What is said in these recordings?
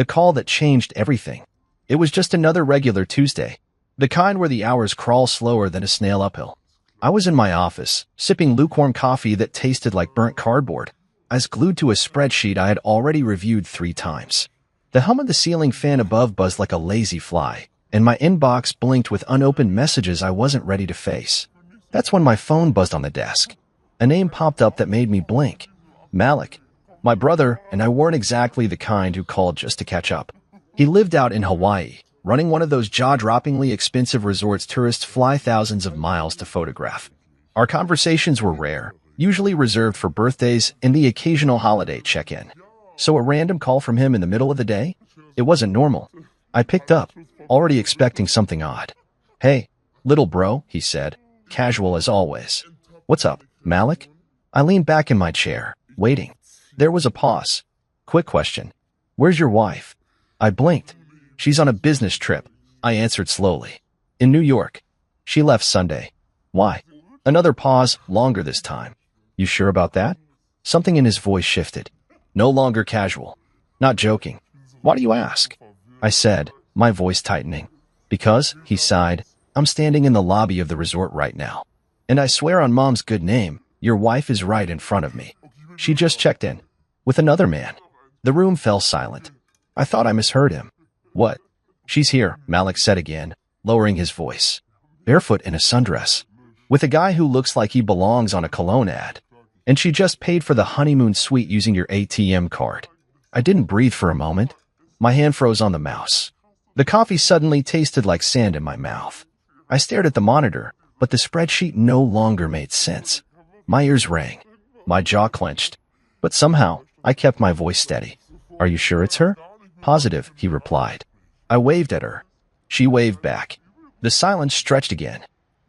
The call that changed everything. It was just another regular Tuesday, the kind where the hours crawl slower than a snail uphill. I was in my office, sipping lukewarm coffee that tasted like burnt cardboard. I was glued to a spreadsheet I had already reviewed 3 times. The hum of the ceiling fan above buzzed like a lazy fly, and my inbox blinked with unopened messages I wasn't ready to face. That's when my phone buzzed on the desk. A name popped up that made me blink. Malik. My brother and I weren't exactly the kind who called just to catch up. He lived out in Hawaii, running one of those jaw-droppingly expensive resorts tourists fly thousands of miles to photograph. Our conversations were rare, usually reserved for birthdays and the occasional holiday check-in. So a random call from him in the middle of the day? It wasn't normal. I picked up, already expecting something odd. "Hey, little bro," he said, casual as always. "What's up, Malik?" I leaned back in my chair, waiting. There was a pause. "Quick question. Where's your wife?" I blinked. "She's on a business trip," I answered slowly. "In New York. She left Sunday." "Why?" Another pause, longer this time. "You sure about that?" Something in his voice shifted. No longer casual. "Not joking." "Why do you ask?" I said, my voice tightening. "Because," he sighed, "I'm standing in the lobby of the resort right now. And I swear on Mom's good name, your wife is right in front of me. She just checked in. With another man." The room fell silent. I thought I misheard him. "What?" "She's here," Malik said again, lowering his voice. "Barefoot in a sundress. With a guy who looks like he belongs on a cologne ad. And she just paid for the honeymoon suite using your ATM card." I didn't breathe for a moment. My hand froze on the mouse. The coffee suddenly tasted like sand in my mouth. I stared at the monitor, but the spreadsheet no longer made sense. My ears rang. My jaw clenched. But somehow, I kept my voice steady. "Are you sure it's her?" "Positive," he replied. I waved at her. She waved back. The silence stretched again.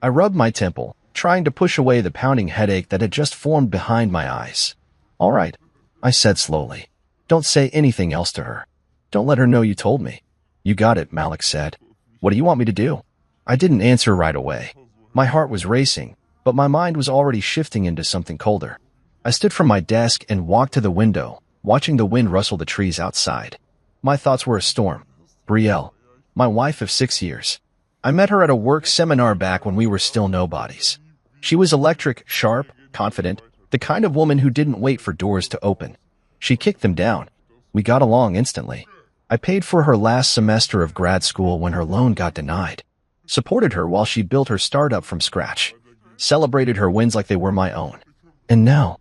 I rubbed my temple, trying to push away the pounding headache that had just formed behind my eyes. "All right," I said slowly. "Don't say anything else to her. Don't let her know you told me." "You got it," Malik said. "What do you want me to do?" I didn't answer right away. My heart was racing, but my mind was already shifting into something colder. I stood from my desk and walked to the window, watching the wind rustle the trees outside. My thoughts were a storm. Brielle, my wife of 6 years. I met her at a work seminar back when we were still nobodies. She was electric, sharp, confident, the kind of woman who didn't wait for doors to open. She kicked them down. We got along instantly. I paid for her last semester of grad school when her loan got denied. Supported her while she built her startup from scratch. Celebrated her wins like they were my own. And now,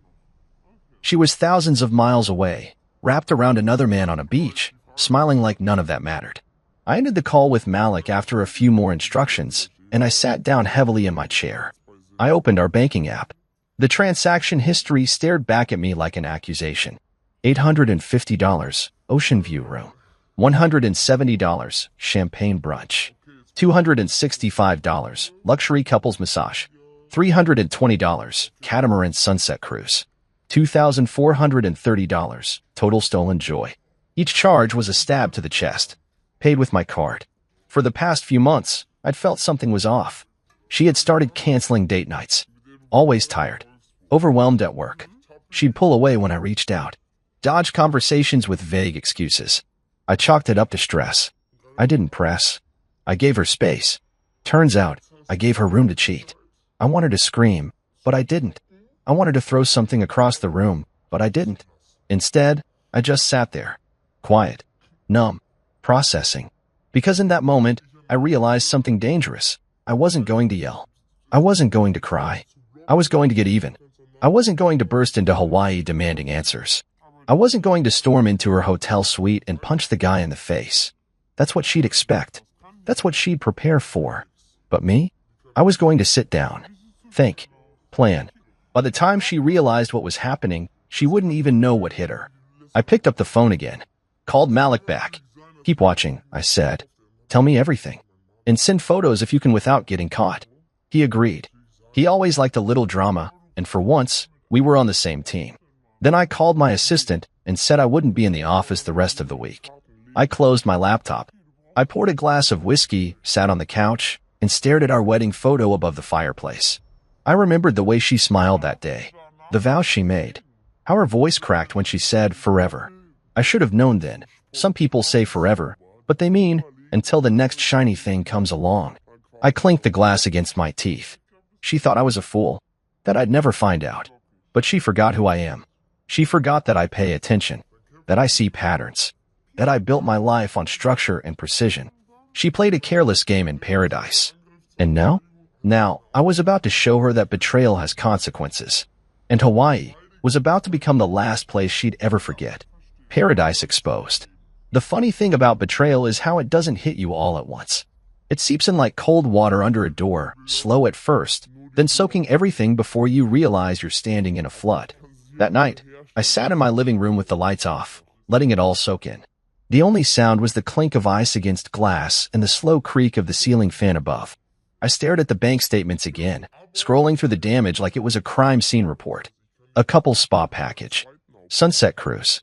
she was thousands of miles away, wrapped around another man on a beach, smiling like none of that mattered. I ended the call with Malik after a few more instructions, and I sat down heavily in my chair. I opened our banking app. The transaction history stared back at me like an accusation. $850, Ocean View room. $170, champagne brunch. $265, luxury couples massage. $320, catamaran sunset cruise. $2,430, total stolen joy. Each charge was a stab to the chest. Paid with my card. For the past few months, I'd felt something was off. She had started canceling date nights. Always tired. Overwhelmed at work. She'd pull away when I reached out. Dodge conversations with vague excuses. I chalked it up to stress. I didn't press. I gave her space. Turns out, I gave her room to cheat. I wanted to scream, but I didn't. I wanted to throw something across the room, but I didn't. Instead, I just sat there. Quiet. Numb. Processing. Because in that moment, I realized something dangerous. I wasn't going to yell. I wasn't going to cry. I was going to get even. I wasn't going to burst into Hawaii demanding answers. I wasn't going to storm into her hotel suite and punch the guy in the face. That's what she'd expect. That's what she'd prepare for. But me? I was going to sit down. Think. Plan. By the time she realized what was happening, she wouldn't even know what hit her. I picked up the phone again. Called Malik back. "Keep watching," I said. "Tell me everything. And send photos if you can without getting caught." He agreed. He always liked a little drama, and for once, we were on the same team. Then I called my assistant and said I wouldn't be in the office the rest of the week. I closed my laptop. I poured a glass of whiskey, sat on the couch, and stared at our wedding photo above the fireplace. I remembered the way she smiled that day, the vows she made, how her voice cracked when she said forever. I should have known then. Some people say forever, but they mean until the next shiny thing comes along. I clinked the glass against my teeth. She thought I was a fool, that I'd never find out. But she forgot who I am. She forgot that I pay attention, that I see patterns, that I built my life on structure and precision. She played a careless game in paradise. And now? Now, I was about to show her that betrayal has consequences. And Hawaii was about to become the last place she'd ever forget. Paradise exposed. The funny thing about betrayal is how it doesn't hit you all at once. It seeps in like cold water under a door, slow at first, then soaking everything before you realize you're standing in a flood. That night, I sat in my living room with the lights off, letting it all soak in. The only sound was the clink of ice against glass and the slow creak of the ceiling fan above. I stared at the bank statements again, scrolling through the damage like it was a crime scene report. A couple spa package. Sunset cruise.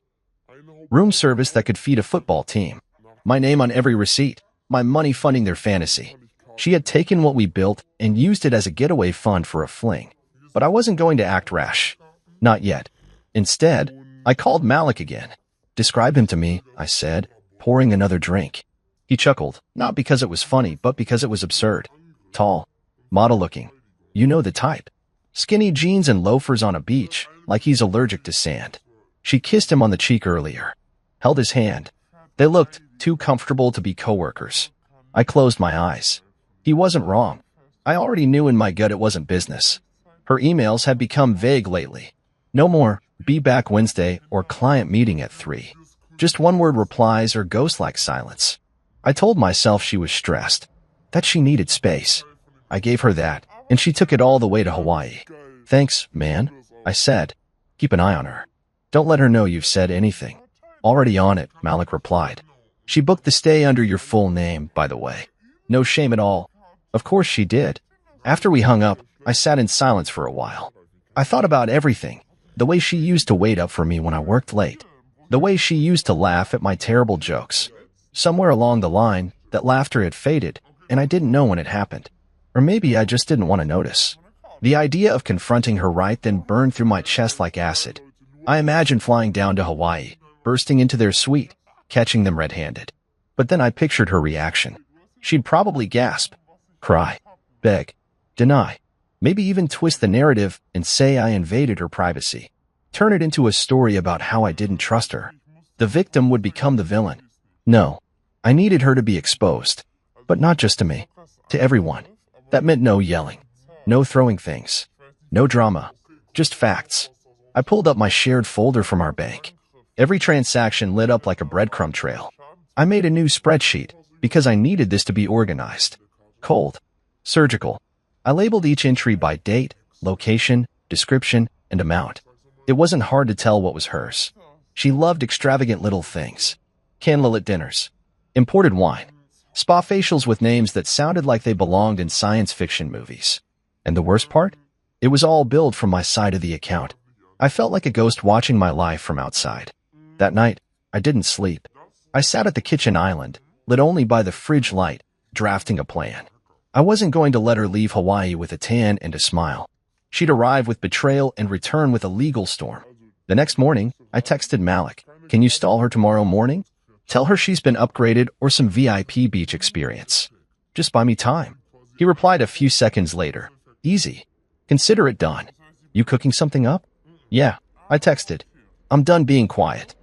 Room service that could feed a football team. My name on every receipt. My money funding their fantasy. She had taken what we built and used it as a getaway fund for a fling. But I wasn't going to act rash. Not yet. Instead, I called Malik again. Describe him to me, I said, pouring another drink. He chuckled, not because it was funny, but because it was absurd. Tall, model-looking. You know the type. Skinny jeans and loafers on a beach, like he's allergic to sand. She kissed him on the cheek earlier. Held his hand. They looked too comfortable to be coworkers. I closed my eyes. He wasn't wrong. I already knew in my gut it wasn't business. Her emails had become vague lately. No more, be back Wednesday, or client meeting at 3. Just one-word replies or ghost-like silence. I told myself she was stressed, that she needed space. I gave her that, and she took it all the way to Hawaii. Thanks, man, I said. Keep an eye on her. Don't let her know you've said anything. Already on it, Malik replied. She booked the stay under your full name, by the way. No shame at all. Of course she did. After we hung up, I sat in silence for a while. I thought about everything. The way she used to wait up for me when I worked late. The way she used to laugh at my terrible jokes. Somewhere along the line, that laughter had faded, and I didn't know when it happened. Or maybe I just didn't want to notice. The idea of confronting her right then burned through my chest like acid. I imagined flying down to Hawaii, bursting into their suite, catching them red-handed. But then I pictured her reaction. She'd probably gasp, cry, beg, deny, maybe even twist the narrative and say I invaded her privacy. Turn it into a story about how I didn't trust her. The victim would become the villain. No, I needed her to be exposed. But not just to me, to everyone. That meant no yelling, no throwing things, no drama, just facts. I pulled up my shared folder from our bank. Every transaction lit up like a breadcrumb trail. I made a new spreadsheet because I needed this to be organized. Cold, surgical. I labeled each entry by date, location, description, and amount. It wasn't hard to tell what was hers. She loved extravagant little things. Candlelit dinners, imported wine, spa facials with names that sounded like they belonged in science fiction movies. And the worst part? It was all billed from my side of the account. I felt like a ghost watching my life from outside. That night, I didn't sleep. I sat at the kitchen island, lit only by the fridge light, drafting a plan. I wasn't going to let her leave Hawaii with a tan and a smile. She'd arrive with betrayal and return with a legal storm. The next morning, I texted Malik, "Can you stall her tomorrow morning? Tell her she's been upgraded or some VIP beach experience. Just buy me time." He replied a few seconds later, "Easy. Consider it done. You cooking something up?" "Yeah," I texted. "I'm done being quiet."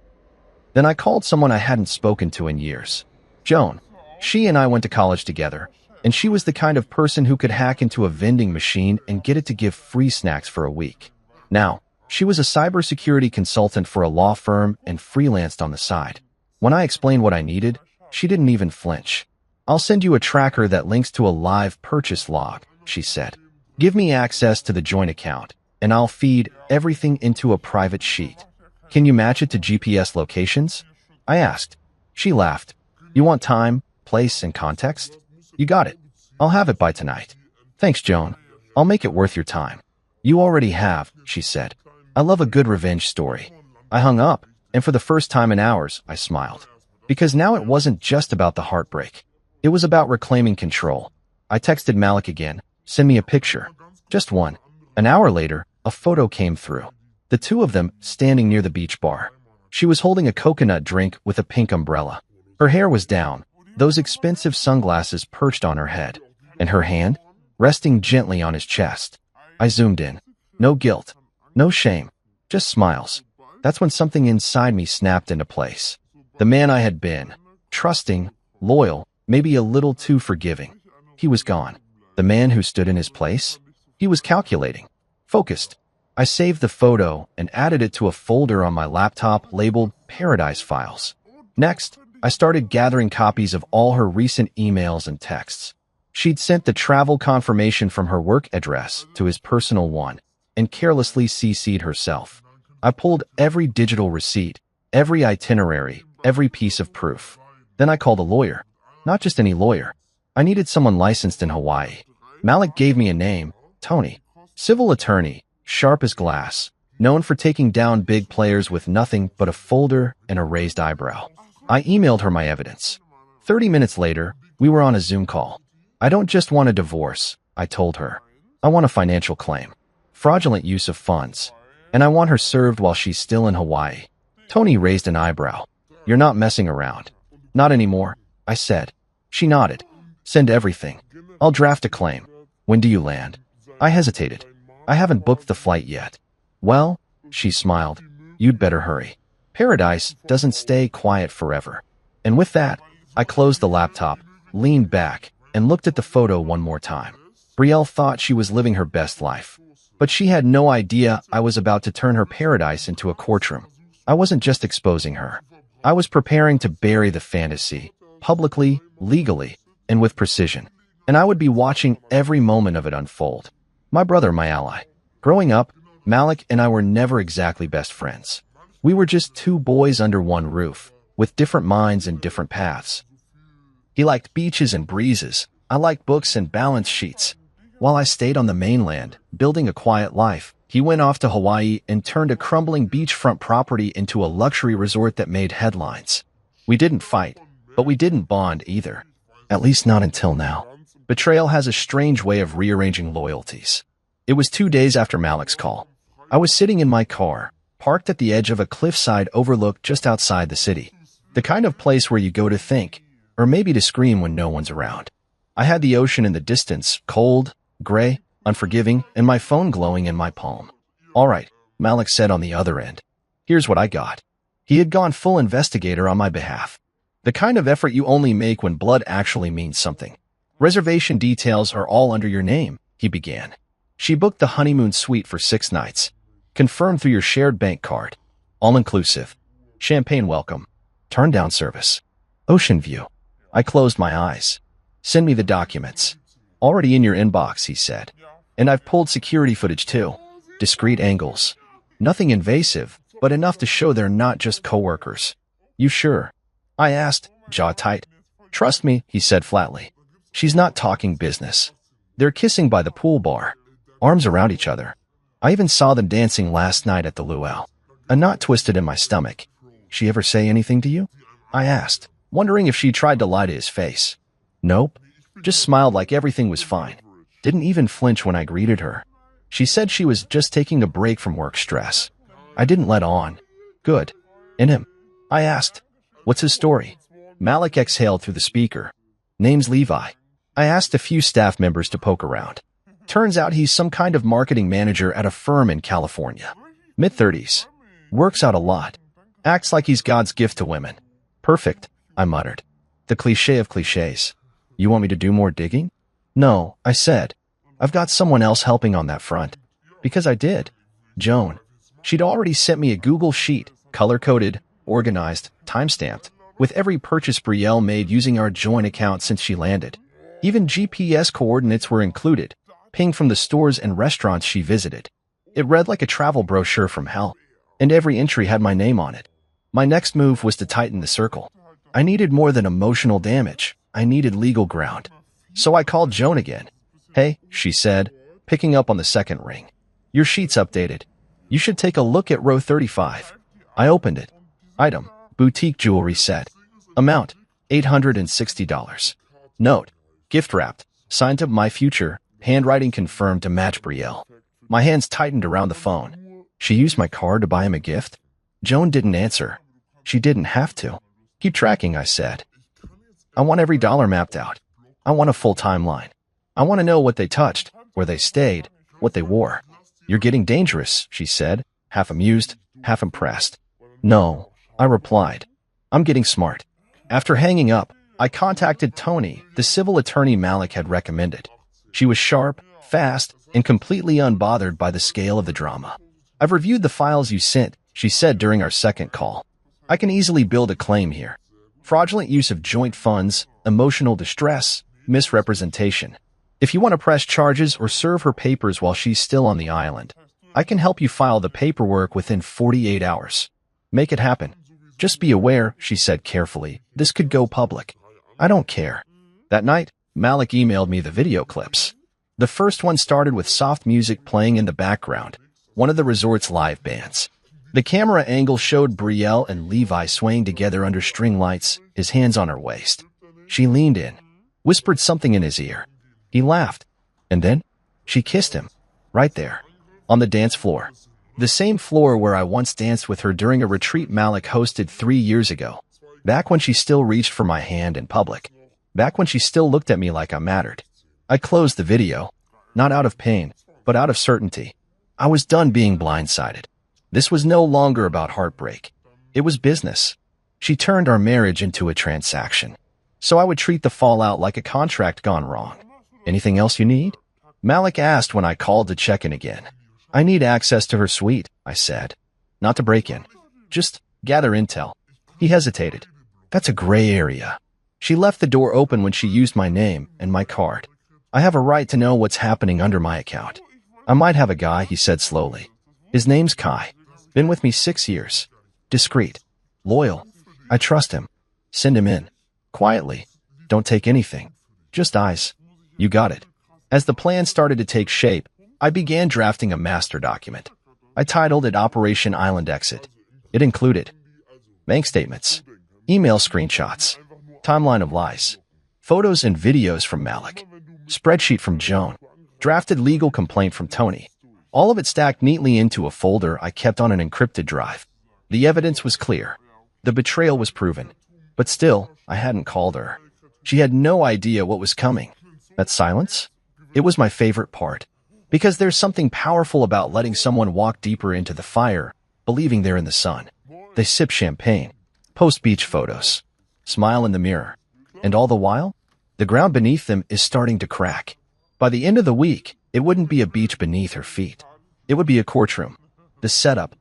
Then I called someone I hadn't spoken to in years. Joan. She and I went to college together, and she was the kind of person who could hack into a vending machine and get it to give free snacks for a week. Now, she was a cybersecurity consultant for a law firm and freelanced on the side. When I explained what I needed, she didn't even flinch. "I'll send you a tracker that links to a live purchase log," she said. "Give me access to the joint account, and I'll feed everything into a private sheet. Can you match it to GPS locations?" I asked. She laughed. "You want time, place, and context? You got it. I'll have it by tonight." "Thanks, Joan. I'll make it worth your time." "You already have," she said. "I love a good revenge story." I hung up, and for the first time in hours, I smiled. Because now it wasn't just about the heartbreak. It was about reclaiming control. I texted Malik again, "Send me a picture." Just one. An hour later, a photo came through. The two of them standing near the beach bar. She was holding a coconut drink with a pink umbrella. Her hair was down, those expensive sunglasses perched on her head, and her hand resting gently on his chest. I zoomed in. No guilt, no shame, just smiles. That's when something inside me snapped into place. The man I had been, trusting, loyal, maybe a little too forgiving. He was gone. The man who stood in his place? He was calculating, focused. I saved the photo and added it to a folder on my laptop labeled Paradise Files. Next, I started gathering copies of all her recent emails and texts. She'd sent the travel confirmation from her work address to his personal one and carelessly CC'd herself. I pulled every digital receipt, every itinerary, every piece of proof. Then I called a lawyer. Not just any lawyer. I needed someone licensed in Hawaii. Malik gave me a name, Tony. Civil attorney, sharp as glass, known for taking down big players with nothing but a folder and a raised eyebrow. I emailed her my evidence. 30 minutes later, we were on a Zoom call. I don't just want a divorce, I told her. I want a financial claim. Fraudulent use of funds. And I want her served while she's still in Hawaii. Tony raised an eyebrow. You're not messing around. Not anymore, I said. She nodded. Send everything. I'll draft a claim. When do you land? I hesitated. I haven't booked the flight yet. Well, she smiled. You'd better hurry. Paradise doesn't stay quiet forever. And with that, I closed the laptop, leaned back, and looked at the photo one more time. Brielle thought she was living her best life. But she had no idea I was about to turn her paradise into a courtroom. I wasn't just exposing her. I was preparing to bury the fantasy, publicly, legally, and with precision. And I would be watching every moment of it unfold. My brother, my ally. Growing up, Malik and I were never exactly best friends. We were just two boys under one roof, with different minds and different paths. He liked beaches and breezes. I liked books and balance sheets. While I stayed on the mainland, building a quiet life, he went off to Hawaii and turned a crumbling beachfront property into a luxury resort that made headlines. We didn't fight, but we didn't bond either. At least not until now. Betrayal has a strange way of rearranging loyalties. It was 2 days after Malik's call. I was sitting in my car, parked at the edge of a cliffside overlook just outside the city. The kind of place where you go to think, or maybe to scream when no one's around. I had the ocean in the distance, cold, gray, unforgiving, and my phone glowing in my palm. All right, Malik said on the other end. Here's what I got. He had gone full investigator on my behalf. The kind of effort you only make when blood actually means something. Reservation details are all under your name, he began. She booked the honeymoon suite for 6 nights. Confirmed through your shared bank card. All-inclusive. Champagne welcome. Turn-down service. Ocean view. I closed my eyes. Send me the documents. Already in your inbox, he said. And I've pulled security footage too. Discreet angles. Nothing invasive, but enough to show they're not just coworkers. You sure? I asked, jaw tight. Trust me, he said flatly. She's not talking business. They're kissing by the pool bar. Arms around each other. I even saw them dancing last night at the luau. A knot twisted in my stomach. She ever say anything to you? I asked, wondering if she tried to lie to his face. Nope. Just smiled like everything was fine. Didn't even flinch when I greeted her. She said she was just taking a break from work stress. I didn't let on. Good. And him? I asked. What's his story? Malik exhaled through the speaker. Name's Levi. I asked a few staff members to poke around. Turns out he's some kind of marketing manager at a firm in California. Mid-30s. Works out a lot. Acts like he's God's gift to women. Perfect, I muttered. The cliché of clichés. You want me to do more digging? No, I said. I've got someone else helping on that front. Because I did. Joan. She'd already sent me a Google sheet, color-coded, organized, time-stamped, with every purchase Brielle made using our joint account since she landed. Even GPS coordinates were included, pinged from the stores and restaurants she visited. It read like a travel brochure from hell, and every entry had my name on it. My next move was to tighten the circle. I needed more than emotional damage. I needed legal ground. So I called Joan again. Hey, she said, picking up on the second ring. Your sheet's updated. You should take a look at row 35. I opened it. Item, boutique jewelry set. Amount, $860. Note, gift wrapped, signed to my future, handwriting confirmed to match Brielle. My hands tightened around the phone. She used my card to buy him a gift? Joan didn't answer. She didn't have to. Keep tracking, I said. I want every dollar mapped out. I want a full timeline. I want to know what they touched, where they stayed, what they wore. You're getting dangerous, she said, half amused, half impressed. No, I replied. I'm getting smart. After hanging up, I contacted Tony, the civil attorney Malik had recommended. She was sharp, fast, and completely unbothered by the scale of the drama. I've reviewed the files you sent, she said during our second call. I can easily build a claim here. Fraudulent use of joint funds, emotional distress, misrepresentation. If you want to press charges or serve her papers while she's still on the island, I can help you file the paperwork within 48 hours. Make it happen. Just be aware, she said carefully, this could go public. I don't care. That night, Malik emailed me the video clips. The first one started with soft music playing in the background, one of the resort's live bands. The camera angle showed Brielle and Levi swaying together under string lights, his hands on her waist. She leaned in, whispered something in his ear. He laughed, and then she kissed him, right there, on the dance floor. The same floor where I once danced with her during a retreat Malik hosted 3 years ago. Back when she still reached for my hand in public. Back when she still looked at me like I mattered. I closed the video, not out of pain, but out of certainty. I was done being blindsided. This was no longer about heartbreak. It was business. She turned our marriage into a transaction. So I would treat the fallout like a contract gone wrong. Anything else you need? Malik asked when I called to check in again. I need access to her suite, I said. Not to break in. Just gather intel. He hesitated. That's a gray area. She left the door open when she used my name and my card. I have a right to know what's happening under my account. I might have a guy, he said slowly. His name's Kai. Been with me 6 years. Discreet. Loyal. I trust him. Send him in. Quietly. Don't take anything. Just eyes. You got it. As the plan started to take shape, I began drafting a master document. I titled it Operation Island Exit. It included bank statements, email screenshots, timeline of lies, photos and videos from Malik, spreadsheet from Joan, drafted legal complaint from Tony. All of it stacked neatly into a folder I kept on an encrypted drive. The evidence was clear. The betrayal was proven. But still, I hadn't called her. She had no idea what was coming. That silence? It was my favorite part. Because there's something powerful about letting someone walk deeper into the fire, believing they're in the sun. They sip champagne, post beach photos, smile in the mirror. And all the while, the ground beneath them is starting to crack. By the end of the week, it wouldn't be a beach beneath her feet. It would be a courtroom. The setup.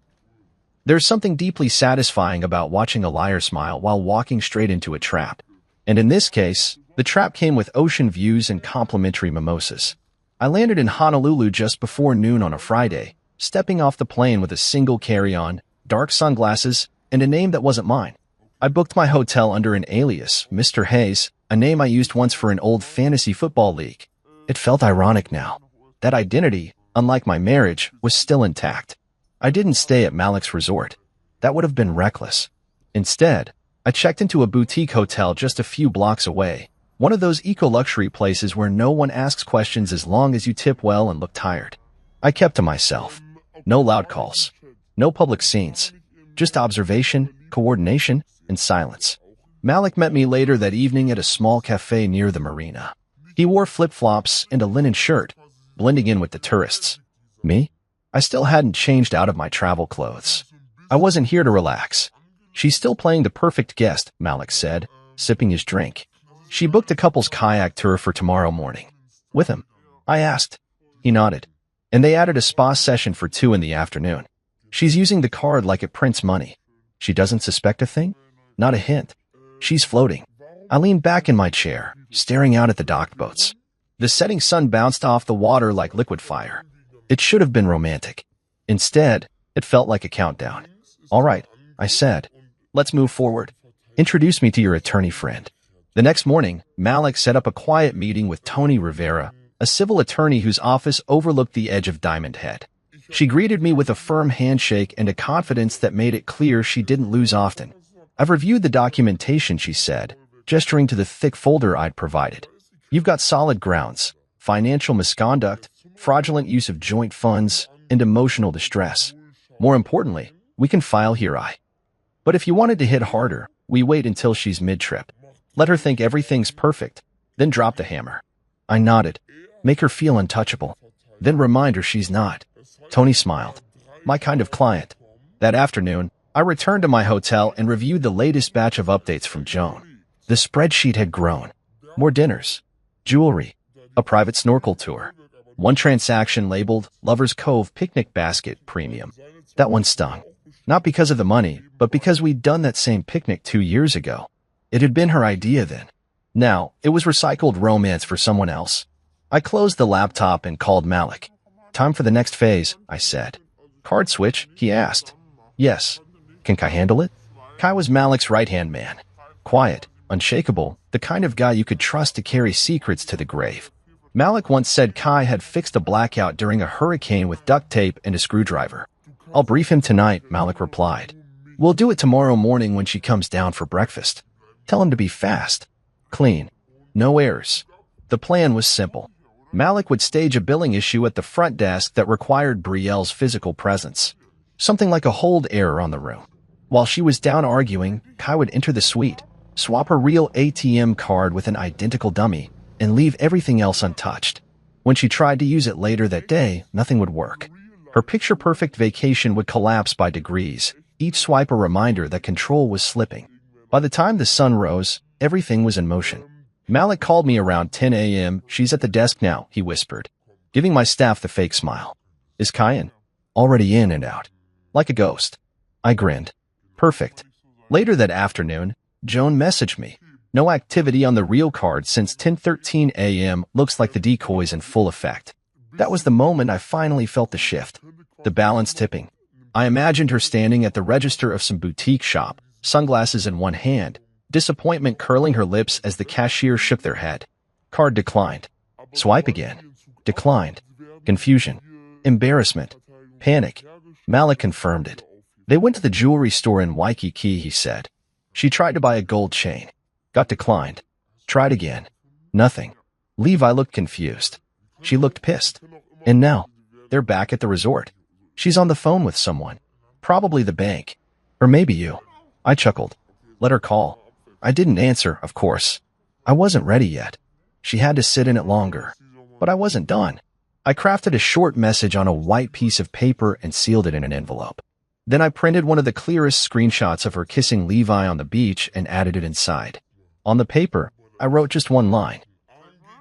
There's something deeply satisfying about watching a liar smile while walking straight into a trap. And in this case, the trap came with ocean views and complimentary mimosas. I landed in Honolulu just before noon on a Friday, stepping off the plane with a single carry-on, dark sunglasses, and a name that wasn't mine. I booked my hotel under an alias, Mr. Hayes, a name I used once for an old fantasy football league. It felt ironic now. That identity, unlike my marriage, was still intact. I didn't stay at Malik's resort. That would have been reckless. Instead, I checked into a boutique hotel just a few blocks away, one of those eco-luxury places where no one asks questions as long as you tip well and look tired. I kept to myself. No loud calls. No public scenes. Just observation, coordination, and silence. Malik met me later that evening at a small cafe near the marina. He wore flip-flops and a linen shirt, blending in with the tourists. Me? I still hadn't changed out of my travel clothes. I wasn't here to relax. She's still playing the perfect guest, Malik said, sipping his drink. She booked a couple's kayak tour for tomorrow morning. With him? I asked. He nodded. And they added a spa session for 2 in the afternoon. She's using the card like it prints money. She doesn't suspect a thing? Not a hint. She's floating. I leaned back in my chair, staring out at the docked boats. The setting sun bounced off the water like liquid fire. It should have been romantic. Instead, it felt like a countdown. All right, I said. Let's move forward. Introduce me to your attorney friend. The next morning, Malik set up a quiet meeting with Tony Rivera, a civil attorney whose office overlooked the edge of Diamond Head. She greeted me with a firm handshake and a confidence that made it clear she didn't lose often. I've reviewed the documentation, she said, gesturing to the thick folder I'd provided. You've got solid grounds, financial misconduct, fraudulent use of joint funds, and emotional distress. More importantly, We can file here, But if you wanted to hit harder, we wait until she's mid-trip. Let her think everything's perfect, then drop the hammer. I nodded. Make her feel untouchable. Then remind her she's not. Tony smiled. My kind of client. That afternoon, I returned to my hotel and reviewed the latest batch of updates from Joan. The spreadsheet had grown. More dinners, jewelry, a private snorkel tour. One transaction labeled Lover's Cove Picnic Basket Premium. That one stung. Not because of the money, but because we'd done that same picnic 2 years ago. It had been her idea then. Now, it was recycled romance for someone else. I closed the laptop and called Malik. Time for the next phase, I said. Card switch, he asked. Yes. Can Kai handle it? Kai was Malik's right-hand man. Quiet, unshakable, the kind of guy you could trust to carry secrets to the grave. Malik once said Kai had fixed a blackout during a hurricane with duct tape and a screwdriver. I'll brief him tonight, Malik replied. We'll do it tomorrow morning when she comes down for breakfast. Tell him to be fast. Clean. No errors. The plan was simple. Malik would stage a billing issue at the front desk that required Brielle's physical presence. Something like a hold error on the room. While she was down arguing, Kai would enter the suite, swap her real ATM card with an identical dummy, and leave everything else untouched. When she tried to use it later that day, nothing would work. Her picture-perfect vacation would collapse by degrees, each swipe a reminder that control was slipping. By the time the sun rose, everything was in motion. Malik called me around 10 a.m. She's at the desk now, he whispered, giving my staff the fake smile. Is Kai in? Already in and out. Like a ghost. I grinned. Perfect. Later that afternoon, Joan messaged me. No activity on the real card since 10:13 a.m. Looks like the decoy's in full effect. That was the moment I finally felt the shift. The balance tipping. I imagined her standing at the register of some boutique shop, sunglasses in one hand, disappointment curling her lips as the cashier shook their head. Card declined. Swipe again. Declined. Confusion. Embarrassment. Panic. Malik confirmed it. They went to the jewelry store in Waikiki, he said. She tried to buy a gold chain. Got declined. Tried again. Nothing. Levi looked confused. She looked pissed. And now, they're back at the resort. She's on the phone with someone. Probably the bank. Or maybe you. I chuckled. Let her call. I didn't answer, of course. I wasn't ready yet. She had to sit in it longer. But I wasn't done. I crafted a short message on a white piece of paper and sealed it in an envelope. Then I printed one of the clearest screenshots of her kissing Levi on the beach and added it inside. On the paper, I wrote just one line.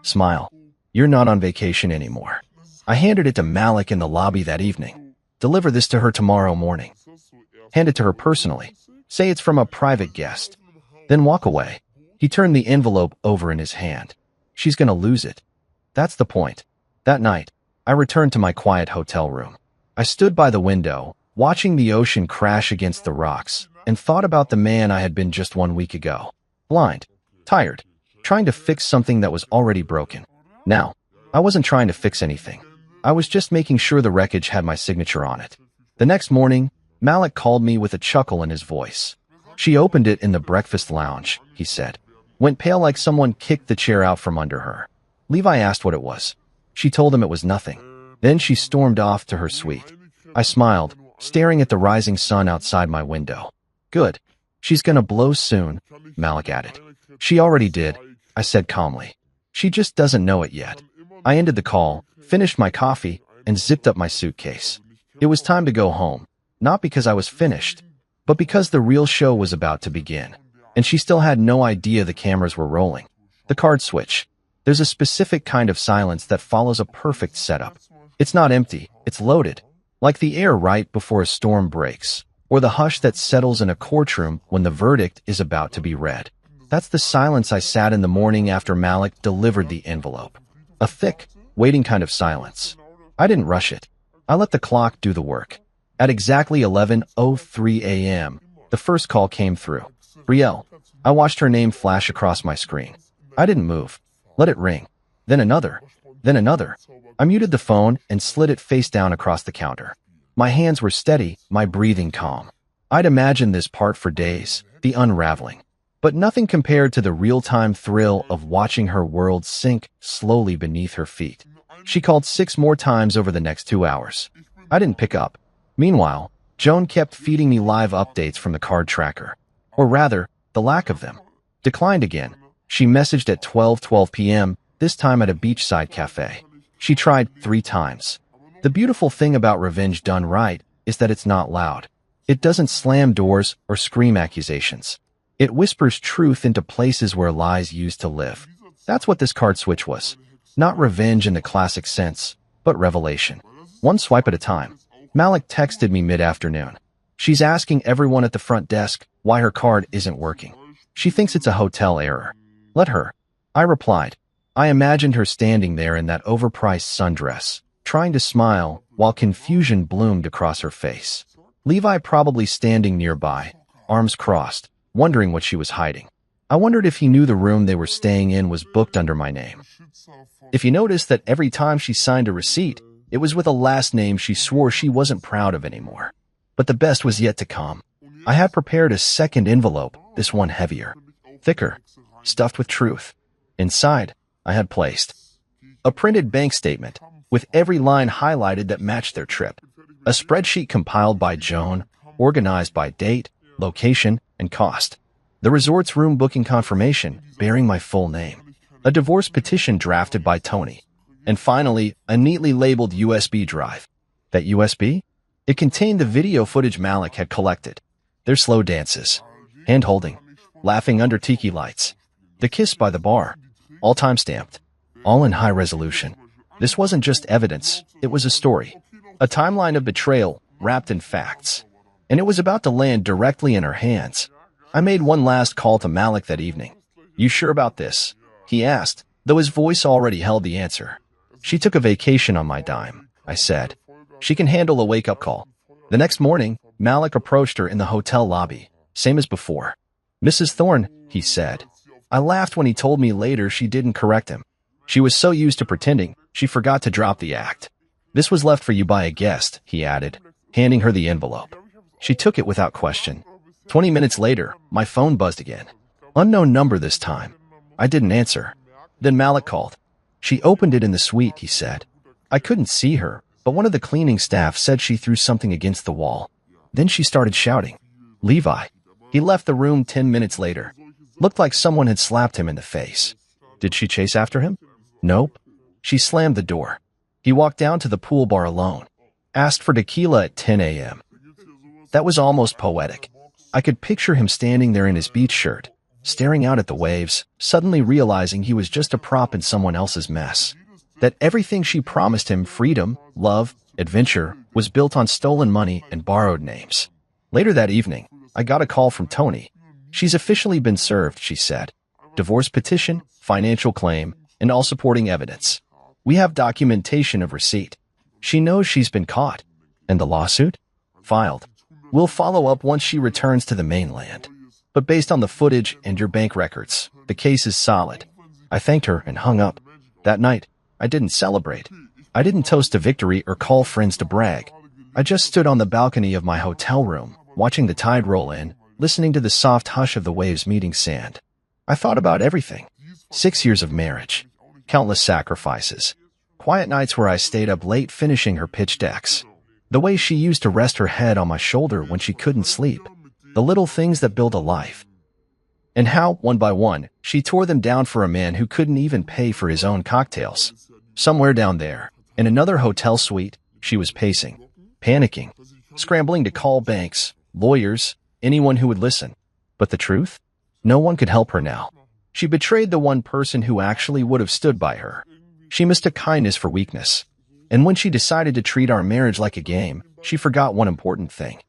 Smile. You're not on vacation anymore. I handed it to Malik in the lobby that evening. Deliver this to her tomorrow morning. Hand it to her personally. Say it's from a private guest. Then walk away. He turned the envelope over in his hand. She's gonna lose it. That's the point. That night, I returned to my quiet hotel room. I stood by the window, watching the ocean crash against the rocks, and thought about the man I had been just 1 week ago. Blind, tired, trying to fix something that was already broken. Now, I wasn't trying to fix anything. I was just making sure the wreckage had my signature on it. The next morning, Malik called me with a chuckle in his voice. She opened it in the breakfast lounge, he said. Went pale like someone kicked the chair out from under her. Levi asked what it was. She told him it was nothing. Then she stormed off to her suite. I smiled, staring at the rising sun outside my window. Good. She's gonna blow soon, Malik added. She already did, I said calmly. She just doesn't know it yet. I ended the call, finished my coffee, and zipped up my suitcase. It was time to go home, not because I was finished, but because the real show was about to begin. And she still had no idea the cameras were rolling. The card switch. There's a specific kind of silence that follows a perfect setup. It's not empty, it's loaded. Like the air right before a storm breaks, or the hush that settles in a courtroom when the verdict is about to be read. That's the silence I sat in the morning after Malik delivered the envelope. A thick, waiting kind of silence. I didn't rush it. I let the clock do the work. At exactly 11:03 a.m., the first call came through. Brielle. I watched her name flash across my screen. I didn't move. Let it ring. Then another. Then another. I muted the phone and slid it face down across the counter. My hands were steady, my breathing calm. I'd imagined this part for days, the unraveling. But nothing compared to the real-time thrill of watching her world sink slowly beneath her feet. She called 6 more times over the next 2 hours. I didn't pick up. Meanwhile, Joan kept feeding me live updates from the card tracker. Or rather, the lack of them. Declined again. She messaged at 12:12 p.m., this time at a beachside cafe. She tried 3 times. The beautiful thing about revenge done right is that it's not loud. It doesn't slam doors or scream accusations. It whispers truth into places where lies used to live. That's what this card switch was. Not revenge in the classic sense, but revelation. One swipe at a time. Malik texted me mid-afternoon. She's asking everyone at the front desk why her card isn't working. She thinks it's a hotel error. Let her. I replied. I imagined her standing there in that overpriced sundress, trying to smile while confusion bloomed across her face. Levi probably standing nearby, arms crossed, wondering what she was hiding. I wondered if he knew the room they were staying in was booked under my name. If you noticed that every time she signed a receipt, it was with a last name she swore she wasn't proud of anymore. But the best was yet to come. I had prepared a second envelope, this one heavier, thicker, stuffed with truth. Inside, I had placed a printed bank statement with every line highlighted that matched their trip, a spreadsheet compiled by Joan, organized by date, location, and cost, the resort's room booking confirmation bearing my full name, a divorce petition drafted by Tony, and finally, a neatly labeled USB drive. That USB? It contained the video footage Malik had collected. Their slow dances, hand-holding, laughing under tiki lights, the kiss by the bar, all time-stamped, all in high resolution. This wasn't just evidence, it was a story, a timeline of betrayal wrapped in facts. And it was about to land directly in her hands. I made one last call to Malik that evening. You sure about this? He asked, though his voice already held the answer. She took a vacation on my dime, I said. She can handle a wake-up call. The next morning, Malik approached her in the hotel lobby, same as before. Mrs. Thorne, he said. I laughed when he told me later she didn't correct him. She was so used to pretending, she forgot to drop the act. This was left for you by a guest, he added, handing her the envelope. She took it without question. 20 minutes later, my phone buzzed again. Unknown number this time. I didn't answer. Then Malik called. She opened it in the suite, he said. I couldn't see her, but one of the cleaning staff said she threw something against the wall. Then she started shouting. Levi. He left the room 10 minutes later. Looked like someone had slapped him in the face. Did she chase after him? Nope. She slammed the door. He walked down to the pool bar alone. Asked for tequila at 10 a.m. That was almost poetic. I could picture him standing there in his beach shirt, staring out at the waves, suddenly realizing he was just a prop in someone else's mess. That everything she promised him, freedom, love, adventure, was built on stolen money and borrowed names. Later that evening, I got a call from Tony. She's officially been served, she said. Divorce petition, financial claim, and all supporting evidence. We have documentation of receipt. She knows she's been caught. And the lawsuit? Filed. We'll follow up once she returns to the mainland. But based on the footage and your bank records, the case is solid. I thanked her and hung up. That night, I didn't celebrate. I didn't toast a victory or call friends to brag. I just stood on the balcony of my hotel room, watching the tide roll in, listening to the soft hush of the waves meeting sand. I thought about everything. 6 years of marriage. Countless sacrifices. Quiet nights where I stayed up late finishing her pitch decks. The way she used to rest her head on my shoulder when she couldn't sleep. The little things that build a life. And how, one by one, she tore them down for a man who couldn't even pay for his own cocktails. Somewhere down there, in another hotel suite, she was pacing, panicking, scrambling to call banks, lawyers, anyone who would listen. But the truth? No one could help her now. She betrayed the one person who actually would have stood by her. She mistook kindness for weakness. And when she decided to treat our marriage like a game, she forgot one important thing.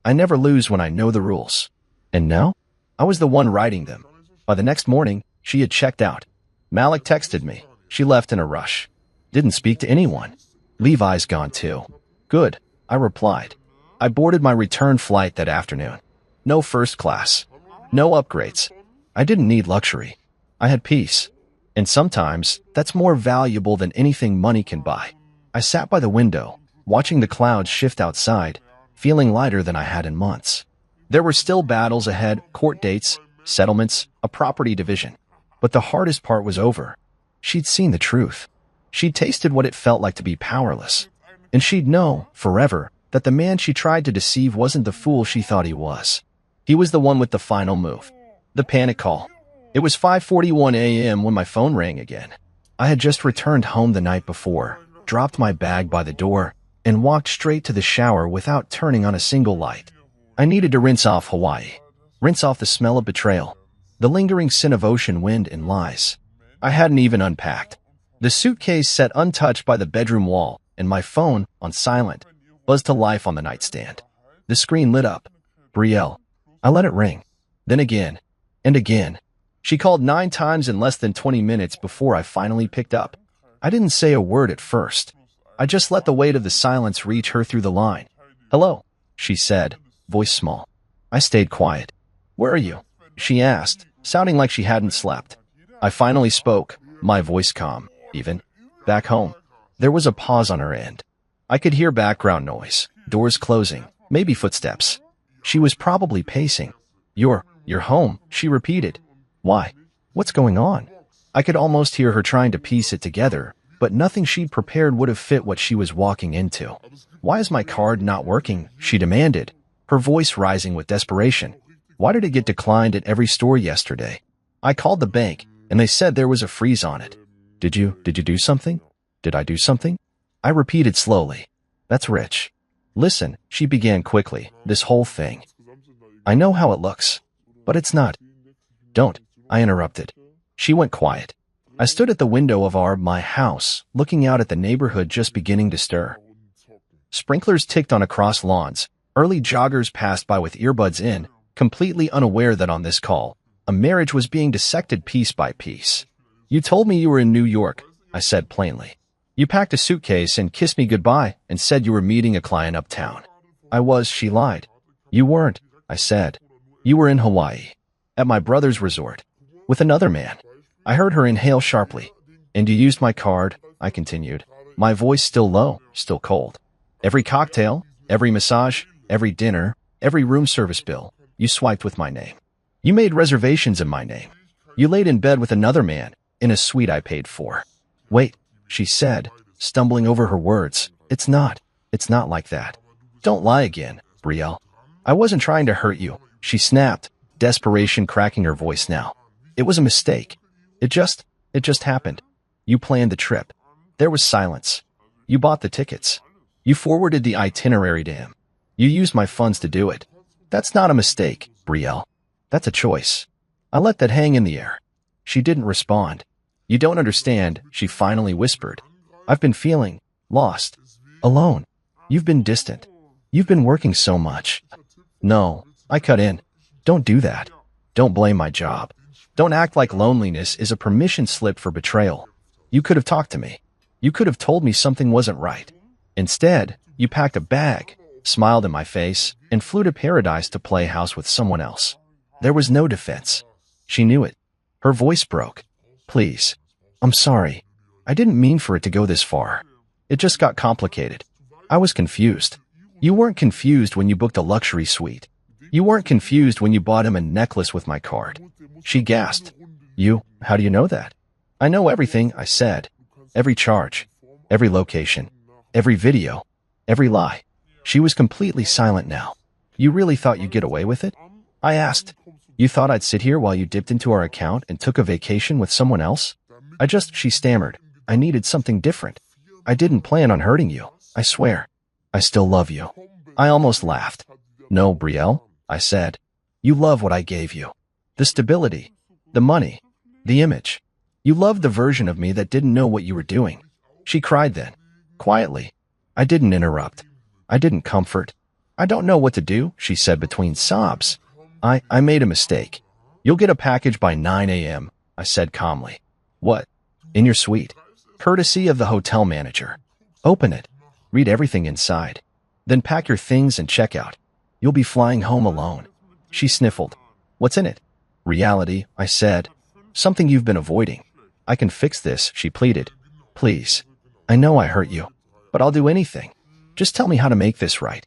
I never lose when I know the rules. And now? I was the one writing them. By the next morning, she had checked out. Malik texted me. She left in a rush. Didn't speak to anyone. Levi's gone too. Good, I replied. I boarded my return flight that afternoon. No first class. No upgrades. I didn't need luxury. I had peace. And sometimes, that's more valuable than anything money can buy. I sat by the window, watching the clouds shift outside, feeling lighter than I had in months. There were still battles ahead, court dates, settlements, a property division. But the hardest part was over. She'd seen the truth. She'd tasted what it felt like to be powerless. And she'd know, forever, that the man she tried to deceive wasn't the fool she thought he was. He was the one with the final move. The panic call. It was 5:41 a.m. when my phone rang again. I had just returned home the night before, dropped my bag by the door, and walked straight to the shower without turning on a single light. I needed to rinse off Hawaii. Rinse off the smell of betrayal, the lingering sin of ocean wind and lies. I hadn't even unpacked. The suitcase set untouched by the bedroom wall, and my phone, on silent, buzzed to life on the nightstand. The screen lit up. Brielle. I let it ring. Then again. And again. She called 9 times in less than 20 minutes before I finally picked up. I didn't say a word at first. I just let the weight of the silence reach her through the line. "Hello," she said, voice small. I stayed quiet. "Where are you?" she asked, sounding like she hadn't slept. I finally spoke, my voice calm, even. "Back home." There was a pause on her end. I could hear background noise, doors closing, maybe footsteps. She was probably pacing. You're home," she repeated. "Why? What's going on?" I could almost hear her trying to piece it together, but nothing she'd prepared would have fit what she was walking into. "Why is my card not working?" she demanded, her voice rising with desperation. "Why did it get declined at every store yesterday? I called the bank, and they said there was a freeze on it. Did you do something? Did I do something?" I repeated slowly. "That's Rich. Listen," she began quickly, "this whole thing. I know how it looks, but it's not." "Don't," I interrupted. She went quiet. I stood at the window of my house, looking out at the neighborhood just beginning to stir. Sprinklers ticked on across lawns. Early joggers passed by with earbuds in, completely unaware that on this call, a marriage was being dissected piece by piece. "You told me you were in New York," I said plainly. "You packed a suitcase and kissed me goodbye and said you were meeting a client uptown." "I was," she lied. "You weren't," I said. "You were in Hawaii, at my brother's resort, with another man." I heard her inhale sharply. "And you used my card," I continued, my voice still low, still cold. "Every cocktail, every massage, every dinner, every room service bill, you swiped with my name. You made reservations in my name. You laid in bed with another man, in a suite I paid for." "Wait," she said, stumbling over her words. It's not like that. Don't lie again, Brielle. I wasn't trying to hurt you," she snapped, desperation cracking her voice now. "It was a mistake. It just happened. You planned the trip. There was silence. You bought the tickets. You forwarded the itinerary to him. You used my funds to do it. That's not a mistake, Brielle. That's a choice." I let that hang in the air. She didn't respond. "You don't understand," she finally whispered. "I've been feeling lost, alone. You've been distant. You've been working so much." "No," I cut in. "Don't do that. Don't blame my job. Don't act like loneliness is a permission slip for betrayal. You could have talked to me. You could have told me something wasn't right. Instead, you packed a bag, smiled in my face, and flew to paradise to play house with someone else." There was no defense. She knew it. Her voice broke. "Please. I'm sorry. I didn't mean for it to go this far. It just got complicated. I was confused. You weren't confused when you booked a luxury suite. You weren't confused when you bought him a necklace with my card." She gasped. How do you know that?" "I know everything," I said. "Every charge, every location, every video, every lie." She was completely silent now. "You really thought you'd get away with it?" I asked. "You thought I'd sit here while you dipped into our account and took a vacation with someone else?" She stammered. "I needed something different. I didn't plan on hurting you, I swear. I still love you." I almost laughed. "No, Brielle," I said. "You love what I gave you. The stability, the money, the image. You loved the version of me that didn't know what you were doing." She cried then, quietly. I didn't interrupt. I didn't comfort. "I don't know what to do," she said between sobs. I made a mistake. You'll get a package by 9 a.m., I said calmly. "What?" "In your suite. Courtesy of the hotel manager. Open it. Read everything inside. Then pack your things and check out. You'll be flying home alone." She sniffled. "What's in it?" "Reality," I said. "Something you've been avoiding." "I can fix this," she pleaded. "Please. I know I hurt you, but I'll do anything. Just tell me how to make this right."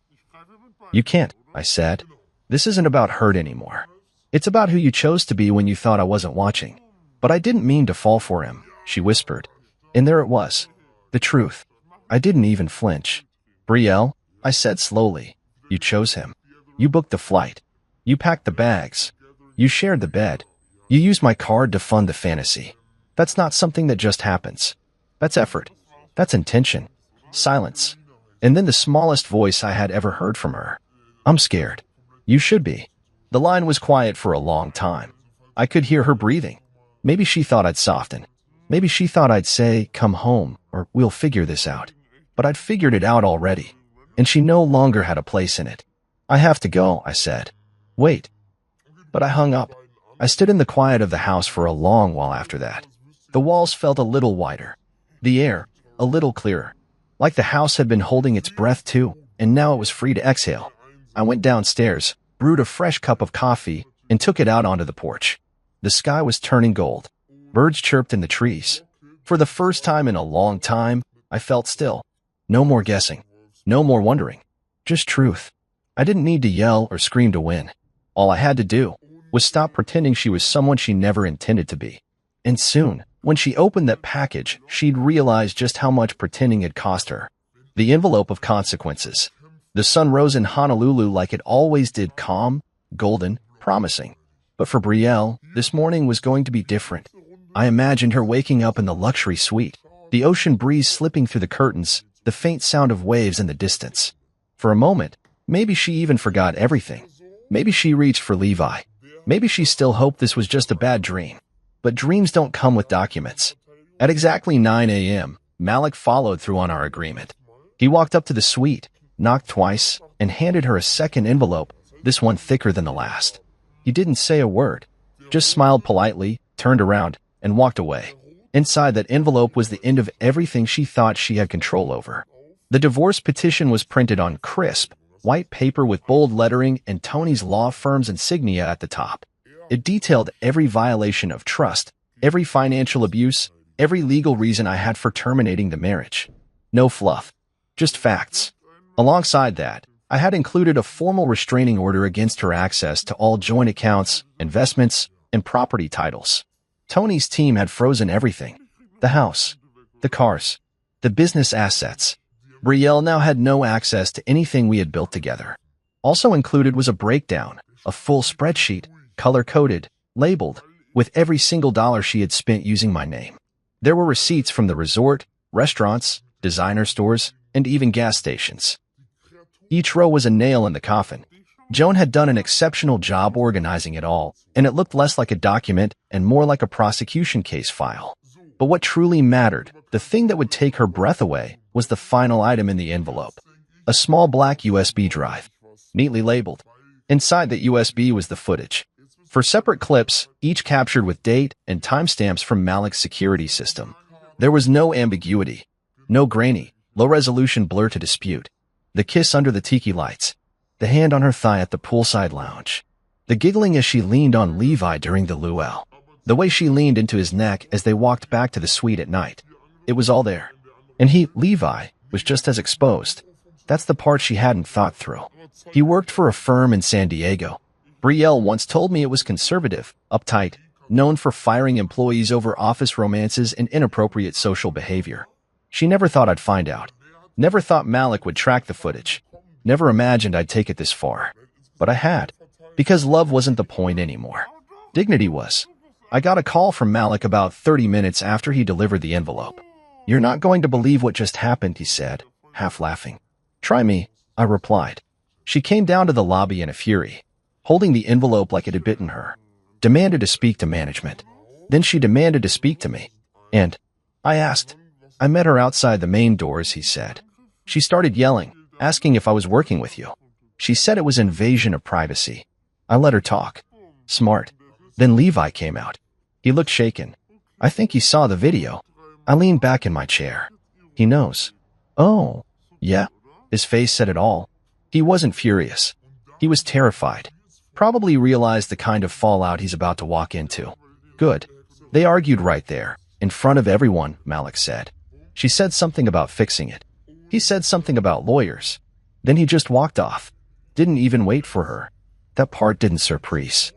"You can't," I said. "This isn't about hurt anymore. It's about who you chose to be when you thought I wasn't watching." "But I didn't mean to fall for him," she whispered. And there it was. The truth. I didn't even flinch. "Brielle," I said slowly. You chose him. You booked the flight. You packed the bags. You shared the bed. You used my card to fund the fantasy. That's not something that just happens. That's effort. That's intention. Silence. And then the smallest voice I had ever heard from her. I'm scared. You should be. The line was quiet for a long time. I could hear her breathing. Maybe she thought I'd soften. Maybe she thought I'd say, come home, or we'll figure this out. But I'd figured it out already, and she no longer had a place in it. I have to go, I said. Wait. But I hung up. I stood in the quiet of the house for a long while after that. The walls felt a little wider. The air, a little clearer. Like the house had been holding its breath too, and now it was free to exhale. I went downstairs, brewed a fresh cup of coffee, and took it out onto the porch. The sky was turning gold. Birds chirped in the trees. For the first time in a long time, I felt still. No more guessing. No more wondering. Just truth. I didn't need to yell or scream to win. All I had to do was stop pretending she was someone she never intended to be. And soon, when she opened that package, she'd realize just how much pretending had cost her. The envelope of consequences. The sun rose in Honolulu like it always did, calm, golden, promising. But for Brielle, this morning was going to be different. I imagined her waking up in the luxury suite, the ocean breeze slipping through the curtains, the faint sound of waves in the distance. For a moment, maybe she even forgot everything. Maybe she reached for Levi. Maybe she still hoped this was just a bad dream. But dreams don't come with documents. At exactly 9 a.m., Malik followed through on our agreement. He walked up to the suite, knocked twice, and handed her a second envelope, this one thicker than the last. He didn't say a word, just smiled politely, turned around, and walked away. Inside that envelope was the end of everything she thought she had control over. The divorce petition was printed on crisp, white paper with bold lettering and Tony's law firm's insignia at the top. It detailed every violation of trust, every financial abuse, every legal reason I had for terminating the marriage. No fluff, just facts. Alongside that, I had included a formal restraining order against her access to all joint accounts, investments, and property titles. Tony's team had frozen everything. The house, the cars, the business assets. Brielle now had no access to anything we had built together. Also included was a breakdown, a full spreadsheet, color-coded, labeled, with every single dollar she had spent using my name. There were receipts from the resort, restaurants, designer stores, and even gas stations. Each row was a nail in the coffin. Joan had done an exceptional job organizing it all, and it looked less like a document and more like a prosecution case file. But what truly mattered, the thing that would take her breath away, was the final item in the envelope. A small black USB drive, neatly labeled. Inside that USB was the footage. For separate clips, each captured with date and timestamps from Malik's security system. There was no ambiguity, no grainy, low-resolution blur to dispute. The kiss under the tiki lights, the hand on her thigh at the poolside lounge, the giggling as she leaned on Levi during the luau, the way she leaned into his neck as they walked back to the suite at night. It was all there. And he, Levi, was just as exposed. That's the part she hadn't thought through. He worked for a firm in San Diego. Brielle once told me it was conservative, uptight, known for firing employees over office romances and inappropriate social behavior. She never thought I'd find out. Never thought Malik would track the footage. Never imagined I'd take it this far. But I had. Because love wasn't the point anymore. Dignity was. I got a call from Malik about 30 minutes after he delivered the envelope. You're not going to believe what just happened, he said, half laughing. Try me, I replied. She came down to the lobby in a fury, holding the envelope like it had bitten her. Demanded to speak to management. Then she demanded to speak to me. And I asked. I met her outside the main doors, he said. She started yelling, asking if I was working with you. She said it was invasion of privacy. I let her talk. Smart. Then Levi came out. He looked shaken. I think he saw the video. I leaned back in my chair. He knows. Oh, yeah. His face said it all. He wasn't furious. He was terrified. Probably realized the kind of fallout he's about to walk into. Good. They argued right there, in front of everyone, Malik said. She said something about fixing it. He said something about lawyers. Then he just walked off. Didn't even wait for her. That part didn't surprise.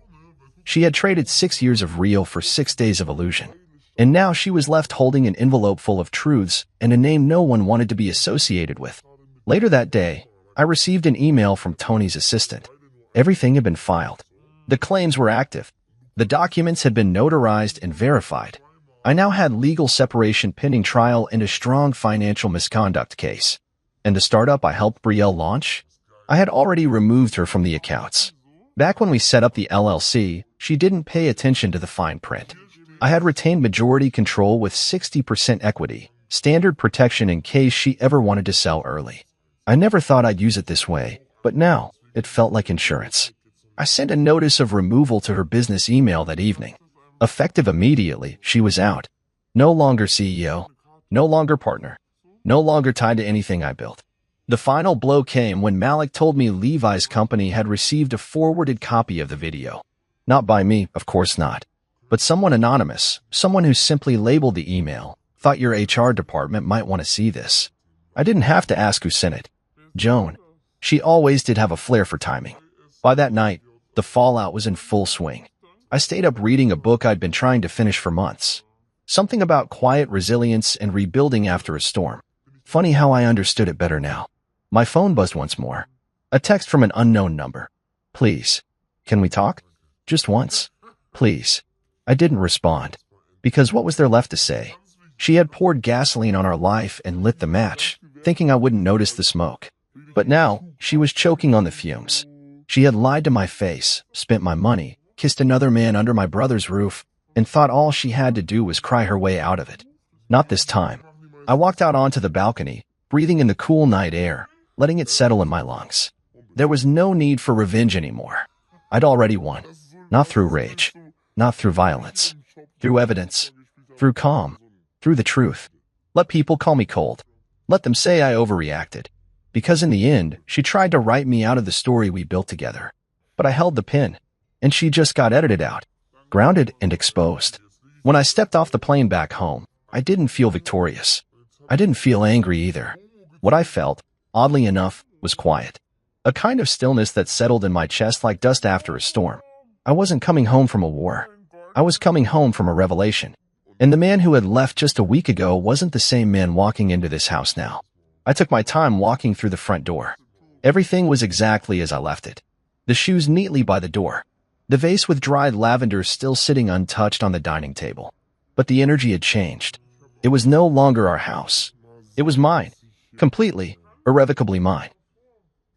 She had traded 6 years of real for 6 days of illusion. And now she was left holding an envelope full of truths and a name no one wanted to be associated with. Later that day, I received an email from Tony's assistant. Everything had been filed. The claims were active. The documents had been notarized and verified. I now had legal separation pending trial and a strong financial misconduct case. And the startup I helped Brielle launch? I had already removed her from the accounts. Back when we set up the LLC, she didn't pay attention to the fine print. I had retained majority control with 60% equity, standard protection in case she ever wanted to sell early. I never thought I'd use it this way, but now it felt like insurance. I sent a notice of removal to her business email that evening. Effective immediately, she was out. No longer CEO, no longer partner, no longer tied to anything I built. The final blow came when Malik told me Levi's company had received a forwarded copy of the video. Not by me, of course not, but someone anonymous, someone who simply labeled the email, thought your HR department might want to see this. I didn't have to ask who sent it. Joan. She always did have a flair for timing. By that night, the fallout was in full swing. I stayed up reading a book I'd been trying to finish for months. Something about quiet resilience and rebuilding after a storm. Funny how I understood it better now. My phone buzzed once more. A text from an unknown number. Please. Can we talk? Just once. Please. I didn't respond. Because what was there left to say? She had poured gasoline on our life and lit the match, thinking I wouldn't notice the smoke. But now, she was choking on the fumes. She had lied to my face, spent my money, kissed another man under my brother's roof, and thought all she had to do was cry her way out of it. Not this time. I walked out onto the balcony, breathing in the cool night air, letting it settle in my lungs. There was no need for revenge anymore. I'd already won. Not through rage. Not through violence. Through evidence. Through calm. Through the truth. Let people call me cold. Let them say I overreacted. Because in the end, she tried to write me out of the story we built together. But I held the pen, and she just got edited out, grounded and exposed. When I stepped off the plane back home, I didn't feel victorious. I didn't feel angry either. What I felt, oddly enough, was quiet. A kind of stillness that settled in my chest like dust after a storm. I wasn't coming home from a war. I was coming home from a revelation. And the man who had left just a week ago wasn't the same man walking into this house now. I took my time walking through the front door. Everything was exactly as I left it. The shoes neatly by the door. The vase with dried lavender still sitting untouched on the dining table. But the energy had changed. It was no longer our house. It was mine. Completely, irrevocably mine.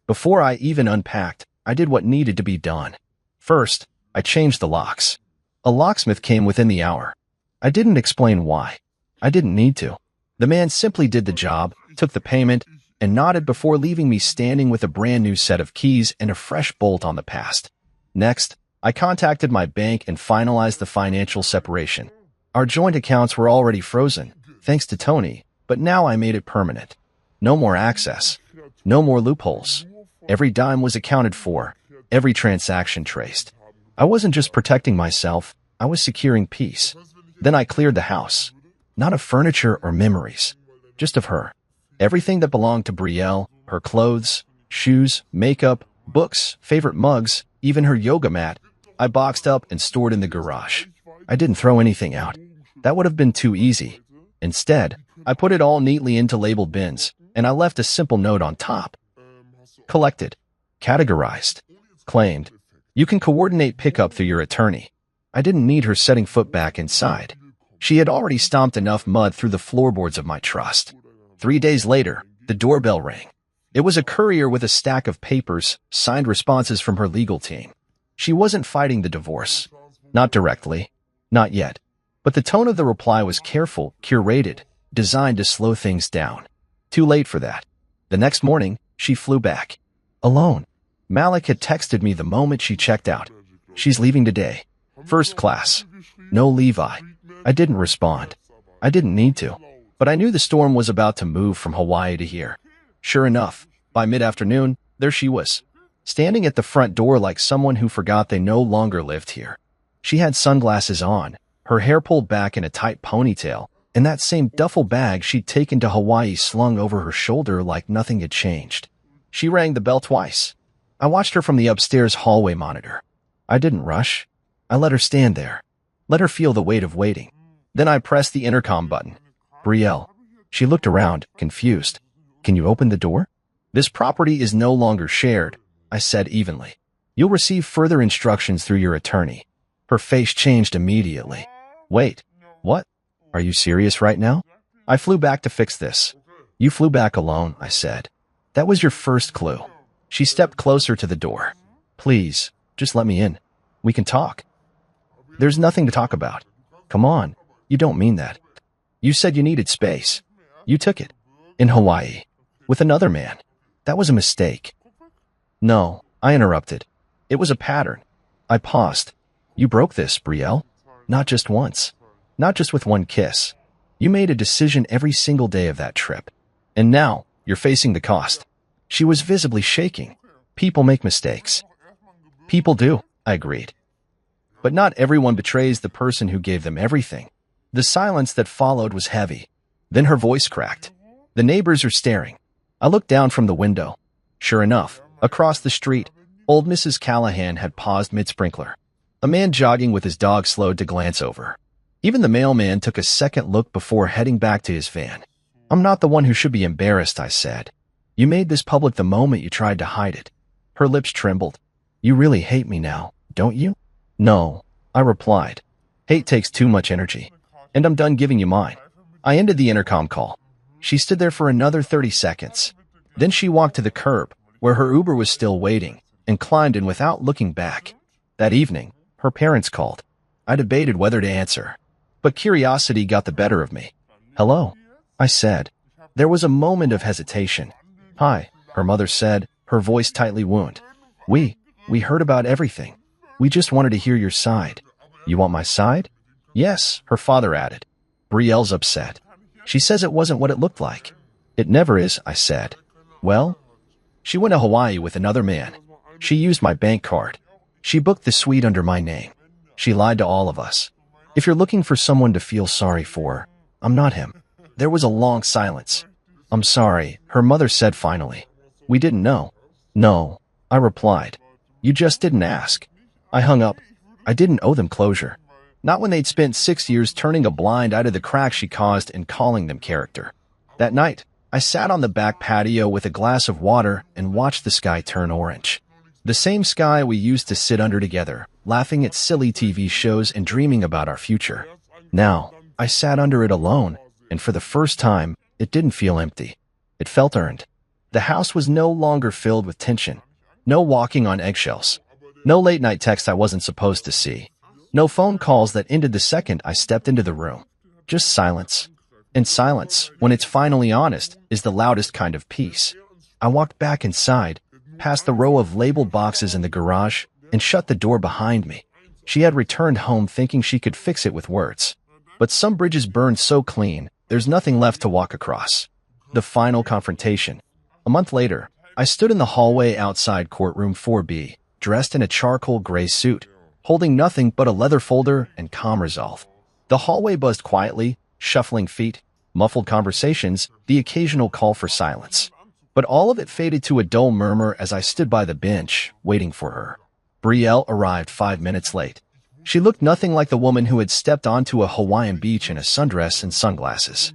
Before I even unpacked, I did what needed to be done. First, I changed the locks. A locksmith came within the hour. I didn't explain why. I didn't need to. The man simply did the job, took the payment, and nodded before leaving me standing with a brand new set of keys and a fresh bolt on the past. Next, I contacted my bank and finalized the financial separation. Our joint accounts were already frozen, thanks to Tony, but now I made it permanent. No more access. No more loopholes. Every dime was accounted for, every transaction traced. I wasn't just protecting myself, I was securing peace. Then I cleared the house. Not of furniture or memories, just of her. Everything that belonged to Brielle, her clothes, shoes, makeup, books, favorite mugs, even her yoga mat, I boxed up and stored in the garage. I didn't throw anything out. That would have been too easy. Instead, I put it all neatly into labeled bins, and I left a simple note on top. Collected. Categorized. Claimed. You can coordinate pickup through your attorney. I didn't need her setting foot back inside. She had already stomped enough mud through the floorboards of my trust. 3 days later, the doorbell rang. It was a courier with a stack of papers, signed responses from her legal team. She wasn't fighting the divorce. Not directly. Not yet. But the tone of the reply was careful, curated, designed to slow things down. Too late for that. The next morning, she flew back. Alone. Malik had texted me the moment she checked out. She's leaving today. First class. No Levi. I didn't respond. I didn't need to. But I knew the storm was about to move from Hawaii to here. Sure enough, by mid-afternoon, there she was, standing at the front door like someone who forgot they no longer lived here. She had sunglasses on, her hair pulled back in a tight ponytail, and that same duffel bag she'd taken to Hawaii slung over her shoulder like nothing had changed. She rang the bell twice. I watched her from the upstairs hallway monitor. I didn't rush. I let her stand there. Let her feel the weight of waiting. Then I pressed the intercom button. Brielle. She looked around, confused. Can you open the door? This property is no longer shared, I said evenly. You'll receive further instructions through your attorney. Her face changed immediately. Wait, what? Are you serious right now? I flew back to fix this. You flew back alone, I said. That was your first clue. She stepped closer to the door. Please, just let me in. We can talk. There's nothing to talk about. Come on, you don't mean that. You said you needed space. You took it. In Hawaii. With another man. That was a mistake. No, I interrupted. It was a pattern. I paused. You broke this, Brielle. Not just once. Not just with one kiss. You made a decision every single day of that trip. And now, you're facing the cost. She was visibly shaking. People make mistakes. People do, I agreed. But not everyone betrays the person who gave them everything. The silence that followed was heavy. Then her voice cracked. The neighbors are staring. I looked down from the window. Sure enough, across the street, old Mrs. Callahan had paused mid-sprinkler. A man jogging with his dog slowed to glance over. Even the mailman took a second look before heading back to his van. I'm not the one who should be embarrassed, I said. You made this public the moment you tried to hide it. Her lips trembled. You really hate me now, don't you? No, I replied. Hate takes too much energy. And I'm done giving you mine. I ended the intercom call. She stood there for another 30 seconds. Then she walked to the curb, where her Uber was still waiting, and climbed in without looking back. That evening, her parents called. I debated whether to answer. But curiosity got the better of me. Hello, I said. There was a moment of hesitation. Hi, her mother said, her voice tightly wound. We heard about everything. We just wanted to hear your side. You want my side? Yes, her father added. Brielle's upset. She says it wasn't what it looked like. It never is, I said. Well? She went to Hawaii with another man. She used my bank card. She booked the suite under my name. She lied to all of us. If you're looking for someone to feel sorry for, I'm not him. There was a long silence. I'm sorry, her mother said finally. We didn't know. No, I replied. You just didn't ask. I hung up. I didn't owe them closure. Not when they'd spent 6 years turning a blind eye to the cracks she caused and calling them character. That night, I sat on the back patio with a glass of water and watched the sky turn orange. The same sky we used to sit under together, laughing at silly TV shows and dreaming about our future. Now, I sat under it alone, and for the first time, it didn't feel empty. It felt earned. The house was no longer filled with tension. No walking on eggshells. No late-night text I wasn't supposed to see. No phone calls that ended the second I stepped into the room. Just silence. And silence, when it's finally honest, is the loudest kind of peace. I walked back inside, past the row of labeled boxes in the garage, and shut the door behind me. She had returned home thinking she could fix it with words. But some bridges burned so clean, there's nothing left to walk across. The final confrontation. A month later, I stood in the hallway outside courtroom 4B, dressed in a charcoal gray suit, holding nothing but a leather folder and calm resolve. The hallway buzzed quietly, shuffling feet, muffled conversations, the occasional call for silence. But all of it faded to a dull murmur as I stood by the bench, waiting for her. Brielle arrived 5 minutes late. She looked nothing like the woman who had stepped onto a Hawaiian beach in a sundress and sunglasses.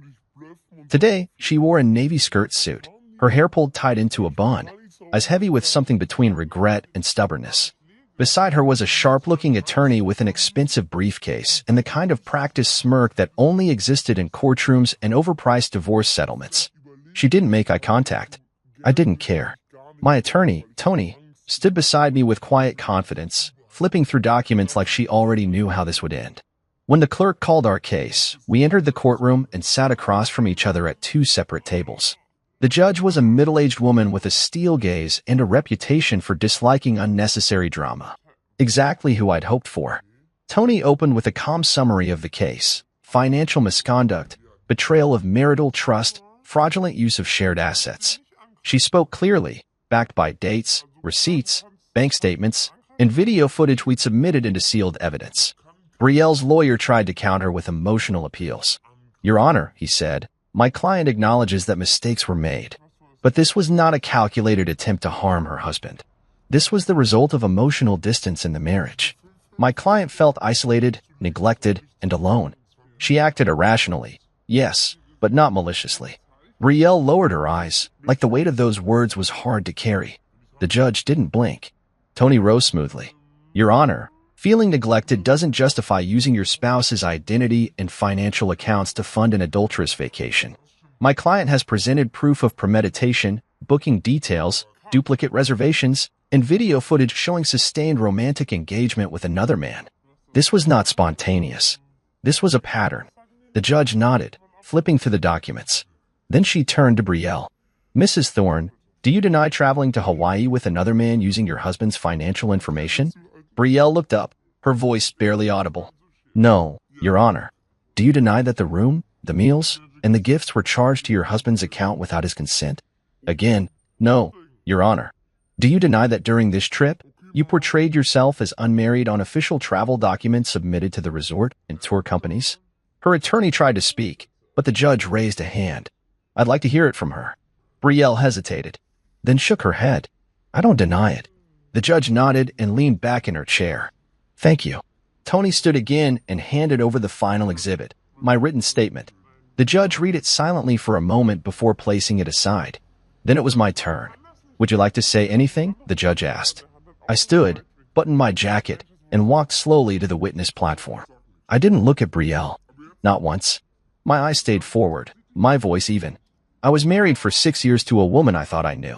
Today, she wore a navy skirt suit, her hair pulled tight into a bun, as heavy with something between regret and stubbornness. Beside her was a sharp-looking attorney with an expensive briefcase and the kind of practiced smirk that only existed in courtrooms and overpriced divorce settlements. She didn't make eye contact. I didn't care. My attorney, Tony, stood beside me with quiet confidence, flipping through documents like she already knew how this would end. When the clerk called our case, we entered the courtroom and sat across from each other at 2 separate tables. The judge was a middle-aged woman with a steel gaze and a reputation for disliking unnecessary drama. Exactly who I'd hoped for. Tony opened with a calm summary of the case: financial misconduct, betrayal of marital trust, fraudulent use of shared assets. She spoke clearly, backed by dates, receipts, bank statements, and video footage we'd submitted into sealed evidence. Brielle's lawyer tried to counter with emotional appeals. Your Honor, he said, my client acknowledges that mistakes were made. But this was not a calculated attempt to harm her husband. This was the result of emotional distance in the marriage. My client felt isolated, neglected, and alone. She acted irrationally, yes, but not maliciously. Brielle lowered her eyes, like the weight of those words was hard to carry. The judge didn't blink. Tony rose smoothly. Your Honor, feeling neglected doesn't justify using your spouse's identity and financial accounts to fund an adulterous vacation. My client has presented proof of premeditation, booking details, duplicate reservations, and video footage showing sustained romantic engagement with another man. This was not spontaneous. This was a pattern. The judge nodded, flipping through the documents. Then she turned to Brielle. Mrs. Thorne, do you deny traveling to Hawaii with another man using your husband's financial information? Brielle looked up, her voice barely audible. No, Your Honor. Do you deny that the room, the meals, and the gifts were charged to your husband's account without his consent? Again, no, Your Honor. Do you deny that during this trip, you portrayed yourself as unmarried on official travel documents submitted to the resort and tour companies? Her attorney tried to speak, but the judge raised a hand. I'd like to hear it from her. Brielle hesitated, then shook her head. I don't deny it. The judge nodded and leaned back in her chair. Thank you. Tony stood again and handed over the final exhibit, my written statement. The judge read it silently for a moment before placing it aside. Then it was my turn. Would you like to say anything? The judge asked. I stood, buttoned my jacket, and walked slowly to the witness platform. I didn't look at Brielle. Not once. My eyes stayed forward, my voice even. I was married for 6 years to a woman I thought I knew.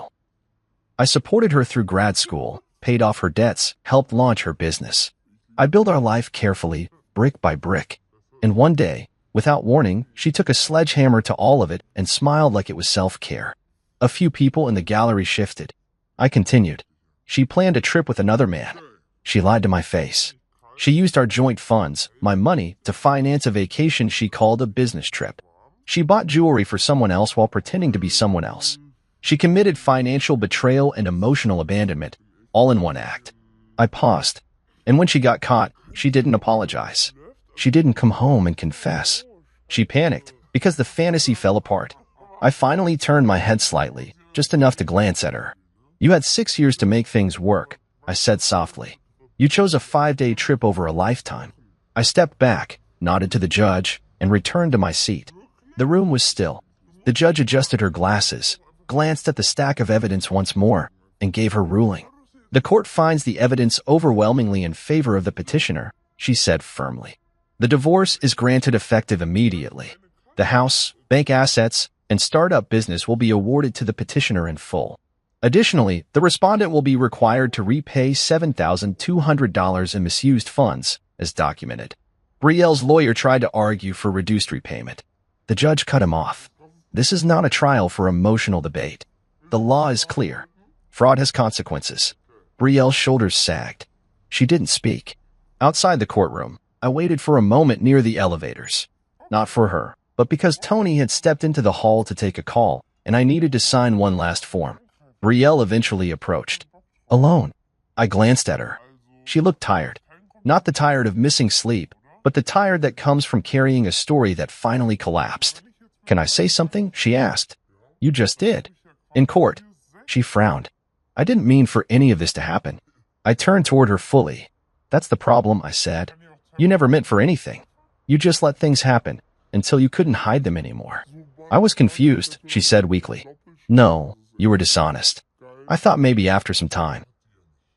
I supported her through grad school, paid off her debts, helped launch her business. I built our life carefully, brick by brick. And one day, without warning, she took a sledgehammer to all of it and smiled like it was self-care. A few people in the gallery shifted. I continued. She planned a trip with another man. She lied to my face. She used our joint funds, my money, to finance a vacation she called a business trip. She bought jewelry for someone else while pretending to be someone else. She committed financial betrayal and emotional abandonment, all in one act. I paused. And when she got caught, she didn't apologize. She didn't come home and confess. She panicked because the fantasy fell apart. I finally turned my head slightly, just enough to glance at her. You had 6 years to make things work, I said softly. You chose a 5-day trip over a lifetime. I stepped back, nodded to the judge, and returned to my seat. The room was still. The judge adjusted her glasses, glanced at the stack of evidence once more, and gave her ruling. The court finds the evidence overwhelmingly in favor of the petitioner, she said firmly. The divorce is granted effective immediately. The house, bank assets, and startup business will be awarded to the petitioner in full. Additionally, the respondent will be required to repay $7,200 in misused funds, as documented. Brielle's lawyer tried to argue for reduced repayment. The judge cut him off. This is not a trial for emotional debate. The law is clear. Fraud has consequences. Brielle's shoulders sagged. She didn't speak. Outside the courtroom, I waited for a moment near the elevators. Not for her, but because Tony had stepped into the hall to take a call, and I needed to sign one last form. Brielle eventually approached. Alone. I glanced at her. She looked tired. Not the tired of missing sleep, but the tired that comes from carrying a story that finally collapsed. Can I say something? She asked. You just did. In court. She frowned. I didn't mean for any of this to happen. I turned toward her fully. That's the problem, I said. You never meant for anything. You just let things happen, until you couldn't hide them anymore. I was confused, she said weakly. No, you were dishonest. I thought maybe after some time.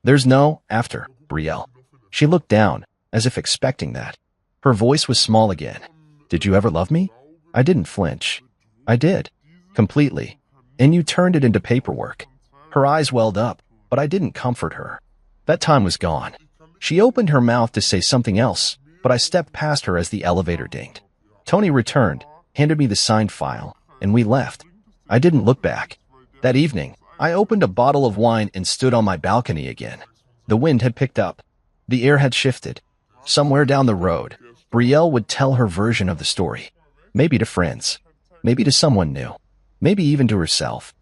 There's no after, Brielle. She looked down, as if expecting that. Her voice was small again. Did you ever love me? I didn't flinch. I did. Completely. And you turned it into paperwork. Her eyes welled up, but I didn't comfort her. That time was gone. She opened her mouth to say something else, but I stepped past her as the elevator dinged. Tony returned, handed me the signed file, and we left. I didn't look back. That evening, I opened a bottle of wine and stood on my balcony again. The wind had picked up. The air had shifted. Somewhere down the road, Brielle would tell her version of the story. Maybe to friends. Maybe to someone new. Maybe even to herself.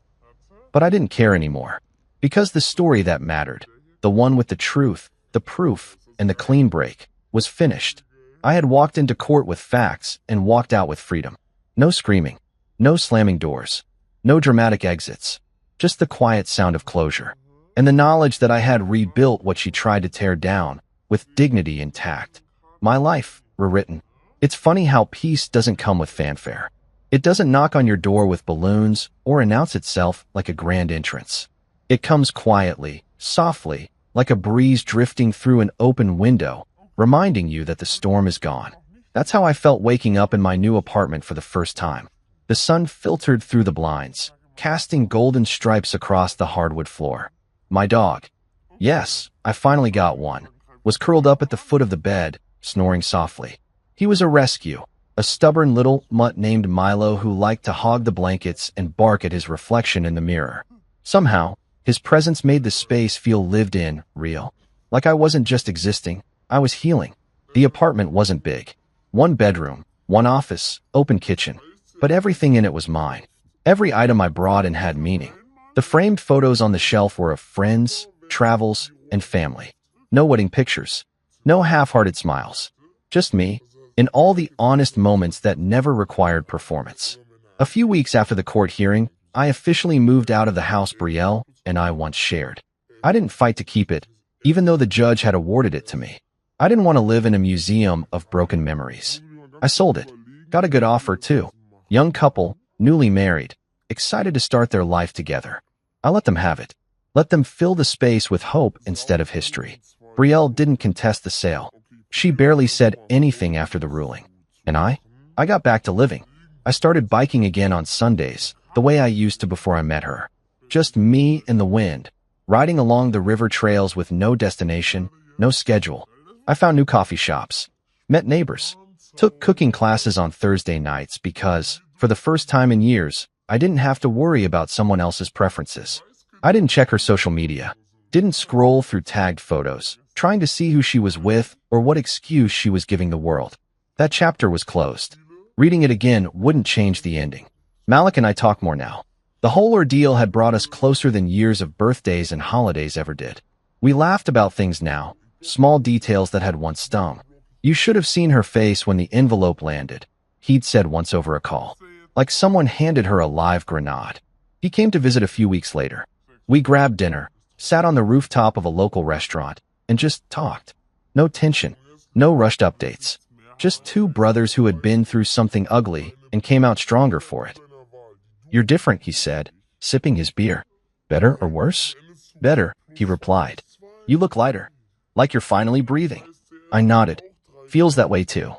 But I didn't care anymore. Because the story that mattered, the one with the truth, the proof, and the clean break, was finished. I had walked into court with facts and walked out with freedom. No screaming. No slamming doors. No dramatic exits. Just the quiet sound of closure. And the knowledge that I had rebuilt what she tried to tear down, with dignity intact. My life, rewritten. It's funny how peace doesn't come with fanfare. It doesn't knock on your door with balloons or announce itself like a grand entrance. It comes quietly, softly, like a breeze drifting through an open window, reminding you that the storm is gone. That's how I felt waking up in my new apartment for the first time. The sun filtered through the blinds, casting golden stripes across the hardwood floor. My dog, yes, I finally got one, was curled up at the foot of the bed, snoring softly. He was a rescue, a stubborn little mutt named Milo who liked to hog the blankets and bark at his reflection in the mirror. Somehow, his presence made the space feel lived in, real. Like I wasn't just existing, I was healing. The apartment wasn't big. One bedroom, one office, open kitchen, but everything in it was mine. Every item I brought in had meaning. The framed photos on the shelf were of friends, travels, and family. No wedding pictures. No half-hearted smiles. Just me, in all the honest moments that never required performance. A few weeks after the court hearing, I officially moved out of the house Brielle and I once shared. I didn't fight to keep it, even though the judge had awarded it to me. I didn't want to live in a museum of broken memories. I sold it. Got a good offer, too. Young couple, newly married, excited to start their life together. I let them have it. Let them fill the space with hope instead of history. Brielle didn't contest the sale. She barely said anything after the ruling. And I got back to living. I started biking again on Sundays, the way I used to before I met her. Just me and the wind, riding along the river trails with no destination, no schedule. I found new coffee shops, met neighbors, took cooking classes on Thursday nights because, for the first time in years, I didn't have to worry about someone else's preferences. I didn't check her social media, didn't scroll through tagged photos, trying to see who she was with or what excuse she was giving the world. That chapter was closed. Reading it again wouldn't change the ending. Malik and I talk more now. The whole ordeal had brought us closer than years of birthdays and holidays ever did. We laughed about things now, small details that had once stung. You should have seen her face when the envelope landed, he'd said once over a call. Like someone handed her a live grenade. He came to visit a few weeks later. We grabbed dinner, sat on the rooftop of a local restaurant, and just talked. No tension, no rushed updates. Just two brothers who had been through something ugly and came out stronger for it. "You're different," he said, sipping his beer. "Better or worse?" "Better," he replied. "You look lighter. Like you're finally breathing." I nodded. "Feels that way too."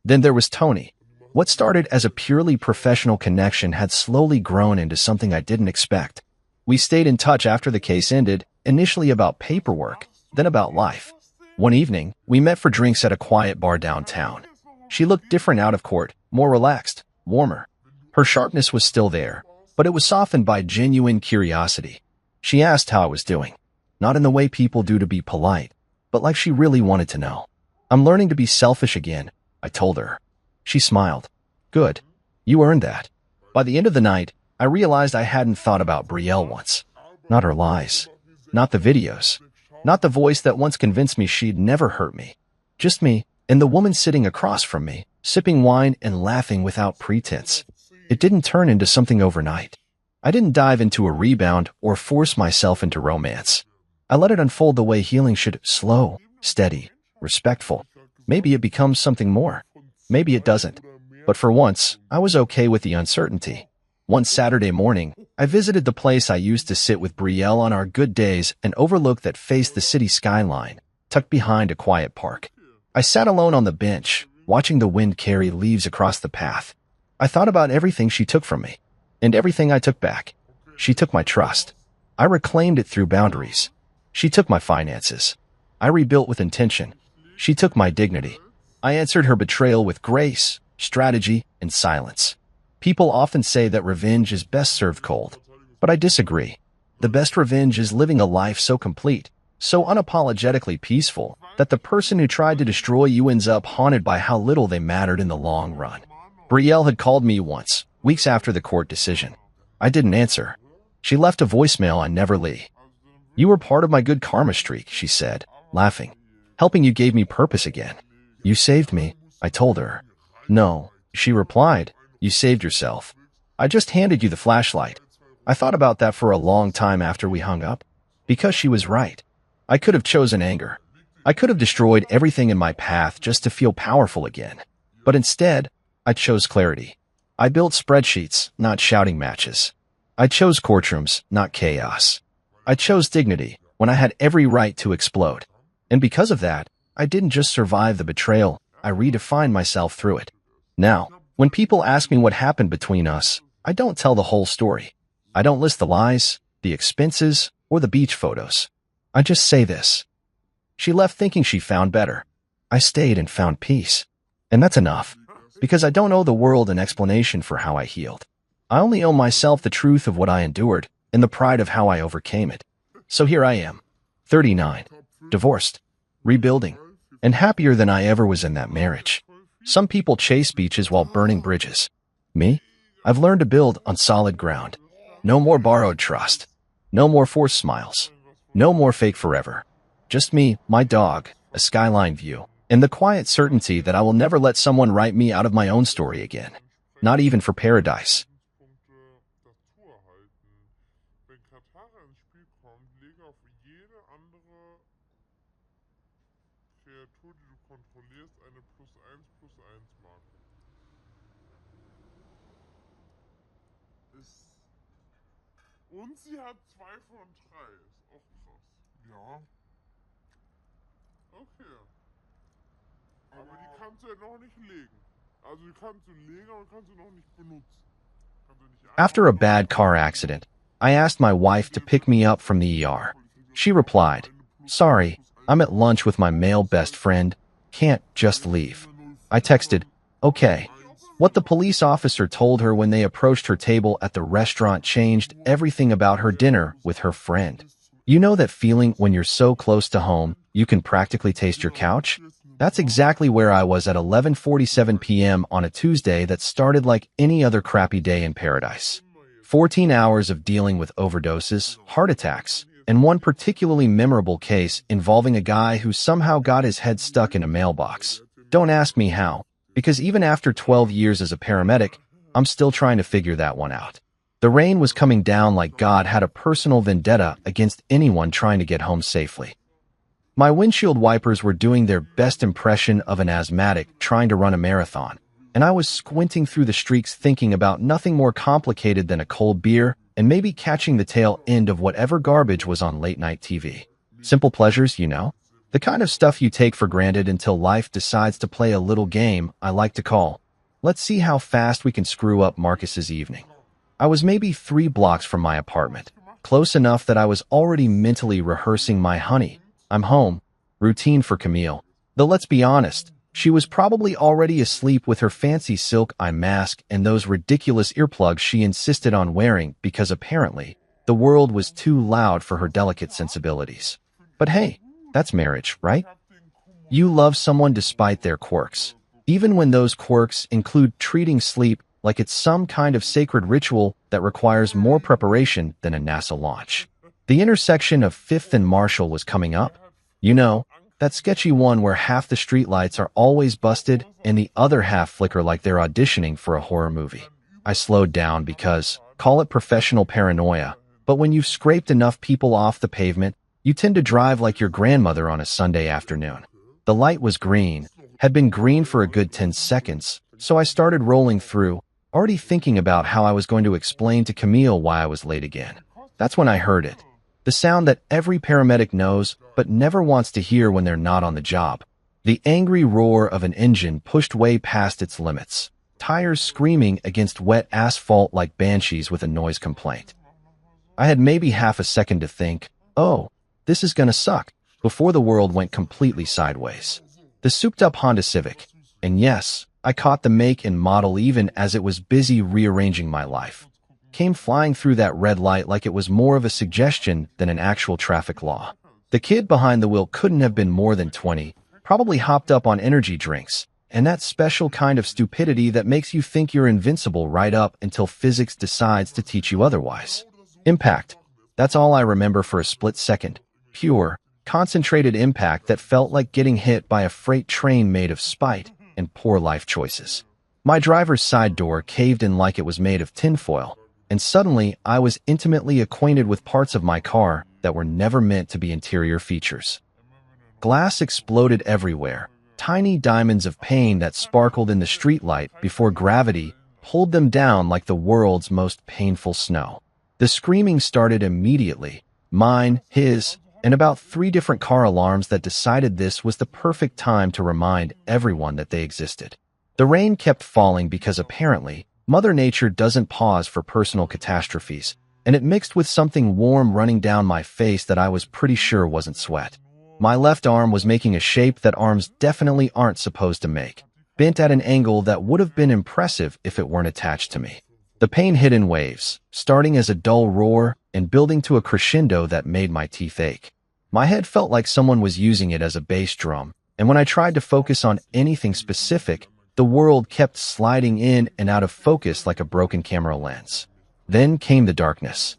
Then there was Tony. What started as a purely professional connection had slowly grown into something I didn't expect. We stayed in touch after the case ended, initially about paperwork, then about life. One evening, we met for drinks at a quiet bar downtown. She looked different out of court, more relaxed, warmer. Her sharpness was still there, but it was softened by genuine curiosity. She asked how I was doing, not in the way people do to be polite, but like she really wanted to know. "I'm learning to be selfish again," I told her. She smiled. "Good. You earned that." By the end of the night, I realized I hadn't thought about Brielle once. Not her lies. Not the videos. Not the voice that once convinced me she'd never hurt me. Just me and the woman sitting across from me, sipping wine and laughing without pretense. It didn't turn into something overnight. I didn't dive into a rebound or force myself into romance. I let it unfold the way healing should: slow, steady, respectful. Maybe it becomes something more. Maybe it doesn't. But for once, I was okay with the uncertainty. One Saturday morning, I visited the place I used to sit with Brielle on our good days, an overlook that faced the city skyline, tucked behind a quiet park. I sat alone on the bench, watching the wind carry leaves across the path. I thought about everything she took from me, and everything I took back. She took my trust. I reclaimed it through boundaries. She took my finances. I rebuilt with intention. She took my dignity. I answered her betrayal with grace, strategy, and silence. People often say that revenge is best served cold, but I disagree. The best revenge is living a life so complete, so unapologetically peaceful, that the person who tried to destroy you ends up haunted by how little they mattered in the long run. Brielle had called me once, weeks after the court decision. I didn't answer. She left a voicemail on Never Lee. "You were part of my good karma streak," she said, laughing. "Helping you gave me purpose again." "You saved me," I told her. "No," she replied. "You saved yourself. I just handed you the flashlight." I thought about that for a long time after we hung up. Because she was right. I could have chosen anger. I could have destroyed everything in my path just to feel powerful again. But instead, I chose clarity. I built spreadsheets, not shouting matches. I chose courtrooms, not chaos. I chose dignity when I had every right to explode. And because of that, I didn't just survive the betrayal, I redefined myself through it. Now, when people ask me what happened between us, I don't tell the whole story. I don't list the lies, the expenses, or the beach photos. I just say this. She left thinking she found better. I stayed and found peace. And that's enough, because I don't owe the world an explanation for how I healed. I only owe myself the truth of what I endured and the pride of how I overcame it. So here I am, 39, divorced, rebuilding, and happier than I ever was in that marriage. Some people chase beaches while burning bridges. Me? I've learned to build on solid ground. No more borrowed trust. No more forced smiles. No more fake forever. Just me, my dog, a skyline view, and the quiet certainty that I will never let someone write me out of my own story again. Not even for paradise. Und sie hat 2 von 3. Ist auch krass. Ja. Okay. Aber die kannst du ja noch nicht legen. Also die kannst du legen, aber kannst du noch nicht benutzen. After a bad car accident, I asked my wife to pick me up from the ER. She replied, "Sorry, I'm at lunch with my male best friend. Can't just leave." I texted, "Okay." What the police officer told her when they approached her table at the restaurant changed everything about her dinner with her friend. You know that feeling when you're so close to home, you can practically taste your couch? That's exactly where I was at 11:47 p.m. on a Tuesday that started like any other crappy day in paradise. 14 hours of dealing with overdoses, heart attacks, and one particularly memorable case involving a guy who somehow got his head stuck in a mailbox. Don't ask me how, because even after 12 years as a paramedic, I'm still trying to figure that one out. The rain was coming down like God had a personal vendetta against anyone trying to get home safely. My windshield wipers were doing their best impression of an asthmatic trying to run a marathon, and I was squinting through the streaks thinking about nothing more complicated than a cold beer and maybe catching the tail end of whatever garbage was on late-night TV. Simple pleasures, you know? The kind of stuff you take for granted until life decides to play a little game I like to call, "Let's see how fast we can screw up Marcus's evening." I was maybe 3 blocks from my apartment, close enough that I was already mentally rehearsing my "honey, I'm home" routine for Camille. Though let's be honest, she was probably already asleep with her fancy silk eye mask and those ridiculous earplugs she insisted on wearing because apparently the world was too loud for her delicate sensibilities. But hey, that's marriage, right? You love someone despite their quirks, even when those quirks include treating sleep like it's some kind of sacred ritual that requires more preparation than a NASA launch. The intersection of 5th and Marshall was coming up. You know, that sketchy one where half the streetlights are always busted and the other half flicker like they're auditioning for a horror movie. I slowed down because, call it professional paranoia, but when you've scraped enough people off the pavement, you tend to drive like your grandmother on a Sunday afternoon. The light was green, had been green for a good 10 seconds, so I started rolling through, already thinking about how I was going to explain to Camille why I was late again. That's when I heard it. The sound that every paramedic knows but never wants to hear when they're not on the job. The angry roar of an engine pushed way past its limits, tires screaming against wet asphalt like banshees with a noise complaint. I had maybe half a second to think, oh, this is gonna suck, before the world went completely sideways. The souped-up Honda Civic, and yes, I caught the make and model even as it was busy rearranging my life, came flying through that red light like it was more of a suggestion than an actual traffic law. The kid behind the wheel couldn't have been more than 20, probably hopped up on energy drinks, and that special kind of stupidity that makes you think you're invincible right up until physics decides to teach you otherwise. Impact. That's all I remember for a split second. Pure, concentrated impact that felt like getting hit by a freight train made of spite and poor life choices. My driver's side door caved in like it was made of tinfoil, and suddenly I was intimately acquainted with parts of my car that were never meant to be interior features. Glass exploded everywhere, tiny diamonds of pain that sparkled in the streetlight before gravity pulled them down like the world's most painful snow. The screaming started immediately. Mine, his, and about 3 different car alarms that decided this was the perfect time to remind everyone that they existed. The rain kept falling because apparently, Mother Nature doesn't pause for personal catastrophes, and it mixed with something warm running down my face that I was pretty sure wasn't sweat. My left arm was making a shape that arms definitely aren't supposed to make, bent at an angle that would have been impressive if it weren't attached to me. The pain hit in waves, starting as a dull roar and building to a crescendo that made my teeth ache. My head felt like someone was using it as a bass drum, and when I tried to focus on anything specific, the world kept sliding in and out of focus like a broken camera lens. Then came the darkness.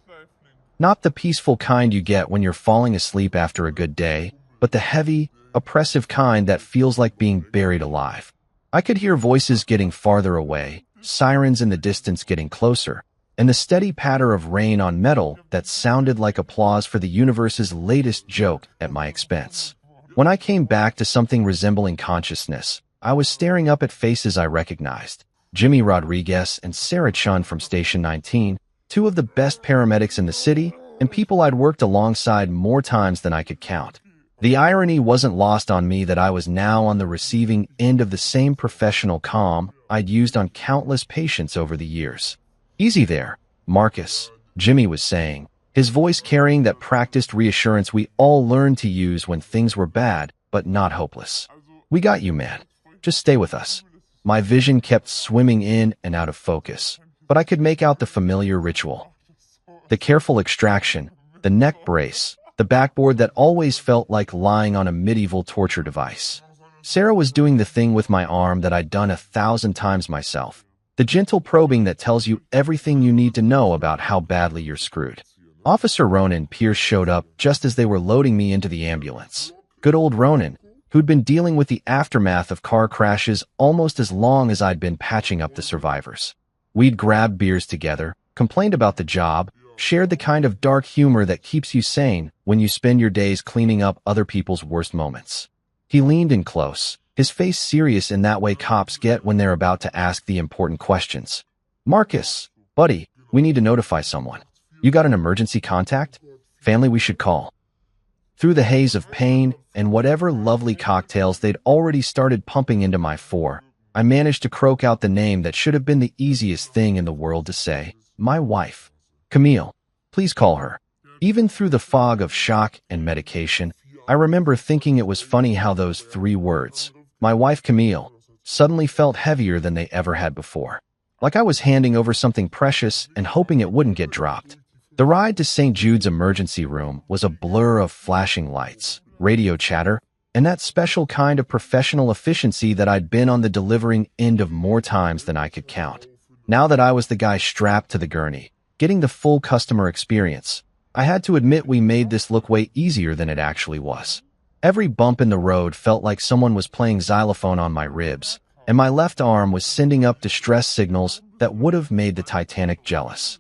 Not the peaceful kind you get when you're falling asleep after a good day, but the heavy, oppressive kind that feels like being buried alive. I could hear voices getting farther away, sirens in the distance getting closer, and the steady patter of rain on metal that sounded like applause for the universe's latest joke at my expense. When I came back to something resembling consciousness, I was staring up at faces I recognized. Jimmy Rodriguez and Sarah Chun from Station 19, 2 of the best paramedics in the city, and people I'd worked alongside more times than I could count. The irony wasn't lost on me that I was now on the receiving end of the same professional calm I'd used on countless patients over the years. "Easy there, Marcus," Jimmy was saying, his voice carrying that practiced reassurance we all learned to use when things were bad, but not hopeless. "We got you, man. Just stay with us." My vision kept swimming in and out of focus, but I could make out the familiar ritual. The careful extraction, the neck brace, the backboard that always felt like lying on a medieval torture device. Sarah was doing the thing with my arm that I'd done 1,000 times myself. The gentle probing that tells you everything you need to know about how badly you're screwed. Officer Ronan Pierce showed up just as they were loading me into the ambulance. Good old Ronan, who'd been dealing with the aftermath of car crashes almost as long as I'd been patching up the survivors. We'd grabbed beers together, complained about the job, shared the kind of dark humor that keeps you sane when you spend your days cleaning up other people's worst moments. He leaned in close, his face serious in that way cops get when they're about to ask the important questions. "Marcus, buddy, we need to notify someone. You got an emergency contact? Family we should call." Through the haze of pain and whatever lovely cocktails they'd already started pumping into my fore, I managed to croak out the name that should have been the easiest thing in the world to say, my wife. "Camille, please call her." Even through the fog of shock and medication, I remember thinking it was funny how those 3 words, "my wife Camille," suddenly felt heavier than they ever had before. Like I was handing over something precious and hoping it wouldn't get dropped. The ride to St. Jude's emergency room was a blur of flashing lights, radio chatter, and that special kind of professional efficiency that I'd been on the delivering end of more times than I could count. Now that I was the guy strapped to the gurney, getting the full customer experience, I had to admit we made this look way easier than it actually was. Every bump in the road felt like someone was playing xylophone on my ribs, and my left arm was sending up distress signals that would have made the Titanic jealous.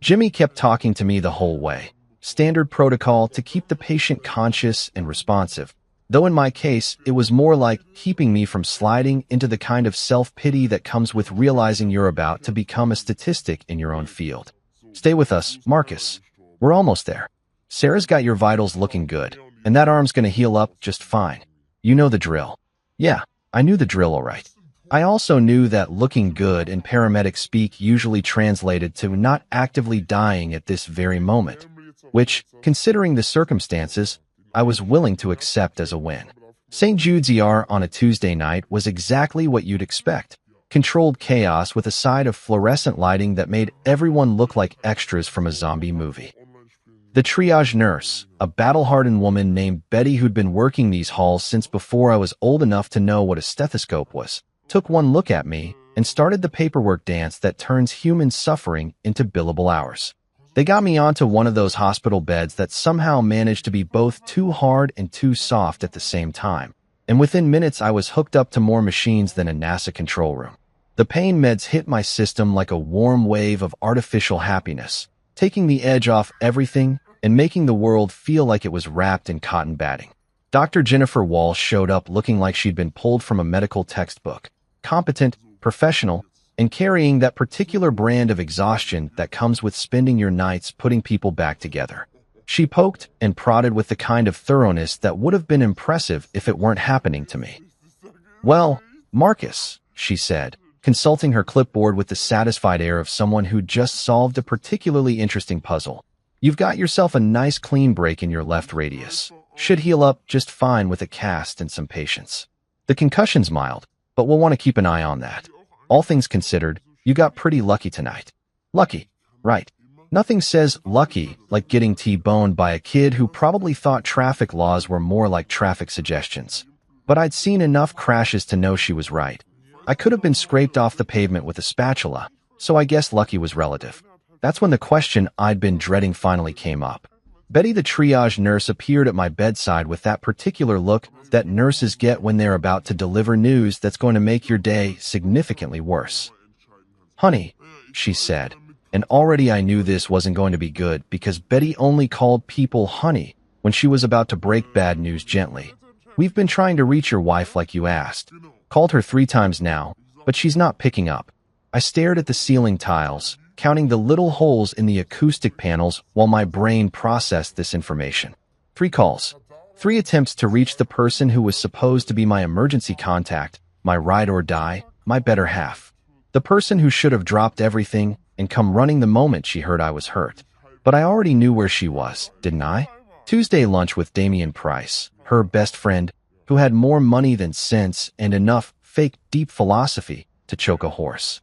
Jimmy kept talking to me the whole way. Standard protocol to keep the patient conscious and responsive, though in my case, it was more like keeping me from sliding into the kind of self-pity that comes with realizing you're about to become a statistic in your own field. "Stay with us, Marcus. We're almost there. Sarah's got your vitals looking good, and that arm's gonna heal up just fine. You know the drill." Yeah, I knew the drill all right. I also knew that looking good in paramedic speak usually translated to not actively dying at this very moment, which, considering the circumstances, I was willing to accept as a win. St. Jude's ER on a Tuesday night was exactly what you'd expect. Controlled chaos with a side of fluorescent lighting that made everyone look like extras from a zombie movie. The triage nurse, a battle-hardened woman named Betty who'd been working these halls since before I was old enough to know what a stethoscope was, took one look at me and started the paperwork dance that turns human suffering into billable hours. They got me onto one of those hospital beds that somehow managed to be both too hard and too soft at the same time, and within minutes I was hooked up to more machines than a NASA control room. The pain meds hit my system like a warm wave of artificial happiness, taking the edge off everything and making the world feel like it was wrapped in cotton batting. Dr. Jennifer Walsh showed up looking like she'd been pulled from a medical textbook, competent, professional, and carrying that particular brand of exhaustion that comes with spending your nights putting people back together. She poked and prodded with the kind of thoroughness that would have been impressive if it weren't happening to me. "Well, Marcus," she said, consulting her clipboard with the satisfied air of someone who just solved a particularly interesting puzzle. "You've got yourself a nice clean break in your left radius. Should heal up just fine with a cast and some patience. The concussion's mild, but we'll want to keep an eye on that. All things considered, you got pretty lucky tonight." Lucky, right. Nothing says lucky like getting T-boned by a kid who probably thought traffic laws were more like traffic suggestions. But I'd seen enough crashes to know she was right. I could have been scraped off the pavement with a spatula, so I guess lucky was relative. That's when the question I'd been dreading finally came up. Betty, the triage nurse, appeared at my bedside with that particular look that nurses get when they're about to deliver news that's going to make your day significantly worse. "Honey," she said, and already I knew this wasn't going to be good because Betty only called people honey when she was about to break bad news gently. "We've been trying to reach your wife like you asked. Called her 3 times now, but she's not picking up." I stared at the ceiling tiles, counting the little holes in the acoustic panels while my brain processed this information. 3 calls. 3 attempts to reach the person who was supposed to be my emergency contact, my ride or die, my better half. The person who should have dropped everything and come running the moment she heard I was hurt. But I already knew where she was, didn't I? Tuesday lunch with Damian Price, her best friend, who had more money than sense and enough fake deep philosophy to choke a horse.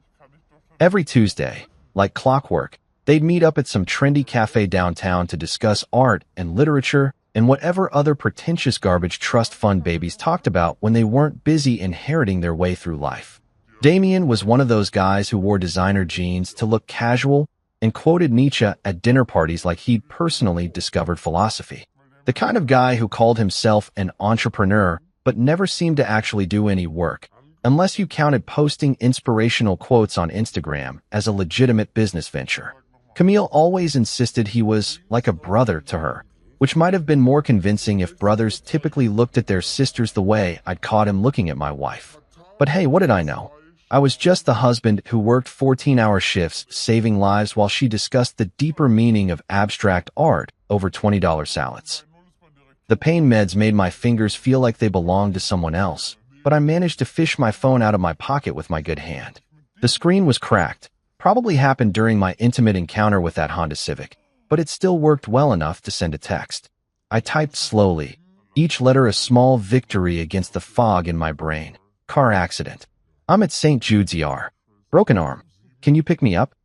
Every Tuesday, like clockwork, they'd meet up at some trendy cafe downtown to discuss art and literature and whatever other pretentious garbage trust fund babies talked about when they weren't busy inheriting their way through life. Damian was one of those guys who wore designer jeans to look casual and quoted Nietzsche at dinner parties like he'd personally discovered philosophy. The kind of guy who called himself an entrepreneur but never seemed to actually do any work, unless you counted posting inspirational quotes on Instagram as a legitimate business venture. Camille always insisted he was like a brother to her, which might have been more convincing if brothers typically looked at their sisters the way I'd caught him looking at my wife. But hey, what did I know? I was just the husband who worked 14-hour shifts saving lives while she discussed the deeper meaning of abstract art over $20 salads. The pain meds made my fingers feel like they belonged to someone else, but I managed to fish my phone out of my pocket with my good hand. The screen was cracked, probably happened during my intimate encounter with that Honda Civic, but it still worked well enough to send a text. I typed slowly, each letter a small victory against the fog in my brain. Car accident. I'm at St. Jude's ER. Broken arm. Can you pick me up?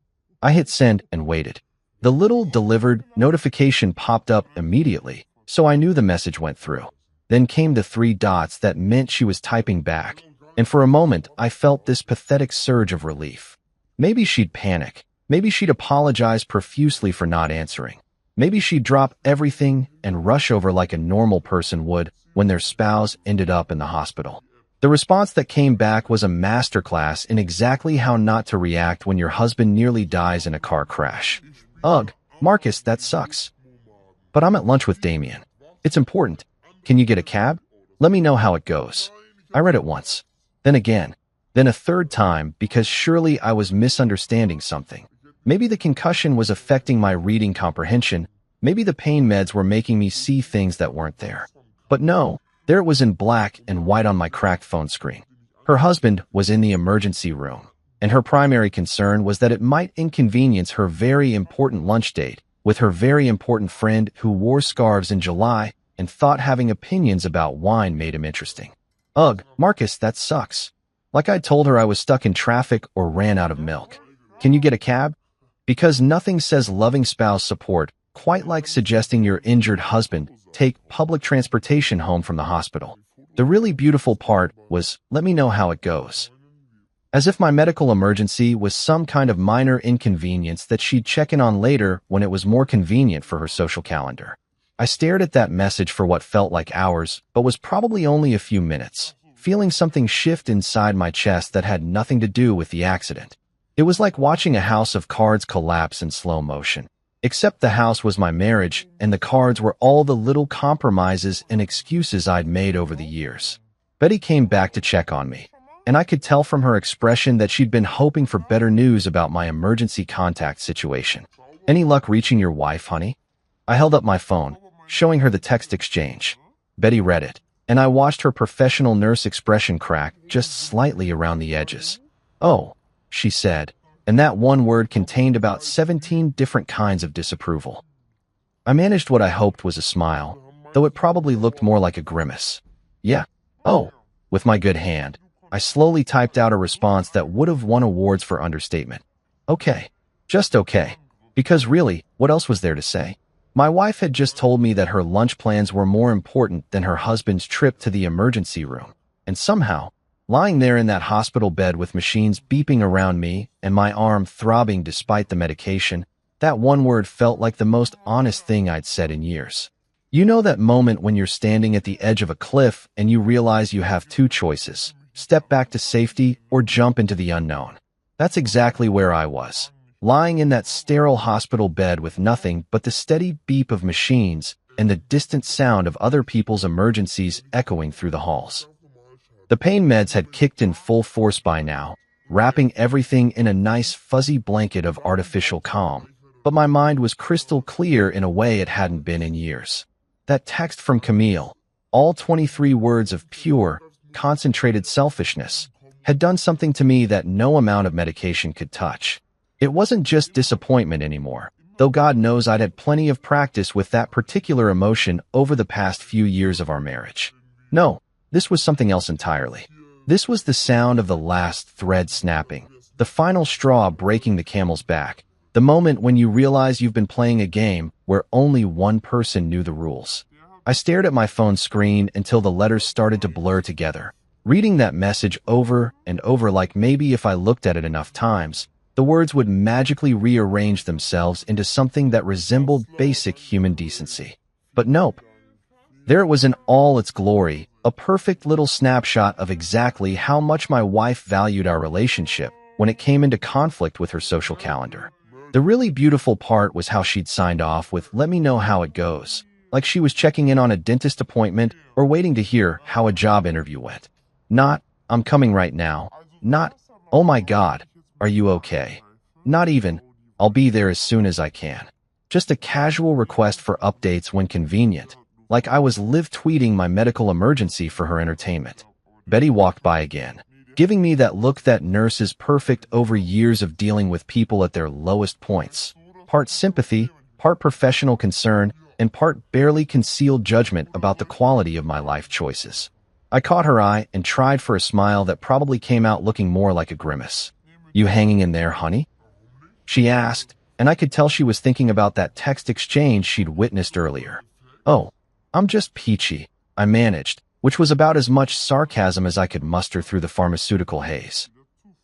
I hit send and waited. The little delivered notification popped up immediately, so I knew the message went through. Then came the 3 dots that meant she was typing back, and for a moment I felt this pathetic surge of relief. Maybe she'd panic. Maybe she'd apologize profusely for not answering. Maybe she'd drop everything and rush over like a normal person would when their spouse ended up in the hospital. The response that came back was a masterclass in exactly how not to react when your husband nearly dies in a car crash. Ugh, Marcus, that sucks. But I'm at lunch with Damian. It's important. Can you get a cab? Let me know how it goes. I read it once. Then again. Then a third time because surely I was misunderstanding something. Maybe the concussion was affecting my reading comprehension. Maybe the pain meds were making me see things that weren't there. But no, there it was in black and white on my cracked phone screen. Her husband was in the emergency room, and her primary concern was that it might inconvenience her very important lunch date with her very important friend who wore scarves in July and thought having opinions about wine made him interesting. Ugh, Marcus, that sucks. Like I told her I was stuck in traffic or ran out of milk. Can you get a cab? Because nothing says loving spouse support quite like suggesting your injured husband take public transportation home from the hospital. The really beautiful part was, let me know how it goes. As if my medical emergency was some kind of minor inconvenience that she'd check in on later when it was more convenient for her social calendar. I stared at that message for what felt like hours, but was probably only a few minutes, feeling something shift inside my chest that had nothing to do with the accident. It was like watching a house of cards collapse in slow motion. Except the house was my marriage, and the cards were all the little compromises and excuses I'd made over the years. Betty came back to check on me. and I could tell from her expression that she'd been hoping for better news about my emergency contact situation. Any luck reaching your wife, honey? I held up my phone, showing her the text exchange. Betty read it, and I watched her professional nurse expression crack just slightly around the edges. Oh, she said, and that one word contained about 17 different kinds of disapproval. I managed what I hoped was a smile, though it probably looked more like a grimace. Yeah. Oh. With my good hand, I slowly typed out a response that would have won awards for understatement. Okay. Just okay. Because really, what else was there to say? My wife had just told me that her lunch plans were more important than her husband's trip to the emergency room. And somehow, lying there in that hospital bed with machines beeping around me and my arm throbbing despite the medication, that one word felt like the most honest thing I'd said in years. You know that moment when you're standing at the edge of a cliff and you realize you have two choices: step back to safety or jump into the unknown. That's exactly where I was, lying in that sterile hospital bed with nothing but the steady beep of machines and the distant sound of other people's emergencies echoing through the halls. The pain meds had kicked in full force by now, wrapping everything in a nice fuzzy blanket of artificial calm. But my mind was crystal clear in a way it hadn't been in years. That text from Camille, all 23 words of pure, concentrated selfishness, had done something to me that no amount of medication could touch. It wasn't just disappointment anymore, though God knows I'd had plenty of practice with that particular emotion over the past few years of our marriage. No, this was something else entirely. This was the sound of the last thread snapping, the final straw breaking the camel's back. The moment when you realize you've been playing a game where only one person knew the rules. I stared at my phone screen until the letters started to blur together, reading that message over and over like maybe if I looked at it enough times, the words would magically rearrange themselves into something that resembled basic human decency. But nope. There it was in all its glory, a perfect little snapshot of exactly how much my wife valued our relationship when it came into conflict with her social calendar. The really beautiful part was how she'd signed off with "let me know how it goes," like she was checking in on a dentist appointment or waiting to hear how a job interview went. Not, "I'm coming right now." Not, "Oh my God, are you okay?" Not even, "I'll be there as soon as I can." Just a casual request for updates when convenient, like I was live tweeting my medical emergency for her entertainment. Betty walked by again, giving me that look that nurses perfect over years of dealing with people at their lowest points. Part sympathy, part professional concern, and part barely concealed judgment about the quality of my life choices. I caught her eye and tried for a smile that probably came out looking more like a grimace. "You hanging in there, honey?" she asked, and I could tell she was thinking about that text exchange she'd witnessed earlier. "Oh, I'm just peachy," I managed, which was about as much sarcasm as I could muster through the pharmaceutical haze.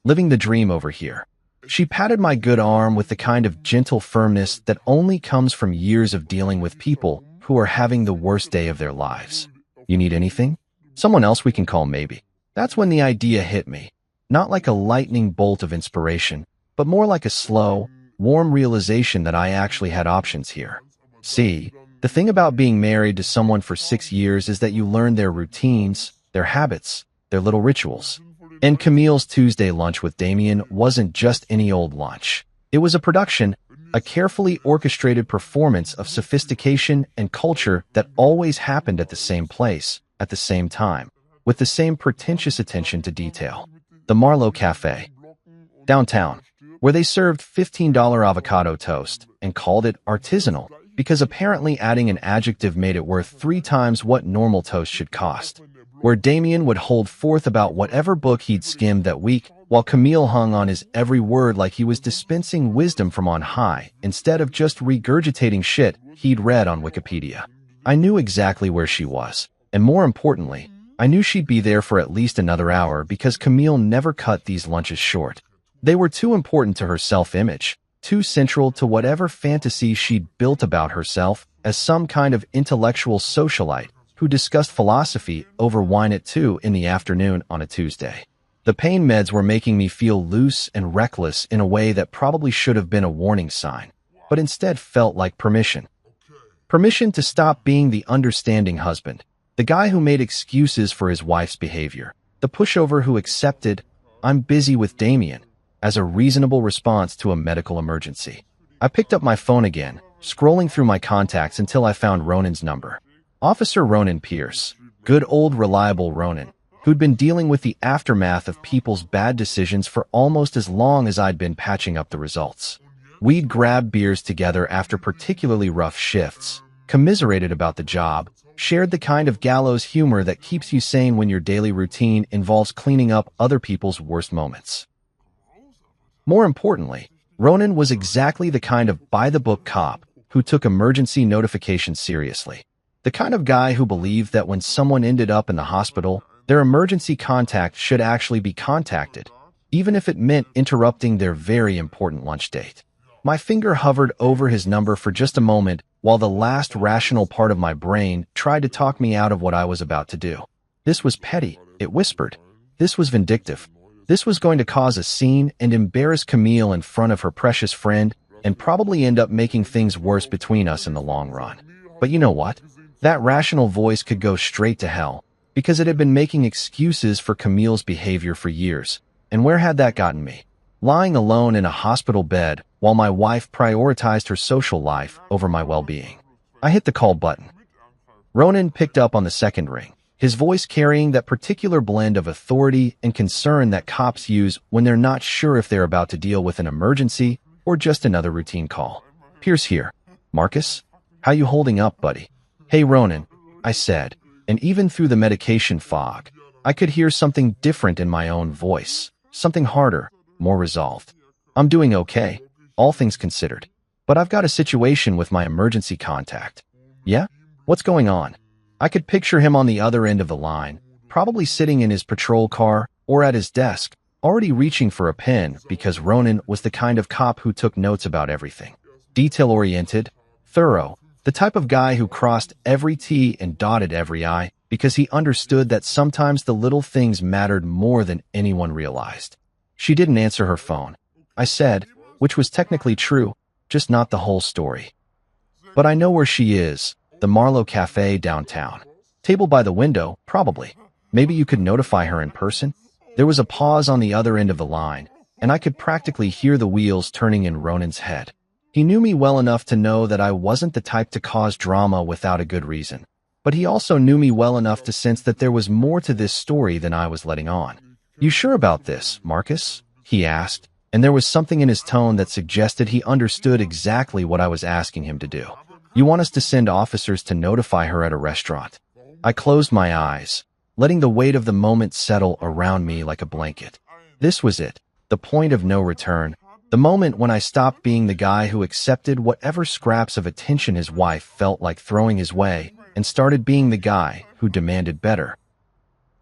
"Living the dream over here." She patted my good arm with the kind of gentle firmness that only comes from years of dealing with people who are having the worst day of their lives. "You need anything? Someone else we can call maybe." That's when the idea hit me. Not like a lightning bolt of inspiration, but more like a slow, warm realization that I actually had options here. See, the thing about being married to someone for 6 years is that you learn their routines, their habits, their little rituals. And Camille's Tuesday lunch with Damien wasn't just any old lunch. It was a production, a carefully orchestrated performance of sophistication and culture that always happened at the same place, at the same time, with the same pretentious attention to detail. The Marlowe Cafe, downtown, where they served $15 avocado toast and called it artisanal, because apparently adding an adjective made it worth 3 times what normal toast should cost. Where Damien would hold forth about whatever book he'd skimmed that week, while Camille hung on his every word like he was dispensing wisdom from on high, instead of just regurgitating shit he'd read on Wikipedia. I knew exactly where she was, and more importantly, I knew she'd be there for at least another hour because Camille never cut these lunches short. They were too important to her self-image, too central to whatever fantasy she'd built about herself as some kind of intellectual socialite who discussed philosophy over wine at 2 in the afternoon on a Tuesday. The pain meds were making me feel loose and reckless in a way that probably should have been a warning sign, but instead felt like permission. Permission to stop being the understanding husband, the guy who made excuses for his wife's behavior, The pushover who accepted, "I'm busy with Damien," as a reasonable response to a medical emergency. I picked up my phone again, scrolling through my contacts until I found Ronan's number. Officer Ronan Pierce, good old reliable Ronan, who'd been dealing with the aftermath of people's bad decisions for almost as long as I'd been patching up the results. We'd grabbed beers together after particularly rough shifts, commiserated about the job, shared the kind of gallows humor that keeps you sane when your daily routine involves cleaning up other people's worst moments. More importantly, Ronan was exactly the kind of by-the-book cop who took emergency notifications seriously. The kind of guy who believed that when someone ended up in the hospital, their emergency contact should actually be contacted, even if it meant interrupting their very important lunch date. My finger hovered over his number for just a moment while the last rational part of my brain tried to talk me out of what I was about to do. This was petty, it whispered. This was vindictive. This was going to cause a scene and embarrass Camille in front of her precious friend and probably end up making things worse between us in the long run. But you know what? That rational voice could go straight to hell, because it had been making excuses for Camille's behavior for years. And where had that gotten me? Lying alone in a hospital bed while my wife prioritized her social life over my well-being. I hit the call button. Ronan picked up on the second ring, his voice carrying that particular blend of authority and concern that cops use when they're not sure if they're about to deal with an emergency or just another routine call. "Pierce here. Marcus? How you holding up, buddy?" "Hey, Ronan," I said, and even through the medication fog, I could hear something different in my own voice, something harder, more resolved. "I'm doing okay, all things considered. But I've got a situation with my emergency contact." "Yeah? What's going on?" I could picture him on the other end of the line, probably sitting in his patrol car or at his desk, already reaching for a pen because Ronan was the kind of cop who took notes about everything. Detail-oriented, thorough, the type of guy who crossed every T and dotted every I because he understood that sometimes the little things mattered more than anyone realized. "She didn't answer her phone," I said, which was technically true, just not the whole story. "But I know where she is, the Marlowe Cafe downtown. Table by the window, probably. Maybe you could notify her in person?" There was a pause on the other end of the line, and I could practically hear the wheels turning in Ronan's head. He knew me well enough to know that I wasn't the type to cause drama without a good reason, but he also knew me well enough to sense that there was more to this story than I was letting on. "You sure about this, Marcus?" he asked, and there was something in his tone that suggested he understood exactly what I was asking him to do. "You want us to send officers to notify her at a restaurant?" I closed my eyes, letting the weight of the moment settle around me like a blanket. This was it, the point of no return, the moment when I stopped being the guy who accepted whatever scraps of attention his wife felt like throwing his way and started being the guy who demanded better.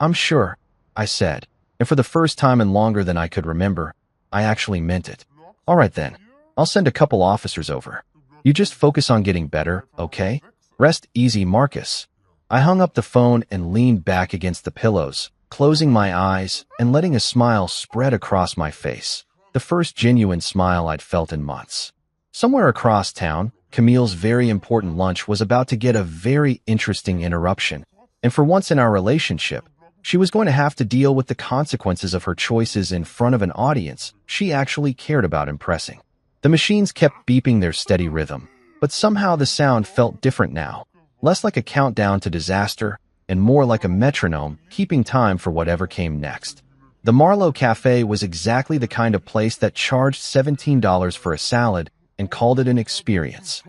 "I'm sure," I said, and for the first time in longer than I could remember, I actually meant it. "All right then, I'll send a couple officers over. You just focus on getting better, okay? Rest easy, Marcus." I hung up the phone and leaned back against the pillows, closing my eyes and letting a smile spread across my face, the first genuine smile I'd felt in months. Somewhere across town, Camille's very important lunch was about to get a very interesting interruption, and for once in our relationship, she was going to have to deal with the consequences of her choices in front of an audience she actually cared about impressing. The machines kept beeping their steady rhythm, but somehow the sound felt different now, less like a countdown to disaster and more like a metronome keeping time for whatever came next. The Marlowe Cafe was exactly the kind of place that charged $17 for a salad and called it an experience.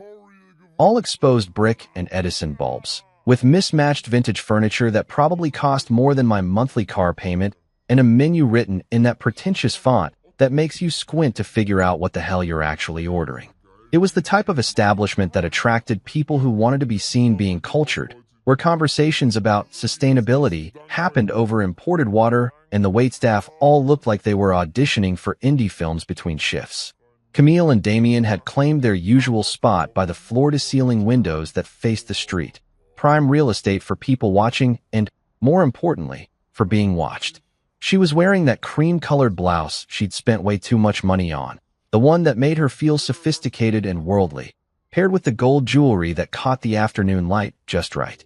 All exposed brick and Edison bulbs, with mismatched vintage furniture that probably cost more than my monthly car payment, and a menu written in that pretentious font that makes you squint to figure out what the hell you're actually ordering. It was the type of establishment that attracted people who wanted to be seen being cultured, where conversations about sustainability happened over imported water and the waitstaff all looked like they were auditioning for indie films between shifts. Camille and Damien had claimed their usual spot by the floor-to-ceiling windows that faced the street, prime real estate for people watching and, more importantly, for being watched. She was wearing that cream-colored blouse she'd spent way too much money on, the one that made her feel sophisticated and worldly, paired with the gold jewelry that caught the afternoon light just right.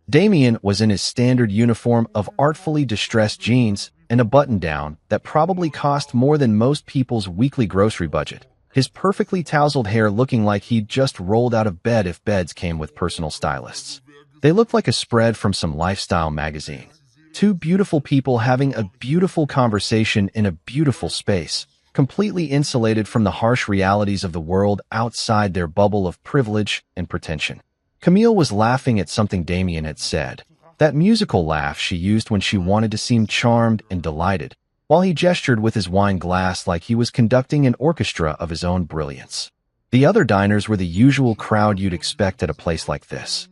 Damien was in his standard uniform of artfully distressed jeans and a button-down that probably cost more than most people's weekly grocery budget. His perfectly tousled hair looking like he'd just rolled out of bed if beds came with personal stylists. They looked like a spread from some lifestyle magazine. Two beautiful people having a beautiful conversation in a beautiful space, completely insulated from the harsh realities of the world outside their bubble of privilege and pretension. Camille was laughing at something Damien had said, that musical laugh she used when she wanted to seem charmed and delighted, while he gestured with his wine glass like he was conducting an orchestra of his own brilliance. The other diners were the usual crowd you'd expect at a place like this.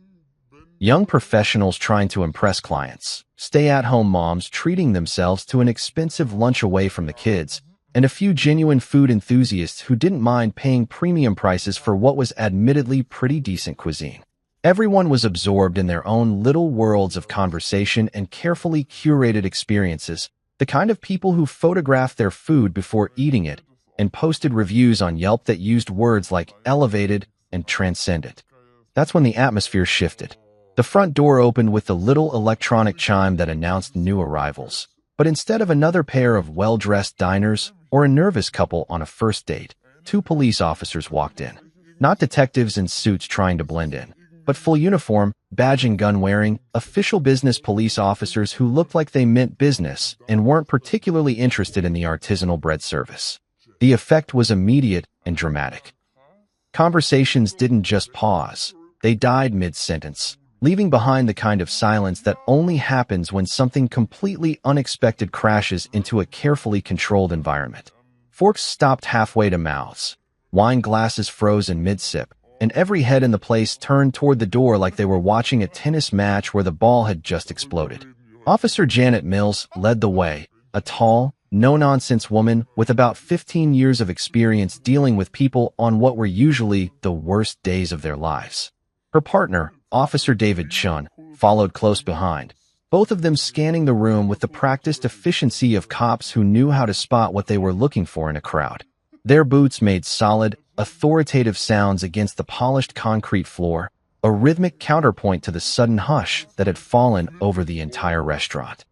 Young professionals trying to impress clients, stay-at-home moms treating themselves to an expensive lunch away from the kids, and a few genuine food enthusiasts who didn't mind paying premium prices for what was admittedly pretty decent cuisine. Everyone was absorbed in their own little worlds of conversation and carefully curated experiences, the kind of people who photographed their food before eating it and posted reviews on Yelp that used words like elevated and transcendent. That's when the atmosphere shifted. The front door opened with the little electronic chime that announced new arrivals. But instead of another pair of well-dressed diners or a nervous couple on a first date, two police officers walked in. Not detectives in suits trying to blend in, but full uniform, badge and gun wearing, official business police officers who looked like they meant business and weren't particularly interested in the artisanal bread service. The effect was immediate and dramatic. Conversations didn't just pause, they died mid-sentence, leaving behind the kind of silence that only happens when something completely unexpected crashes into a carefully controlled environment. Forks stopped halfway to mouths. Wine glasses froze in mid-sip, and every head in the place turned toward the door like they were watching a tennis match where the ball had just exploded. Officer Janet Mills led the way, a tall, no-nonsense woman with about 15 years of experience dealing with people on what were usually the worst days of their lives. Her partner, Officer David Chun, followed close behind, both of them scanning the room with the practiced efficiency of cops who knew how to spot what they were looking for in a crowd. Their boots made solid, authoritative sounds against the polished concrete floor, a rhythmic counterpoint to the sudden hush that had fallen over the entire restaurant.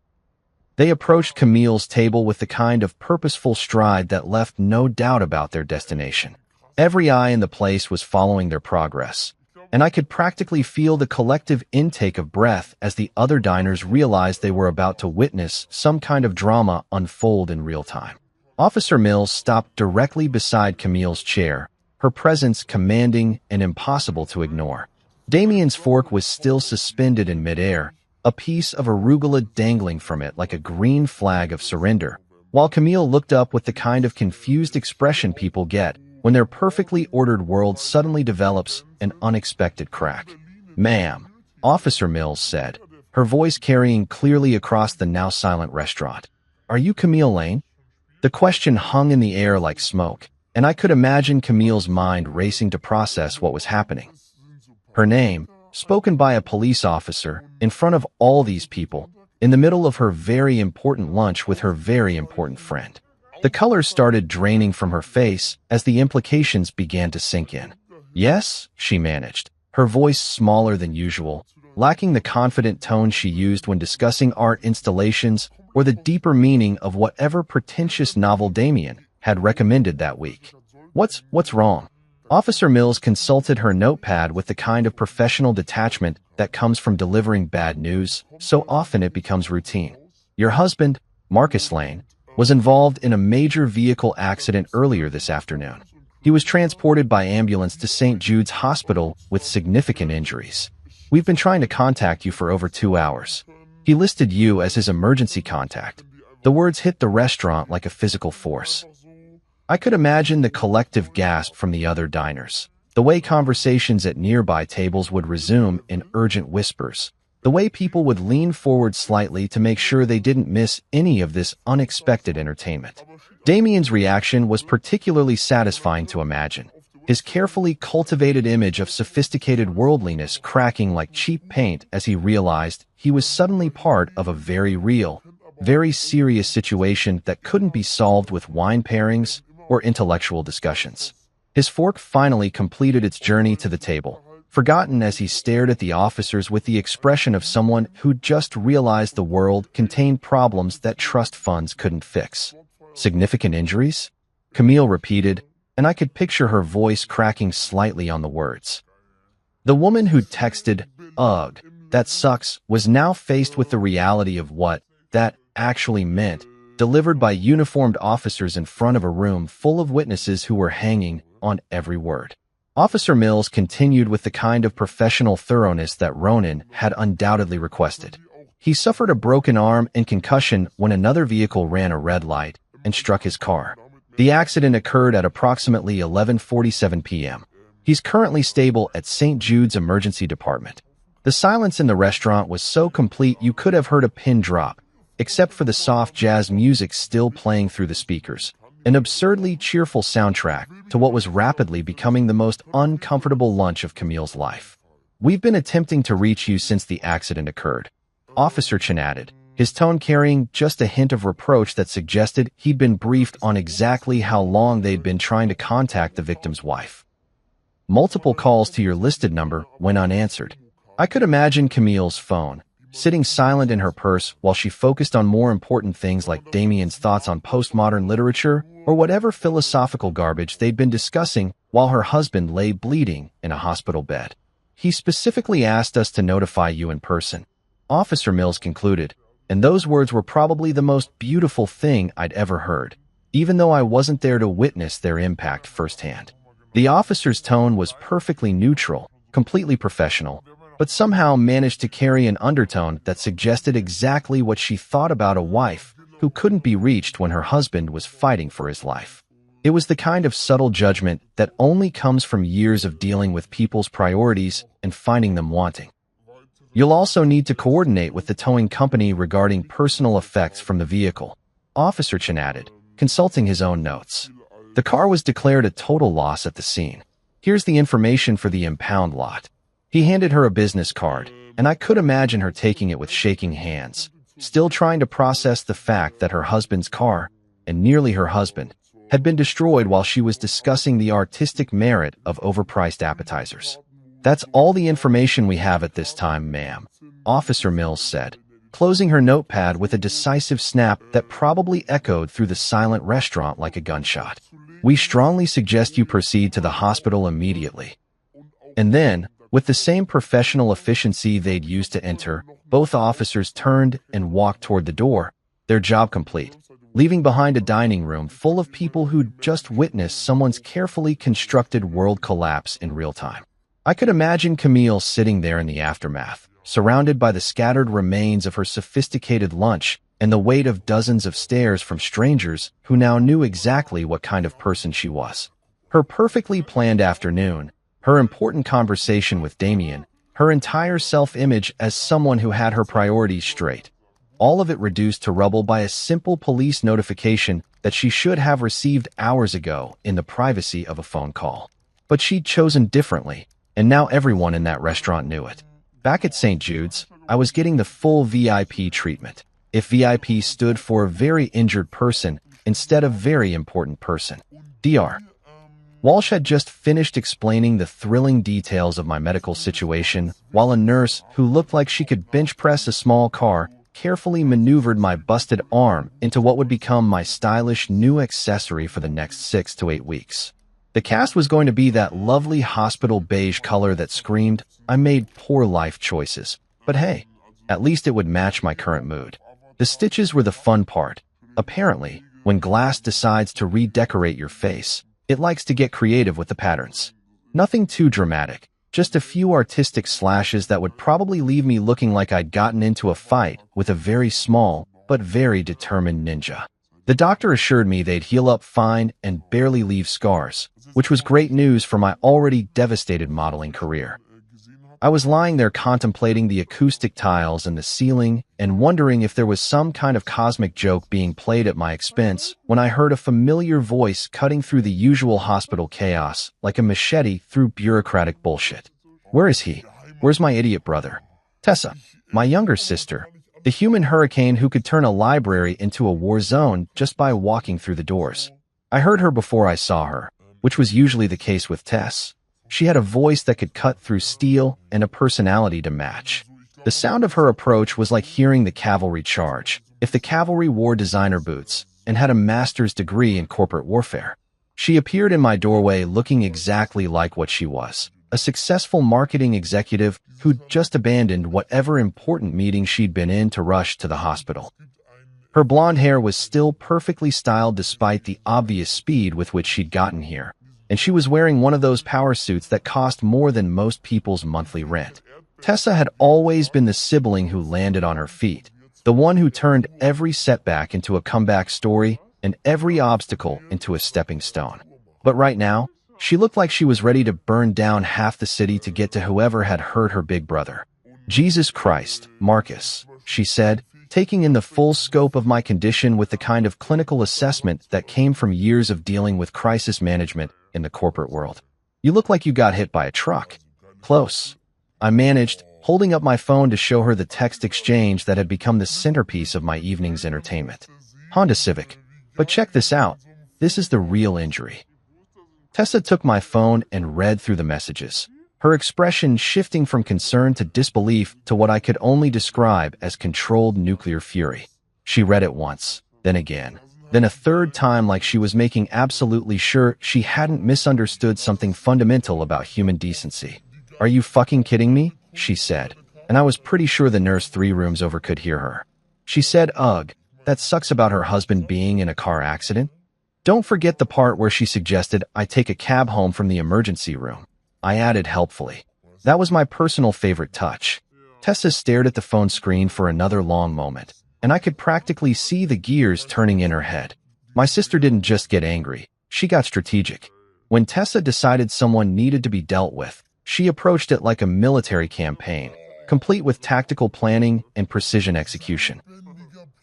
They approached Camille's table with the kind of purposeful stride that left no doubt about their destination. Every eye in the place was following their progress, and I could practically feel the collective intake of breath as the other diners realized they were about to witness some kind of drama unfold in real time. Officer Mills stopped directly beside Camille's chair, her presence commanding and impossible to ignore. Damien's fork was still suspended in midair, a piece of arugula dangling from it like a green flag of surrender, while Camille looked up with the kind of confused expression people get when their perfectly ordered world suddenly develops an unexpected crack. "Ma'am," Officer Mills said, her voice carrying clearly across the now silent restaurant. "Are you Camille Lane?" The question hung in the air like smoke, and I could imagine Camille's mind racing to process what was happening. Her name, spoken by a police officer, in front of all these people, in the middle of her very important lunch with her very important friend. The color started draining from her face as the implications began to sink in. "Yes," she managed, her voice smaller than usual, lacking the confident tone she used when discussing art installations or the deeper meaning of whatever pretentious novel Damien had recommended that week. What's wrong?" Officer Mills consulted her notepad with the kind of professional detachment that comes from delivering bad news, so often it becomes routine. "Your husband, Marcus Lane, was involved in a major vehicle accident earlier this afternoon. He was transported by ambulance to St. Jude's Hospital with significant injuries. We've been trying to contact you for over 2 hours. He listed you as his emergency contact." The words hit the restaurant like a physical force. I could imagine the collective gasp from the other diners, the way conversations at nearby tables would resume in urgent whispers, the way people would lean forward slightly to make sure they didn't miss any of this unexpected entertainment. Damien's reaction was particularly satisfying to imagine, his carefully cultivated image of sophisticated worldliness cracking like cheap paint as he realized he was suddenly part of a very real, very serious situation that couldn't be solved with wine pairings or intellectual discussions. His fork finally completed its journey to the table, forgotten as he stared at the officers with the expression of someone who'd just realized the world contained problems that trust funds couldn't fix. Significant injuries? Camille repeated, and I could picture her voice cracking slightly on the words. The woman who'd texted, "Ugh, that sucks," was now faced with the reality of what that actually meant, delivered by uniformed officers in front of a room full of witnesses who were hanging on every word. Officer Mills continued with the kind of professional thoroughness that Ronan had undoubtedly requested. He suffered a broken arm and concussion when another vehicle ran a red light and struck his car. The accident occurred at approximately 11:47 p.m. He's currently stable at St. Jude's Emergency Department. The silence in the restaurant was so complete you could have heard a pin drop, except for the soft jazz music still playing through the speakers, an absurdly cheerful soundtrack to what was rapidly becoming the most uncomfortable lunch of Camille's life. "We've been attempting to reach you since the accident occurred," Officer Chen added, his tone carrying just a hint of reproach that suggested he'd been briefed on exactly how long they'd been trying to contact the victim's wife. Multiple calls to your listed number went unanswered. I could imagine Camille's phone, sitting silent in her purse while she focused on more important things like Damien's thoughts on postmodern literature or whatever philosophical garbage they'd been discussing while her husband lay bleeding in a hospital bed. "He specifically asked us to notify you in person," Officer Mills concluded, and those words were probably the most beautiful thing I'd ever heard, even though I wasn't there to witness their impact firsthand. The officer's tone was perfectly neutral, completely professional, but somehow managed to carry an undertone that suggested exactly what she thought about a wife who couldn't be reached when her husband was fighting for his life. It was the kind of subtle judgment that only comes from years of dealing with people's priorities and finding them wanting. "You'll also need to coordinate with the towing company regarding personal effects from the vehicle," Officer Chen added, consulting his own notes. "The car was declared a total loss at the scene. Here's the information for the impound lot." He handed her a business card, and I could imagine her taking it with shaking hands, still trying to process the fact that her husband's car, and nearly her husband, had been destroyed while she was discussing the artistic merit of overpriced appetizers. "That's all the information we have at this time, ma'am," Officer Mills said, closing her notepad with a decisive snap that probably echoed through the silent restaurant like a gunshot. "We strongly suggest you proceed to the hospital immediately." And then, with the same professional efficiency they'd used to enter, both officers turned and walked toward the door, their job complete, leaving behind a dining room full of people who'd just witnessed someone's carefully constructed world collapse in real time. I could imagine Camille sitting there in the aftermath, surrounded by the scattered remains of her sophisticated lunch and the weight of dozens of stares from strangers who now knew exactly what kind of person she was. Her perfectly planned afternoon, her important conversation with Damien, her entire self-image as someone who had her priorities straight. All of it reduced to rubble by a simple police notification that she should have received hours ago in the privacy of a phone call. But she'd chosen differently, and now everyone in that restaurant knew it. Back at St. Jude's, I was getting the full VIP treatment. If VIP stood for very injured person instead of very important person. Dr. Walsh had just finished explaining the thrilling details of my medical situation, while a nurse who looked like she could bench press a small car carefully maneuvered my busted arm into what would become my stylish new accessory for the next 6 to 8 weeks. The cast was going to be that lovely hospital beige color that screamed, I made poor life choices. But hey, at least it would match my current mood. The stitches were the fun part. Apparently, when glass decides to redecorate your face, it likes to get creative with the patterns. Nothing too dramatic, just a few artistic slashes that would probably leave me looking like I'd gotten into a fight with a very small, but very determined ninja. The doctor assured me they'd heal up fine and barely leave scars, which was great news for my already devastated modeling career. I was lying there contemplating the acoustic tiles and the ceiling and wondering if there was some kind of cosmic joke being played at my expense when I heard a familiar voice cutting through the usual hospital chaos like a machete through bureaucratic bullshit. Where is he? Where's my idiot brother? Tessa, my younger sister, the human hurricane who could turn a library into a war zone just by walking through the doors. I heard her before I saw her, which was usually the case with Tess. She had a voice that could cut through steel and a personality to match. The sound of her approach was like hearing the cavalry charge. If the cavalry wore designer boots and had a master's degree in corporate warfare. She appeared in my doorway looking exactly like what she was. A successful marketing executive who'd just abandoned whatever important meeting she'd been in to rush to the hospital. Her blonde hair was still perfectly styled despite the obvious speed with which she'd gotten here, and she was wearing one of those power suits that cost more than most people's monthly rent. Tessa had always been the sibling who landed on her feet, the one who turned every setback into a comeback story and every obstacle into a stepping stone. But right now, she looked like she was ready to burn down half the city to get to whoever had hurt her big brother. Jesus Christ, Marcus, she said, taking in the full scope of my condition with the kind of clinical assessment that came from years of dealing with crisis management in the corporate world. You look like you got hit by a truck. Close. I managed, holding up my phone to show her the text exchange that had become the centerpiece of my evening's entertainment. Honda Civic. But check this out. This is the real injury. Tessa took my phone and read through the messages, her expression shifting from concern to disbelief to what I could only describe as controlled nuclear fury. She read it once, then again, then a third time like she was making absolutely sure she hadn't misunderstood something fundamental about human decency. Are you fucking kidding me? She said, and I was pretty sure the nurse 3 rooms over could hear her. She said, ugh, that sucks about her husband being in a car accident. Don't forget the part where she suggested I take a cab home from the emergency room. I added helpfully. That was my personal favorite touch. Tessa stared at the phone screen for another long moment, and I could practically see the gears turning in her head. My sister didn't just get angry, she got strategic. When Tessa decided someone needed to be dealt with, she approached it like a military campaign, complete with tactical planning and precision execution.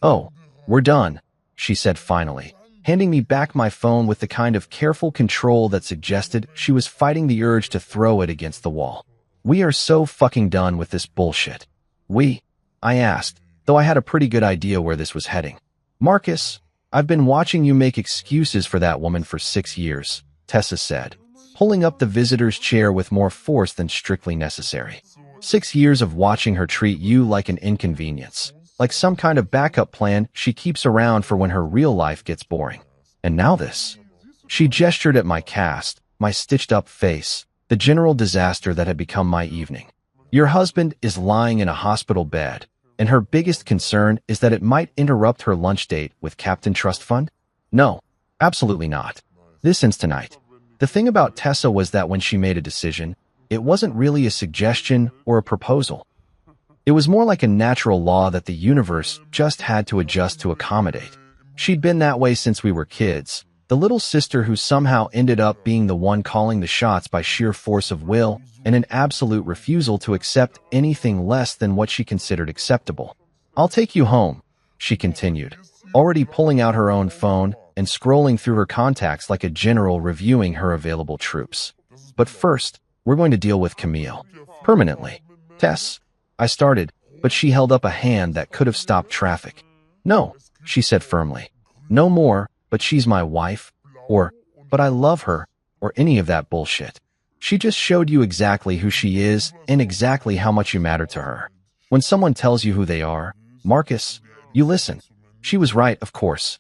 Oh, we're done, she said finally, handing me back my phone with the kind of careful control that suggested she was fighting the urge to throw it against the wall. We are so fucking done with this bullshit. I asked, though I had a pretty good idea where this was heading. Marcus, I've been watching you make excuses for that woman for 6 years, Tessa said, pulling up the visitor's chair with more force than strictly necessary. 6 years of watching her treat you like an inconvenience. Like some kind of backup plan she keeps around for when her real life gets boring. And now this. She gestured at my cast, my stitched-up face, the general disaster that had become my evening. Your husband is lying in a hospital bed, and her biggest concern is that it might interrupt her lunch date with Captain Trust Fund? No, absolutely not. This ends tonight. The thing about Tessa was that when she made a decision, it wasn't really a suggestion or a proposal. It was more like a natural law that the universe just had to adjust to accommodate. She'd been that way since we were kids, the little sister who somehow ended up being the one calling the shots by sheer force of will and an absolute refusal to accept anything less than what she considered acceptable. I'll take you home, she continued, already pulling out her own phone and scrolling through her contacts like a general reviewing her available troops. But first, we're going to deal with Camille. Permanently. Tess. I started, but she held up a hand that could have stopped traffic. No, she said firmly. No more, but she's my wife, or, but I love her, or any of that bullshit. She just showed you exactly who she is and exactly how much you matter to her. When someone tells you who they are, Marcus, you listen. She was right, of course.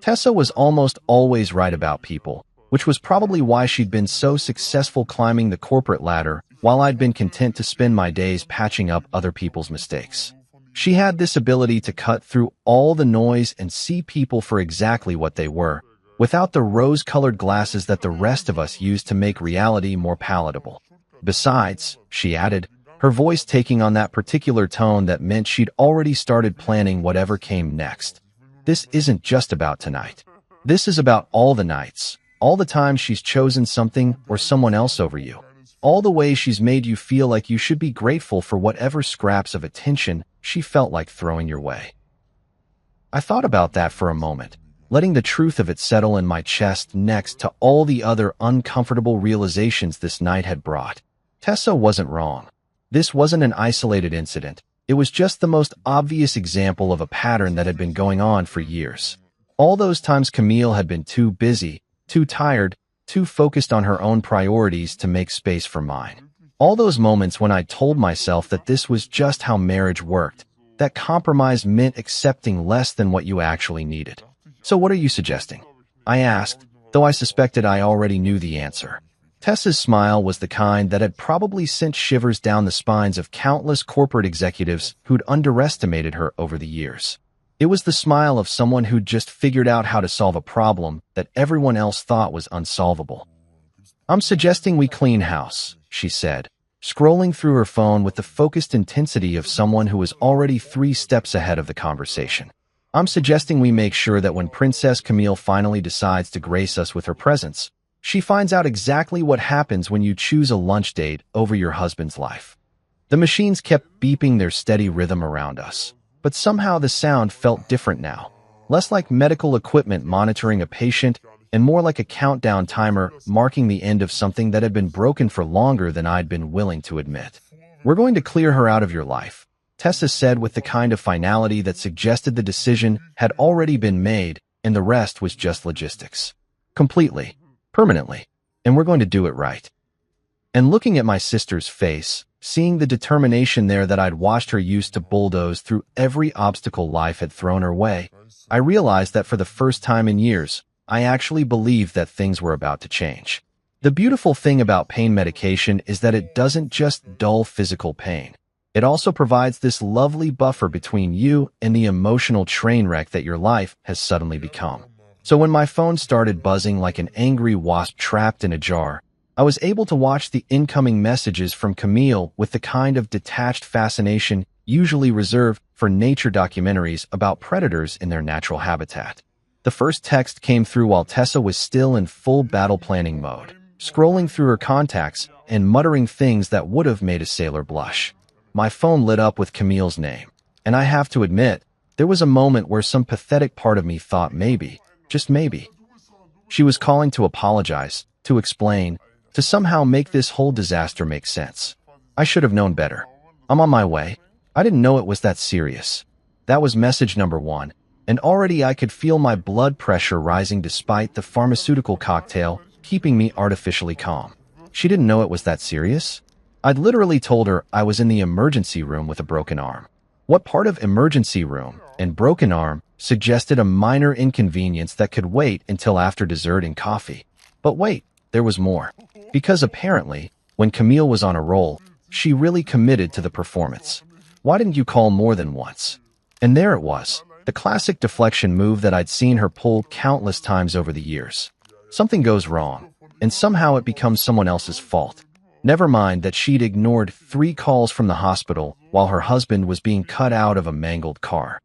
Tessa was almost always right about people, which was probably why she'd been so successful climbing the corporate ladder while I'd been content to spend my days patching up other people's mistakes. She had this ability to cut through all the noise and see people for exactly what they were, without the rose-colored glasses that the rest of us use to make reality more palatable. Besides, she added, her voice taking on that particular tone that meant she'd already started planning whatever came next. This isn't just about tonight. This is about all the nights, all the times she's chosen something or someone else over you. All the ways she's made you feel like you should be grateful for whatever scraps of attention she felt like throwing your way. I thought about that for a moment, letting the truth of it settle in my chest next to all the other uncomfortable realizations this night had brought. Tessa wasn't wrong. This wasn't an isolated incident. It was just the most obvious example of a pattern that had been going on for years. All those times Camille had been too busy, too tired, too focused on her own priorities to make space for mine. All those moments when I told myself that this was just how marriage worked, that compromise meant accepting less than what you actually needed. So what are you suggesting? I asked, though I suspected I already knew the answer. Tessa's smile was the kind that had probably sent shivers down the spines of countless corporate executives who'd underestimated her over the years. It was the smile of someone who'd just figured out how to solve a problem that everyone else thought was unsolvable. I'm suggesting we clean house, she said, scrolling through her phone with the focused intensity of someone who was already 3 steps ahead of the conversation. I'm suggesting we make sure that when Princess Camille finally decides to grace us with her presence, she finds out exactly what happens when you choose a lunch date over your husband's life. The machines kept beeping their steady rhythm around us, but somehow the sound felt different now, less like medical equipment monitoring a patient and more like a countdown timer marking the end of something that had been broken for longer than I'd been willing to admit. We're going to clear her out of your life, Tessa said with the kind of finality that suggested the decision had already been made and the rest was just logistics. Completely. Permanently. And we're going to do it right. And looking at my sister's face, seeing the determination there that I'd watched her use to bulldoze through every obstacle life had thrown her way, I realized that for the first time in years, I actually believed that things were about to change. The beautiful thing about pain medication is that it doesn't just dull physical pain. It also provides this lovely buffer between you and the emotional train wreck that your life has suddenly become. So when my phone started buzzing like an angry wasp trapped in a jar, I was able to watch the incoming messages from Camille with the kind of detached fascination usually reserved for nature documentaries about predators in their natural habitat. The first text came through while Tessa was still in full battle planning mode, scrolling through her contacts and muttering things that would have made a sailor blush. My phone lit up with Camille's name, and I have to admit, there was a moment where some pathetic part of me thought maybe, just maybe, she was calling to apologize, to explain, to somehow make this whole disaster make sense. I should have known better. I'm on my way. I didn't know it was that serious. That was message number 1, and already I could feel my blood pressure rising despite the pharmaceutical cocktail keeping me artificially calm. She didn't know it was that serious? I'd literally told her I was in the emergency room with a broken arm. What part of emergency room and broken arm suggested a minor inconvenience that could wait until after dessert and coffee? But wait, there was more. Because apparently, when Camille was on a roll, she really committed to the performance. Why didn't you call more than once? And there it was, the classic deflection move that I'd seen her pull countless times over the years. Something goes wrong, and somehow it becomes someone else's fault. Never mind that she'd ignored 3 calls from the hospital while her husband was being cut out of a mangled car.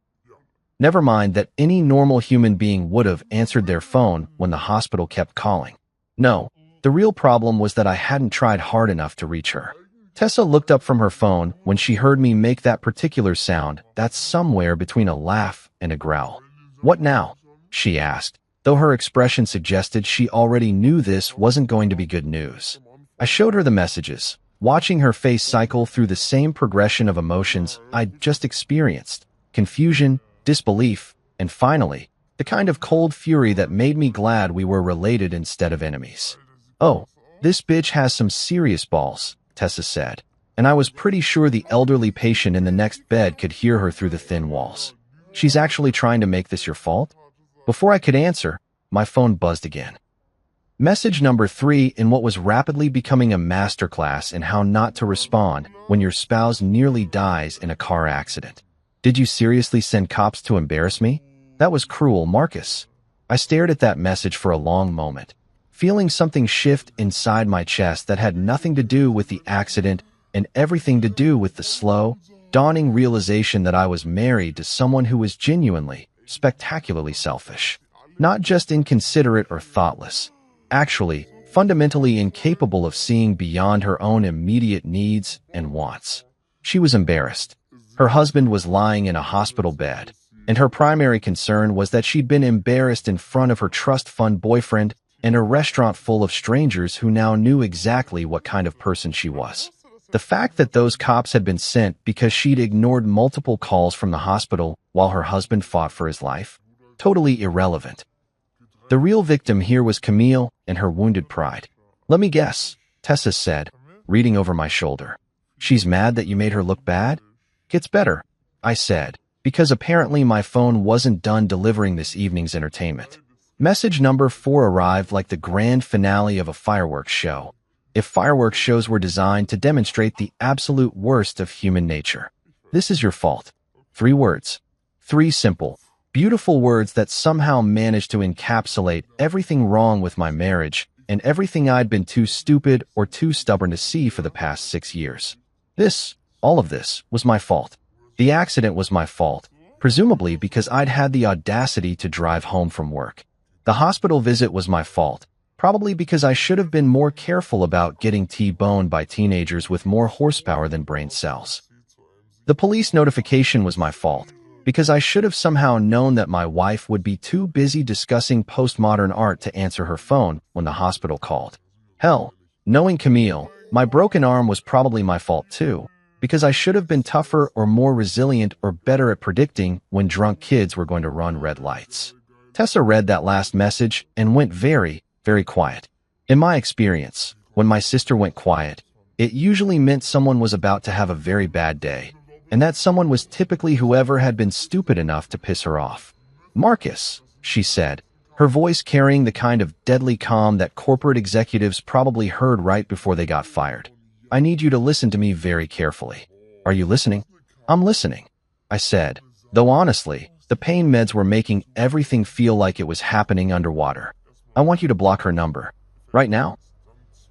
Never mind that any normal human being would have answered their phone when the hospital kept calling. No, the real problem was that I hadn't tried hard enough to reach her. Tessa looked up from her phone when she heard me make that particular sound that's somewhere between a laugh and a growl. What now? She asked, though her expression suggested she already knew this wasn't going to be good news. I showed her the messages, watching her face cycle through the same progression of emotions I'd just experienced: confusion, disbelief, and finally, the kind of cold fury that made me glad we were related instead of enemies. Oh, this bitch has some serious balls, Tessa said, and I was pretty sure the elderly patient in the next bed could hear her through the thin walls. She's actually trying to make this your fault? Before I could answer, my phone buzzed again. Message number 3 in what was rapidly becoming a masterclass in how not to respond when your spouse nearly dies in a car accident. Did you seriously send cops to embarrass me? That was cruel, Marcus. I stared at that message for a long moment, feeling something shift inside my chest that had nothing to do with the accident and everything to do with the slow, dawning realization that I was married to someone who was genuinely, spectacularly selfish. Not just inconsiderate or thoughtless. Actually, fundamentally incapable of seeing beyond her own immediate needs and wants. She was embarrassed. Her husband was lying in a hospital bed, and her primary concern was that she'd been embarrassed in front of her trust fund boyfriend and a restaurant full of strangers who now knew exactly what kind of person she was. The fact that those cops had been sent because she'd ignored multiple calls from the hospital while her husband fought for his life? Totally irrelevant. The real victim here was Camille and her wounded pride. "Let me guess," Tessa said, reading over my shoulder. "She's mad that you made her look bad?" "Gets better," I said, because apparently my phone wasn't done delivering this evening's entertainment. Message number 4 arrived like the grand finale of a fireworks show. If fireworks shows were designed to demonstrate the absolute worst of human nature. "This is your fault." 3 words. 3 simple, beautiful words that somehow managed to encapsulate everything wrong with my marriage and everything I'd been too stupid or too stubborn to see for the past 6 years. All of this, was my fault. The accident was my fault, presumably because I'd had the audacity to drive home from work. The hospital visit was my fault, probably because I should have been more careful about getting T-boned by teenagers with more horsepower than brain cells. The police notification was my fault, because I should have somehow known that my wife would be too busy discussing postmodern art to answer her phone when the hospital called. Hell, knowing Camille, my broken arm was probably my fault too, because I should have been tougher or more resilient or better at predicting when drunk kids were going to run red lights. Tessa read that last message and went very, very quiet. In my experience, when my sister went quiet, it usually meant someone was about to have a very bad day, and that someone was typically whoever had been stupid enough to piss her off. "Marcus," she said, her voice carrying the kind of deadly calm that corporate executives probably heard right before they got fired. "I need you to listen to me very carefully." "Are you listening?" "I'm listening," I said, though honestly, the pain meds were making everything feel like it was happening underwater. "I want you to block her number. Right now.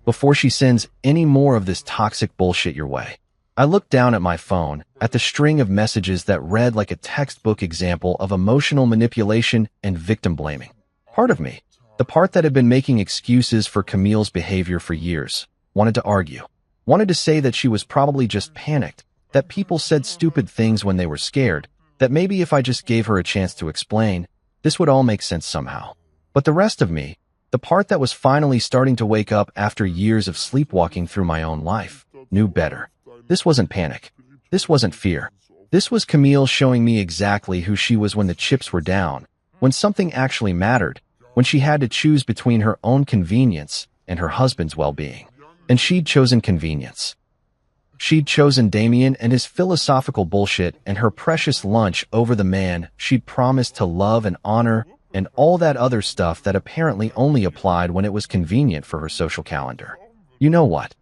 Before she sends any more of this toxic bullshit your way." I looked down at my phone, at the string of messages that read like a textbook example of emotional manipulation and victim blaming. Part of me, the part that had been making excuses for Camille's behavior for years, wanted to argue. Wanted to say that she was probably just panicked, that people said stupid things when they were scared, that maybe if I just gave her a chance to explain, this would all make sense somehow. But the rest of me, the part that was finally starting to wake up after years of sleepwalking through my own life, knew better. This wasn't panic. This wasn't fear. This was Camille showing me exactly who she was when the chips were down, when something actually mattered, when she had to choose between her own convenience and her husband's well-being. And she'd chosen convenience. She'd chosen Damien and his philosophical bullshit and her precious lunch over the man she'd promised to love and honor and all that other stuff that apparently only applied when it was convenient for her social calendar. "You know what?"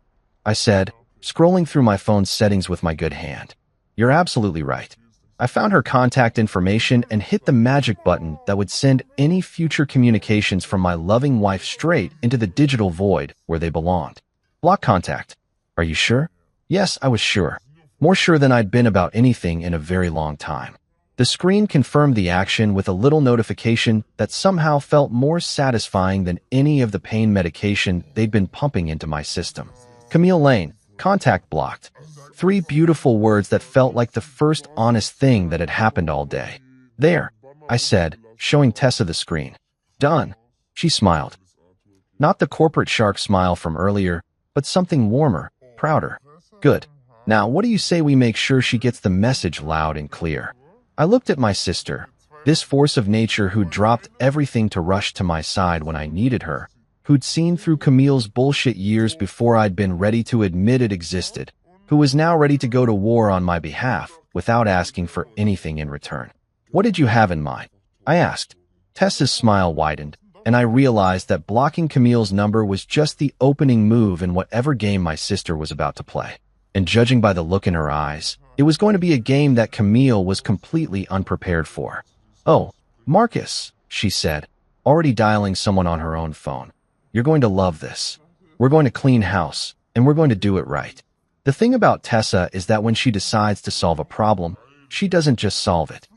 I said, scrolling through my phone's settings with my good hand. "You're absolutely right." I found her contact information and hit the magic button that would send any future communications from my loving wife straight into the digital void where they belonged. "Block contact." "Are you sure?" Yes, I was sure. More sure than I'd been about anything in a very long time. The screen confirmed the action with a little notification that somehow felt more satisfying than any of the pain medication they'd been pumping into my system. "Camille Lane, contact blocked." 3 beautiful words that felt like the first honest thing that had happened all day. "There," I said, showing Tessa the screen. "Done." She smiled. Not the corporate shark smile from earlier, but something warmer, prouder. "Good. Now, what do you say we make sure she gets the message loud and clear?" I looked at my sister, this force of nature who'd dropped everything to rush to my side when I needed her, who'd seen through Camille's bullshit years before I'd been ready to admit it existed, who was now ready to go to war on my behalf without asking for anything in return. "What did you have in mind?" I asked. Tessa's smile widened, and I realized that blocking Camille's number was just the opening move in whatever game my sister was about to play. And judging by the look in her eyes, it was going to be a game that Camille was completely unprepared for. "Oh, Marcus," she said, already dialing someone on her own phone. "You're going to love this. We're going to clean house, and we're going to do it right." The thing about Tessa is that when she decides to solve a problem, she doesn't just solve it.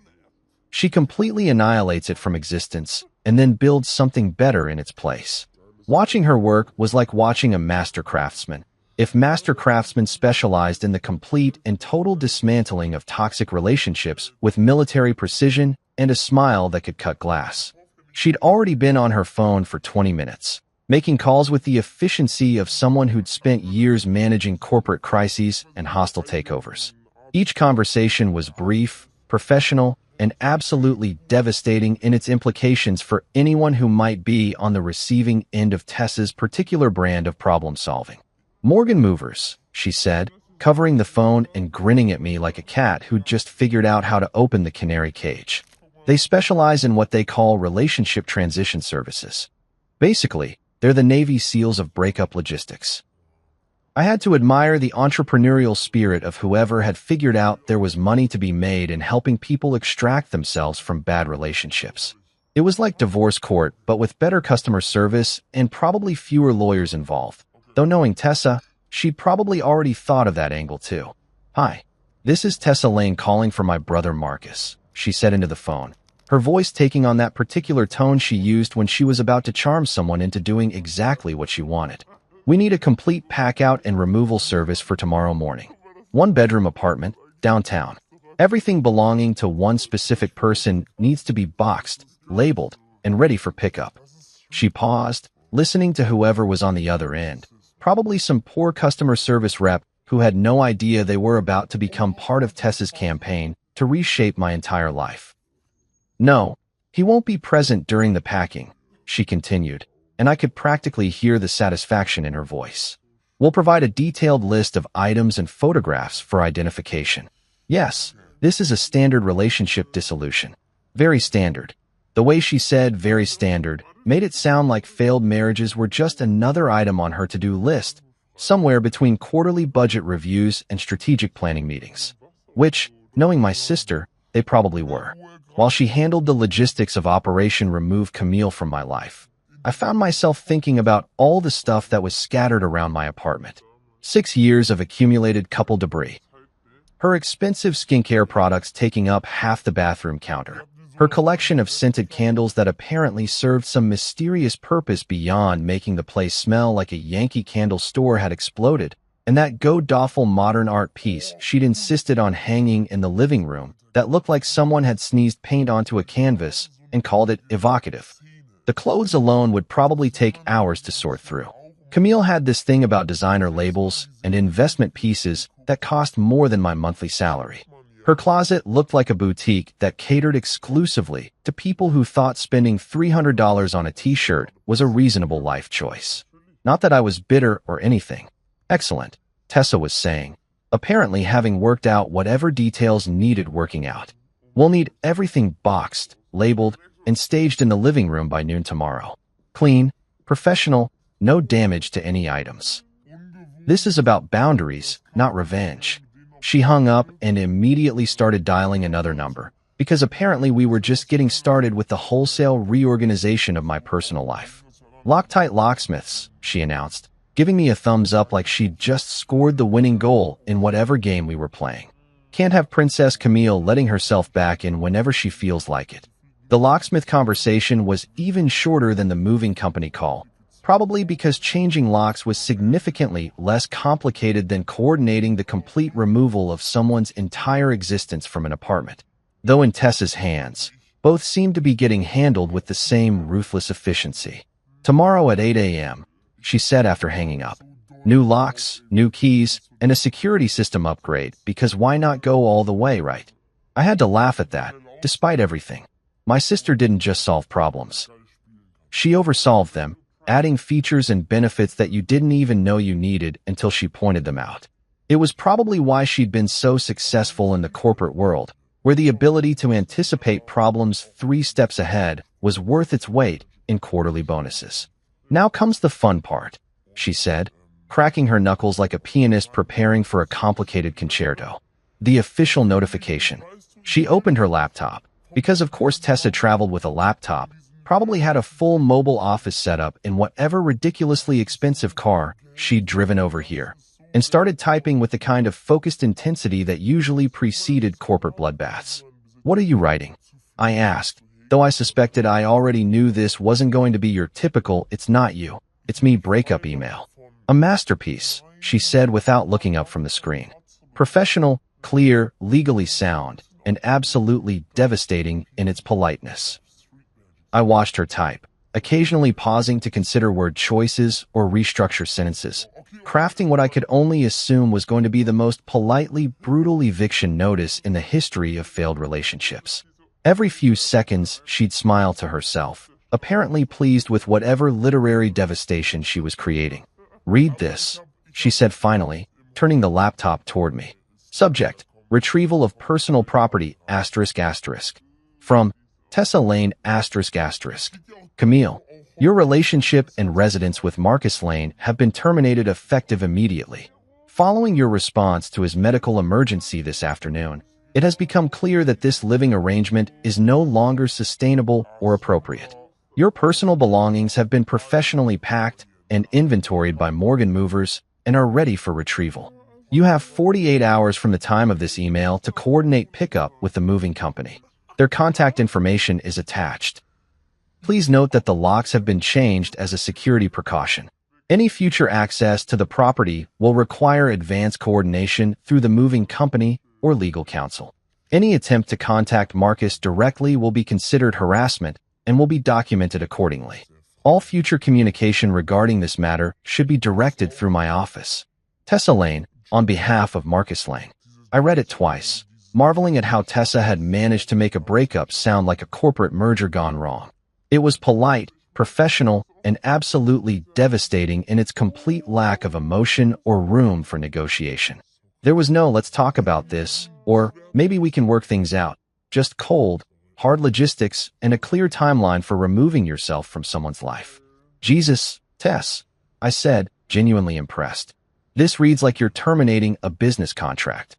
She completely annihilates it from existence and then builds something better in its place. Watching her work was like watching a master craftsman. If master craftsmen specialized in the complete and total dismantling of toxic relationships with military precision and a smile that could cut glass. She'd already been on her phone for 20 minutes, making calls with the efficiency of someone who'd spent years managing corporate crises and hostile takeovers. Each conversation was brief, professional, and absolutely devastating in its implications for anyone who might be on the receiving end of Tessa's particular brand of problem-solving. "Morgan Movers," she said, covering the phone and grinning at me like a cat who'd just figured out how to open the canary cage. "They specialize in what they call relationship transition services. Basically, they're the Navy SEALs of breakup logistics." I had to admire the entrepreneurial spirit of whoever had figured out there was money to be made in helping people extract themselves from bad relationships. It was like divorce court, but with better customer service and probably fewer lawyers involved. Though knowing Tessa, she'd probably already thought of that angle too. "Hi, this is Tessa Lane calling for my brother Marcus," she said into the phone, her voice taking on that particular tone she used when she was about to charm someone into doing exactly what she wanted. "We need a complete pack-out and removal service for tomorrow morning. One-bedroom apartment, downtown. Everything belonging to one specific person needs to be boxed, labeled, and ready for pickup." She paused, listening to whoever was on the other end, probably some poor customer service rep who had no idea they were about to become part of Tessa's campaign to reshape my entire life. "No, he won't be present during the packing," she continued, and I could practically hear the satisfaction in her voice. "We'll provide a detailed list of items and photographs for identification." Yes, this is a standard relationship dissolution. Very standard. The way she said very standard made it sound like failed marriages were just another item on her to-do list, somewhere between quarterly budget reviews and strategic planning meetings. Which, knowing my sister, they probably were. While she handled the logistics of Operation Remove Camille from my life, I found myself thinking about all the stuff that was scattered around my apartment. 6 years of accumulated couple debris. Her expensive skincare products taking up half the bathroom counter. Her collection of scented candles that apparently served some mysterious purpose beyond making the place smell like a Yankee Candle store had exploded. And that god-awful modern art piece she'd insisted on hanging in the living room that looked like someone had sneezed paint onto a canvas and called it evocative. The clothes alone would probably take hours to sort through. Camille had this thing about designer labels and investment pieces that cost more than my monthly salary. Her closet looked like a boutique that catered exclusively to people who thought spending $300 on a t-shirt was a reasonable life choice. Not that I was bitter or anything. "Excellent," Tessa was saying, apparently having worked out whatever details needed working out. "We'll need everything boxed, labeled, and staged in the living room by noon tomorrow. Clean, professional, no damage to any items. This is about boundaries, not revenge." She hung up and immediately started dialing another number, because apparently we were just getting started with the wholesale reorganization of my personal life. "Loctite Locksmiths," she announced, giving me a thumbs up like she'd just scored the winning goal in whatever game we were playing. Can't have Princess Camille letting herself back in whenever she feels like it. The locksmith conversation was even shorter than the moving company call, probably because changing locks was significantly less complicated than coordinating the complete removal of someone's entire existence from an apartment. Though in Tessa's hands, both seemed to be getting handled with the same ruthless efficiency. "Tomorrow at 8 a.m., she said after hanging up. "New locks, new keys, and a security system upgrade, because why not go all the way, right?" I had to laugh at that, despite everything. My sister didn't just solve problems. She oversolved them, adding features and benefits that you didn't even know you needed until she pointed them out. It was probably why she'd been so successful in the corporate world, where the ability to anticipate problems 3 steps ahead was worth its weight in quarterly bonuses. "Now comes the fun part," she said, cracking her knuckles like a pianist preparing for a complicated concerto. The official notification. She opened her laptop, because of course Tessa traveled with a laptop, probably had a full mobile office setup in whatever ridiculously expensive car she'd driven over here, and started typing with the kind of focused intensity that usually preceded corporate bloodbaths. "What are you writing?" I asked, though I suspected I already knew this wasn't going to be your typical "it's not you, it's me" breakup email. "A masterpiece," she said without looking up from the screen. "Professional, clear, legally sound, and absolutely devastating in its politeness." I watched her type, occasionally pausing to consider word choices or restructure sentences, crafting what I could only assume was going to be the most politely brutal eviction notice in the history of failed relationships. Every few seconds, she'd smile to herself, apparently pleased with whatever literary devastation she was creating. "Read this," she said finally, turning the laptop toward me. Subject: Retrieval of personal property, ***. From Tessa Lane, ***. Camille, your relationship and residence with Marcus Lane have been terminated effective immediately. Following your response to his medical emergency this afternoon, it has become clear that this living arrangement is no longer sustainable or appropriate. Your personal belongings have been professionally packed and inventoried by Morgan Movers and are ready for retrieval. You have 48 hours from the time of this email to coordinate pickup with the moving company. Their contact information is attached. Please note that the locks have been changed as a security precaution. Any future access to the property will require advance coordination through the moving company or legal counsel. Any attempt to contact Marcus directly will be considered harassment and will be documented accordingly. All future communication regarding this matter should be directed through my office. Tessa Lane, on behalf of Marcus Lane. I read it twice, marveling at how Tessa had managed to make a breakup sound like a corporate merger gone wrong. It was polite, professional, and absolutely devastating in its complete lack of emotion or room for negotiation. There was no "let's talk about this," or "maybe we can work things out," just cold, hard logistics and a clear timeline for removing yourself from someone's life. "Jesus, Tess," I said, genuinely impressed. "This reads like you're terminating a business contract."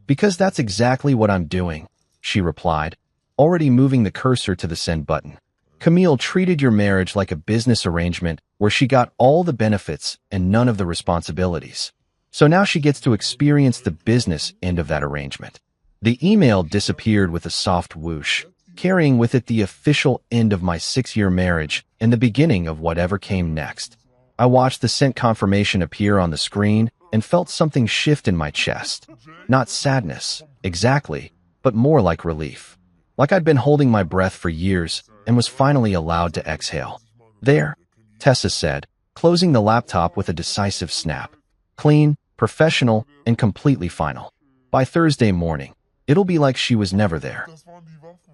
"Because that's exactly what I'm doing," she replied, already moving the cursor to the send button. "Camille treated your marriage like a business arrangement where she got all the benefits and none of the responsibilities. So now she gets to experience the business end of that arrangement." The email disappeared with a soft whoosh, carrying with it the official end of my 6-year marriage and the beginning of whatever came next. I watched the sent confirmation appear on the screen and felt something shift in my chest. Not sadness, exactly, but more like relief. Like I'd been holding my breath for years and was finally allowed to exhale. "There," Tessa said, closing the laptop with a decisive snap. "Clean, professional, and completely final. By Thursday morning, it'll be like she was never there."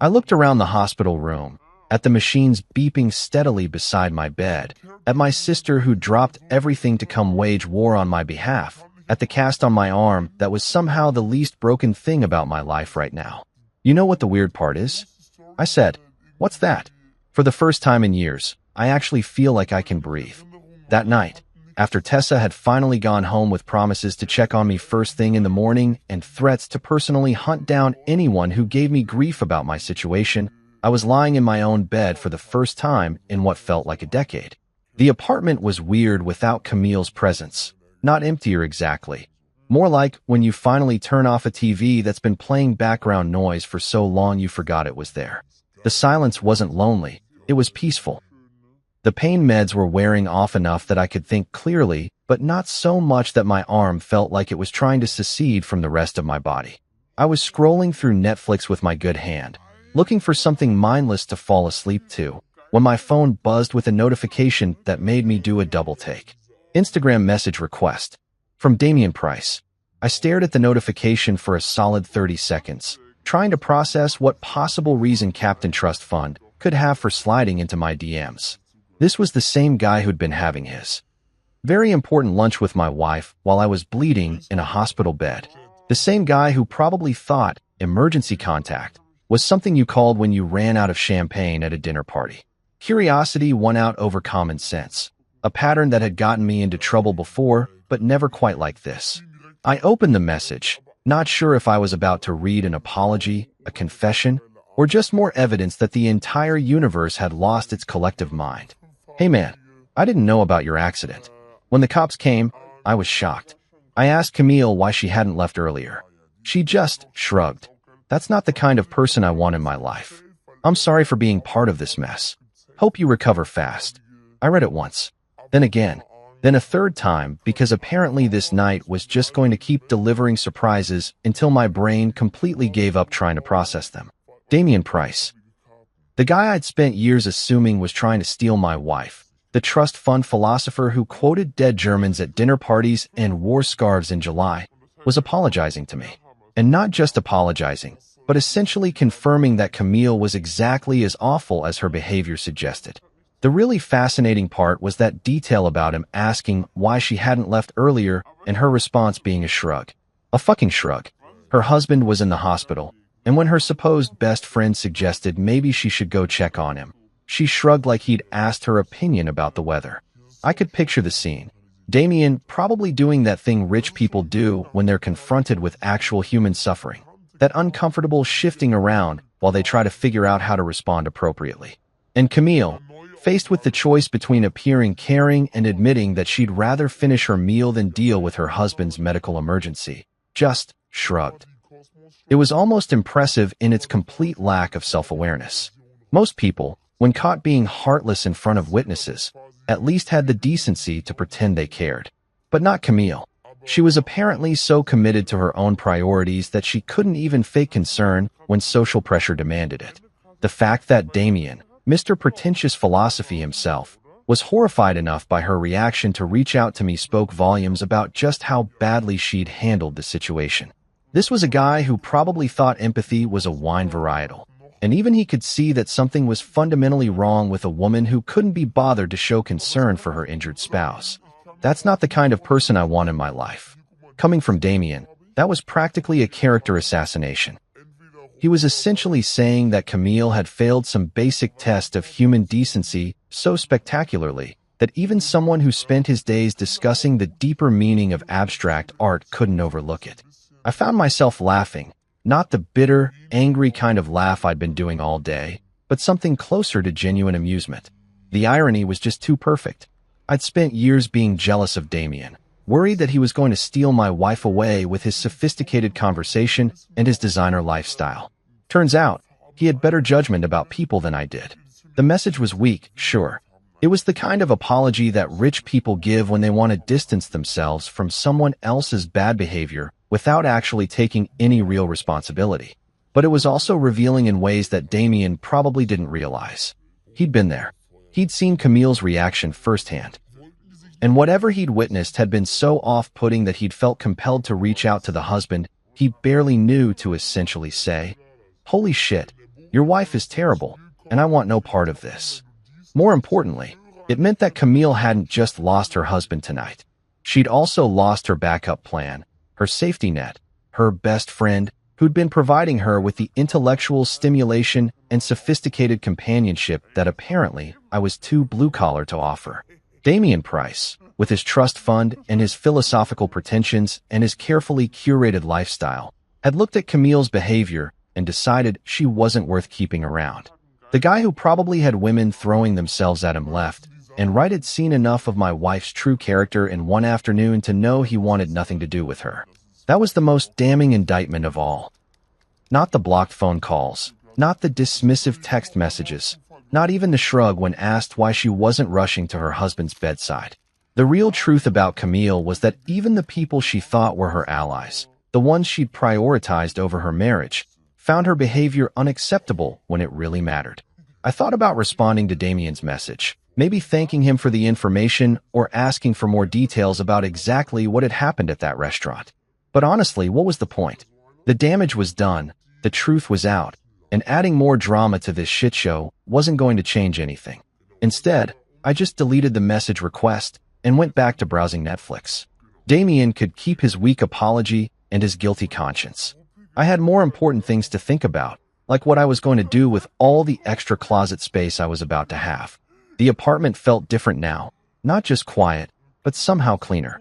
I looked around the hospital room, at the machines beeping steadily beside my bed, at my sister who dropped everything to come wage war on my behalf, at the cast on my arm that was somehow the least broken thing about my life right now. "You know what the weird part is?" I said. "What's that?" For the first time in years, I actually feel like I can breathe. That night, after Tessa had finally gone home with promises to check on me first thing in the morning and threats to personally hunt down anyone who gave me grief about my situation, I was lying in my own bed for the first time in what felt like a decade. The apartment was weird without Camille's presence. Not emptier exactly. More like when you finally turn off a TV that's been playing background noise for so long you forgot it was there. The silence wasn't lonely, it was peaceful. The pain meds were wearing off enough that I could think clearly, but not so much that my arm felt like it was trying to secede from the rest of my body. I was scrolling through Netflix with my good hand, looking for something mindless to fall asleep to, when my phone buzzed with a notification that made me do a double take. Instagram message request. From Damian Price. I stared at the notification for a solid 30 seconds, trying to process what possible reason Captain Trust Fund could have for sliding into my DMs. This was the same guy who'd been having his very important lunch with my wife while I was bleeding in a hospital bed. The same guy who probably thought emergency contact was something you called when you ran out of champagne at a dinner party. Curiosity won out over common sense, a pattern that had gotten me into trouble before, but never quite like this. I opened the message, not sure if I was about to read an apology, a confession, or just more evidence that the entire universe had lost its collective mind. "Hey man, I didn't know about your accident. When the cops came, I was shocked. I asked Camille why she hadn't left earlier. She just shrugged. That's not the kind of person I want in my life. I'm sorry for being part of this mess. Hope you recover fast." I read it once, then again, then a third time because apparently this night was just going to keep delivering surprises until my brain completely gave up trying to process them. Damian Price. The guy I'd spent years assuming was trying to steal my wife, the trust fund philosopher who quoted dead Germans at dinner parties and wore scarves in July, was apologizing to me. And not just apologizing, but essentially confirming that Camille was exactly as awful as her behavior suggested. The really fascinating part was that detail about him asking why she hadn't left earlier and her response being a shrug. A fucking shrug. Her husband was in the hospital, and when her supposed best friend suggested maybe she should go check on him, she shrugged like he'd asked her opinion about the weather. I could picture the scene. Damien probably doing that thing rich people do when they're confronted with actual human suffering. That uncomfortable shifting around while they try to figure out how to respond appropriately. And Camille, faced with the choice between appearing caring and admitting that she'd rather finish her meal than deal with her husband's medical emergency, just shrugged. It was almost impressive in its complete lack of self-awareness. Most people, when caught being heartless in front of witnesses, at least had the decency to pretend they cared. But not Camille. She was apparently so committed to her own priorities that she couldn't even fake concern when social pressure demanded it. The fact that Damien, Mr. Pretentious Philosophy himself, was horrified enough by her reaction to reach out to me spoke volumes about just how badly she'd handled the situation. This was a guy who probably thought empathy was a wine varietal, and even he could see that something was fundamentally wrong with a woman who couldn't be bothered to show concern for her injured spouse. That's not the kind of person I want in my life. Coming from Damien, that was practically a character assassination. He was essentially saying that Camille had failed some basic test of human decency so spectacularly that even someone who spent his days discussing the deeper meaning of abstract art couldn't overlook it. I found myself laughing, not the bitter, angry kind of laugh I'd been doing all day, but something closer to genuine amusement. The irony was just too perfect. I'd spent years being jealous of Damien, worried that he was going to steal my wife away with his sophisticated conversation and his designer lifestyle. Turns out, he had better judgment about people than I did. The message was weak, sure. It was the kind of apology that rich people give when they want to distance themselves from someone else's bad behavior without actually taking any real responsibility. But it was also revealing in ways that Damien probably didn't realize. He'd been there. He'd seen Camille's reaction firsthand. And whatever he'd witnessed had been so off-putting that he'd felt compelled to reach out to the husband he barely knew to essentially say, "Holy shit, your wife is terrible, and I want no part of this." More importantly, it meant that Camille hadn't just lost her husband tonight. She'd also lost her backup plan, her safety net, her best friend, who'd been providing her with the intellectual stimulation and sophisticated companionship that apparently I was too blue-collar to offer. Damien Price, with his trust fund and his philosophical pretensions and his carefully curated lifestyle, had looked at Camille's behavior and decided she wasn't worth keeping around. The guy who probably had women throwing themselves at him left, and right had seen enough of my wife's true character in one afternoon to know he wanted nothing to do with her. That was the most damning indictment of all. Not the blocked phone calls, not the dismissive text messages, not even the shrug when asked why she wasn't rushing to her husband's bedside. The real truth about Camille was that even the people she thought were her allies, the ones she'd prioritized over her marriage, found her behavior unacceptable when it really mattered. I thought about responding to Damien's message, maybe thanking him for the information or asking for more details about exactly what had happened at that restaurant. But honestly, what was the point? The damage was done, the truth was out, and adding more drama to this shit show wasn't going to change anything. Instead, I just deleted the message request and went back to browsing Netflix. Damien could keep his weak apology and his guilty conscience. I had more important things to think about, like what I was going to do with all the extra closet space I was about to have. The apartment felt different now, not just quiet, but somehow cleaner.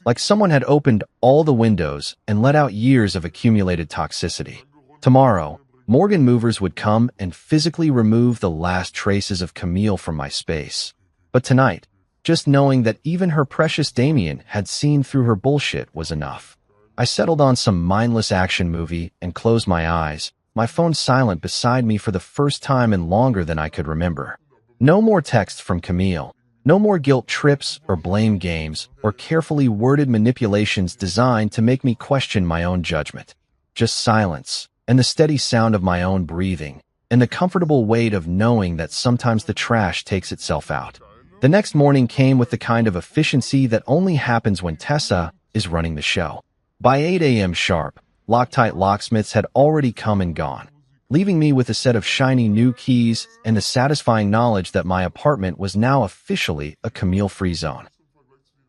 Like someone had opened all the windows and let out years of accumulated toxicity. Tomorrow, Morgan movers would come and physically remove the last traces of Camille from my space. But tonight, just knowing that even her precious Damien had seen through her bullshit was enough. I settled on some mindless action movie and closed my eyes, my phone silent beside me for the first time in longer than I could remember. No more texts from Camille. No more guilt trips or blame games or carefully worded manipulations designed to make me question my own judgment. Just silence and the steady sound of my own breathing and the comfortable weight of knowing that sometimes the trash takes itself out. The next morning came with the kind of efficiency that only happens when Tessa is running the show. By 8 a.m. sharp, Loctite locksmiths had already come and gone, leaving me with a set of shiny new keys and the satisfying knowledge that my apartment was now officially a Camille-free zone.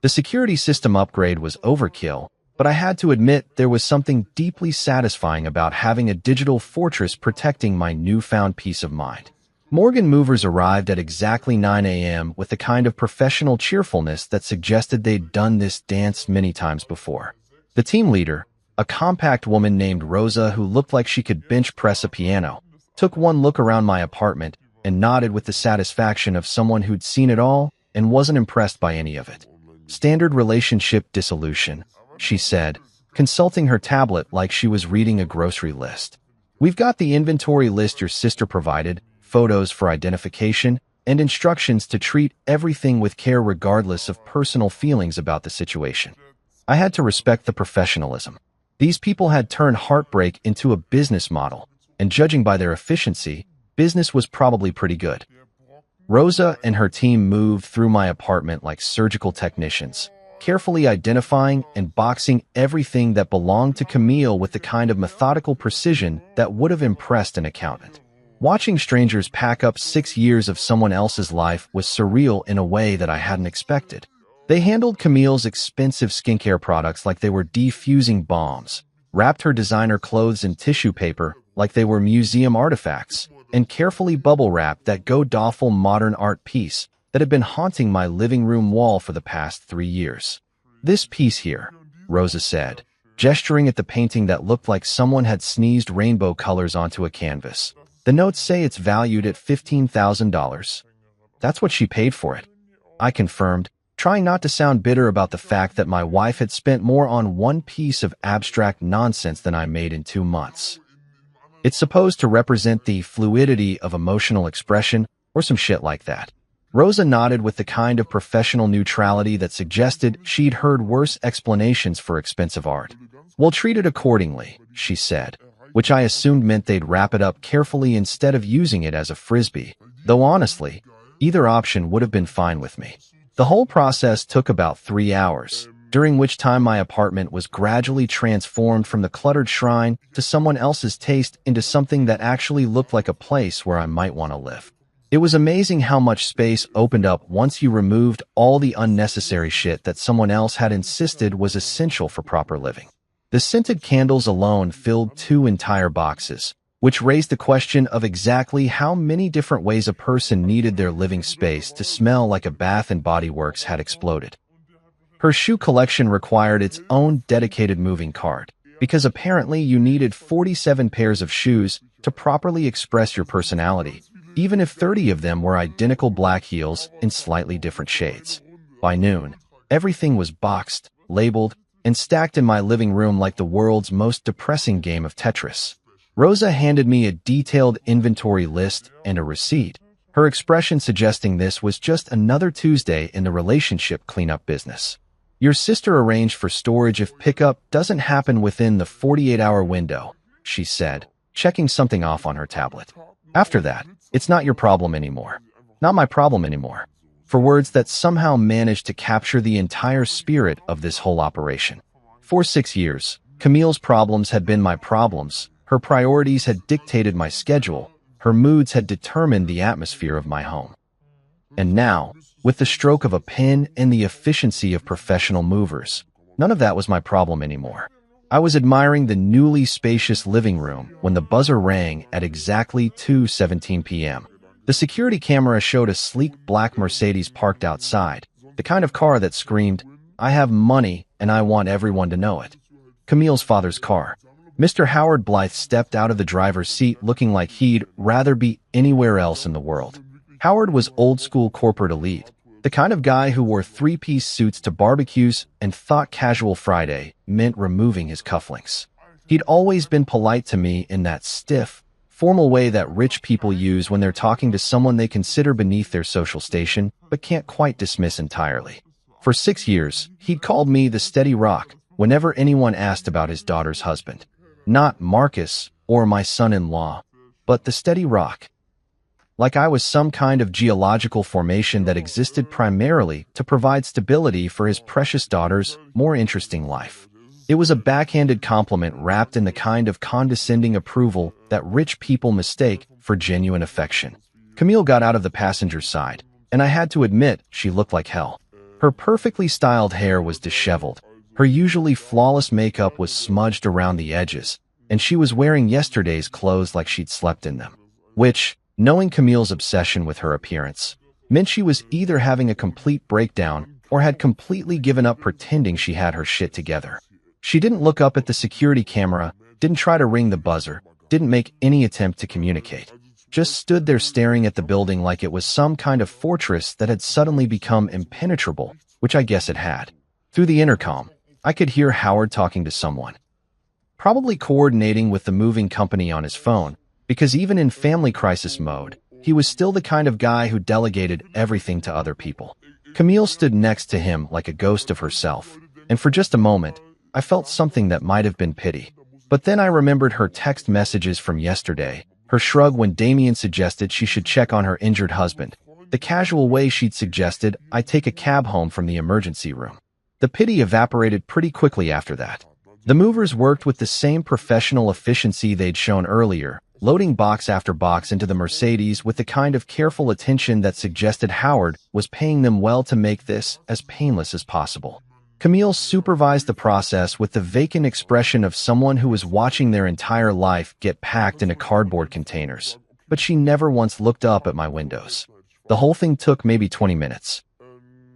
The security system upgrade was overkill, but I had to admit there was something deeply satisfying about having a digital fortress protecting my newfound peace of mind. Morgan movers arrived at exactly 9 a.m. with the kind of professional cheerfulness that suggested they'd done this dance many times before. The team leader, a compact woman named Rosa who looked like she could bench press a piano, took one look around my apartment and nodded with the satisfaction of someone who'd seen it all and wasn't impressed by any of it. Standard relationship dissolution, she said, consulting her tablet like she was reading a grocery list. We've got the inventory list your sister provided, photos for identification, and instructions to treat everything with care regardless of personal feelings about the situation. I had to respect the professionalism. These people had turned heartbreak into a business model, and judging by their efficiency, business was probably pretty good. Rosa and her team moved through my apartment like surgical technicians, carefully identifying and boxing everything that belonged to Camille with the kind of methodical precision that would have impressed an accountant. Watching strangers pack up 6 years of someone else's life was surreal in a way that I hadn't expected. They handled Camille's expensive skincare products like they were defusing bombs, wrapped her designer clothes in tissue paper like they were museum artifacts, and carefully bubble-wrapped that god-awful modern art piece that had been haunting my living room wall for the past 3 years. This piece here, Rosa said, gesturing at the painting that looked like someone had sneezed rainbow colors onto a canvas. The notes say it's valued at $15,000. That's what she paid for it, I confirmed, trying not to sound bitter about the fact that my wife had spent more on one piece of abstract nonsense than I made in 2 months. It's supposed to represent the fluidity of emotional expression or some shit like that. Rosa nodded with the kind of professional neutrality that suggested she'd heard worse explanations for expensive art. We'll treat it accordingly, she said, which I assumed meant they'd wrap it up carefully instead of using it as a frisbee, though honestly, either option would have been fine with me. The whole process took about 3 hours, during which time my apartment was gradually transformed from the cluttered shrine to someone else's taste into something that actually looked like a place where I might want to live. It was amazing how much space opened up once you removed all the unnecessary shit that someone else had insisted was essential for proper living. The scented candles alone filled 2 entire boxes, which raised the question of exactly how many different ways a person needed their living space to smell like a Bath and Body Works had exploded. Her shoe collection required its own dedicated moving cart, because apparently you needed 47 pairs of shoes to properly express your personality, even if 30 of them were identical black heels in slightly different shades. By noon, everything was boxed, labeled, and stacked in my living room like the world's most depressing game of Tetris. Rosa handed me a detailed inventory list and a receipt, her expression suggesting this was just another Tuesday in the relationship cleanup business. Your sister arranged for storage if pickup doesn't happen within the 48-hour window, she said, checking something off on her tablet. After that, it's not your problem anymore. Not my problem anymore. For words that somehow managed to capture the entire spirit of this whole operation. For 6 years, Camille's problems had been my problems, her priorities had dictated my schedule, her moods had determined the atmosphere of my home. And now, with the stroke of a pen and the efficiency of professional movers, none of that was my problem anymore. I was admiring the newly spacious living room when the buzzer rang at exactly 2:17 p.m. The security camera showed a sleek black Mercedes parked outside, the kind of car that screamed, "I have money and I want everyone to know it." Camille's father's car. Mr. Howard Blythe stepped out of the driver's seat looking like he'd rather be anywhere else in the world. Howard was old-school corporate elite, the kind of guy who wore 3-piece suits to barbecues and thought casual Friday meant removing his cufflinks. He'd always been polite to me in that stiff, formal way that rich people use when they're talking to someone they consider beneath their social station but can't quite dismiss entirely. For 6 years, he'd called me the steady rock whenever anyone asked about his daughter's husband. Not Marcus or my son-in-law, but the steady rock. Like I was some kind of geological formation that existed primarily to provide stability for his precious daughter's more interesting life. It was a backhanded compliment wrapped in the kind of condescending approval that rich people mistake for genuine affection. Camille got out of the passenger's side, and I had to admit she looked like hell. Her perfectly styled hair was disheveled, her usually flawless makeup was smudged around the edges, and she was wearing yesterday's clothes like she'd slept in them. Which, knowing Camille's obsession with her appearance, meant she was either having a complete breakdown or had completely given up pretending she had her shit together. She didn't look up at the security camera, didn't try to ring the buzzer, didn't make any attempt to communicate. Just stood there staring at the building like it was some kind of fortress that had suddenly become impenetrable, which I guess it had. Through the intercom, I could hear Howard talking to someone. Probably coordinating with the moving company on his phone, because even in family crisis mode, he was still the kind of guy who delegated everything to other people. Camille stood next to him like a ghost of herself, and for just a moment, I felt something that might have been pity. But then I remembered her text messages from yesterday, her shrug when Damien suggested she should check on her injured husband, the casual way she'd suggested I take a cab home from the emergency room. The pity evaporated pretty quickly after that. The movers worked with the same professional efficiency they'd shown earlier, loading box after box into the Mercedes with the kind of careful attention that suggested Howard was paying them well to make this as painless as possible. Camille supervised the process with the vacant expression of someone who was watching their entire life get packed into cardboard containers, but she never once looked up at my windows. The whole thing took maybe 20 minutes.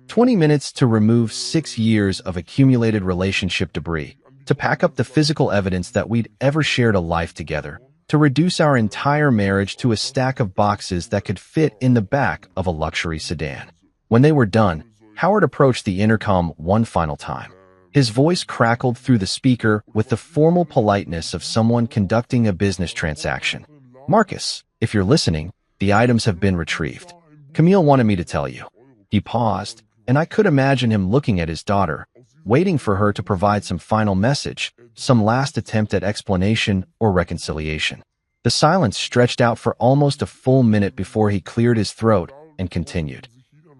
20 minutes to remove 6 years of accumulated relationship debris, to pack up the physical evidence that we'd ever shared a life together, to reduce our entire marriage to a stack of boxes that could fit in the back of a luxury sedan. When they were done, Howard approached the intercom one final time. His voice crackled through the speaker with the formal politeness of someone conducting a business transaction. "Marcus, if you're listening, the items have been retrieved. Camille wanted me to tell you." He paused, and I could imagine him looking at his daughter, waiting for her to provide some final message, some last attempt at explanation or reconciliation. The silence stretched out for almost a full minute before he cleared his throat and continued.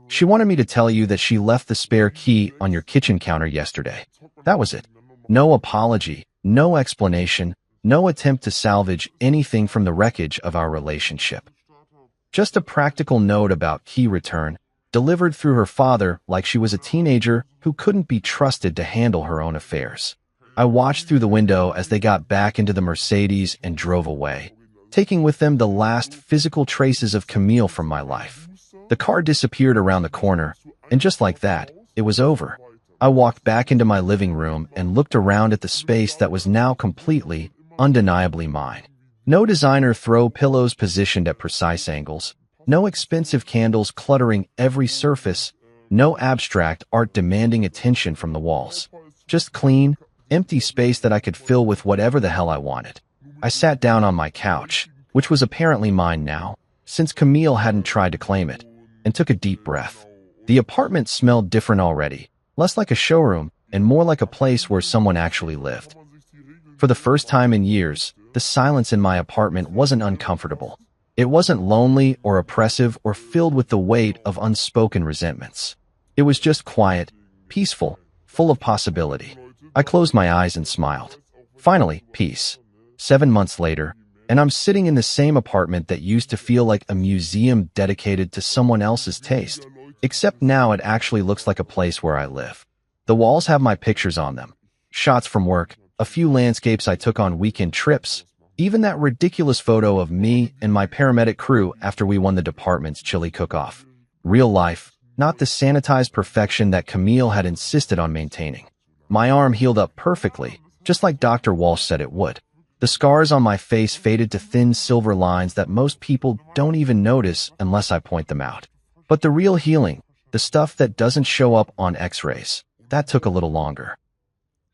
"She wanted me to tell you that she left the spare key on your kitchen counter yesterday. That was it. No apology, no explanation, no attempt to salvage anything from the wreckage of our relationship. Just a practical note about key return, delivered through her father like she was a teenager who couldn't be trusted to handle her own affairs." I watched through the window as they got back into the Mercedes and drove away, taking with them the last physical traces of Camille from my life. The car disappeared around the corner, and just like that, it was over. I walked back into my living room and looked around at the space that was now completely, undeniably mine. No designer throw pillows positioned at precise angles, no expensive candles cluttering every surface, no abstract art demanding attention from the walls. Just clean, empty space that I could fill with whatever the hell I wanted. I sat down on my couch, which was apparently mine now, since Camille hadn't tried to claim it, and took a deep breath. The apartment smelled different already, less like a showroom and more like a place where someone actually lived. For the first time in years, the silence in my apartment wasn't uncomfortable. It wasn't lonely or oppressive or filled with the weight of unspoken resentments. It was just quiet, peaceful, full of possibility. I closed my eyes and smiled. Finally, peace. 7 months later, and I'm sitting in the same apartment that used to feel like a museum dedicated to someone else's taste, except now it actually looks like a place where I live. The walls have my pictures on them, shots from work, a few landscapes I took on weekend trips, even that ridiculous photo of me and my paramedic crew after we won the department's chili cook-off. Real life, not the sanitized perfection that Camille had insisted on maintaining. My arm healed up perfectly, just like Dr. Walsh said it would. The scars on my face faded to thin silver lines that most people don't even notice unless I point them out. But the real healing, the stuff that doesn't show up on x-rays, that took a little longer.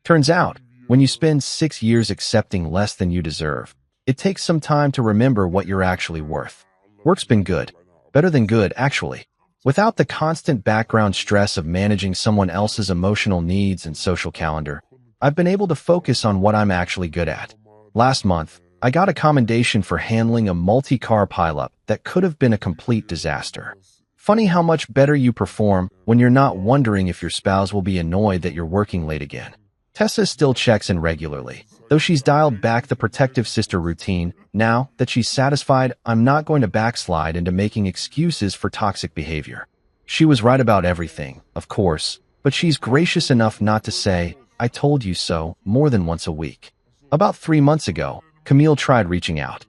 Turns out, when you spend 6 years accepting less than you deserve, it takes some time to remember what you're actually worth. Work's been good. Better than good, actually. Without the constant background stress of managing someone else's emotional needs and social calendar, I've been able to focus on what I'm actually good at. Last month, I got a commendation for handling a multi-car pileup that could have been a complete disaster. Funny how much better you perform when you're not wondering if your spouse will be annoyed that you're working late again. Tessa still checks in regularly, though she's dialed back the protective sister routine. Now that she's satisfied, I'm not going to backslide into making excuses for toxic behavior. She was right about everything, of course, but she's gracious enough not to say, "I told you so," more than once a week. About 3 months ago, Camille tried reaching out.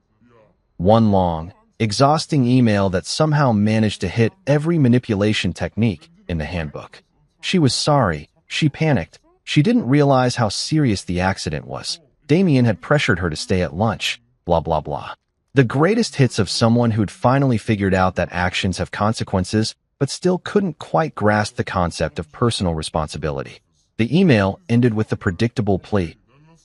One long, exhausting email that somehow managed to hit every manipulation technique in the handbook. She was sorry. She panicked. She didn't realize how serious the accident was. Damien had pressured her to stay at lunch, blah blah blah. The greatest hits of someone who'd finally figured out that actions have consequences, but still couldn't quite grasp the concept of personal responsibility. The email ended with the predictable plea,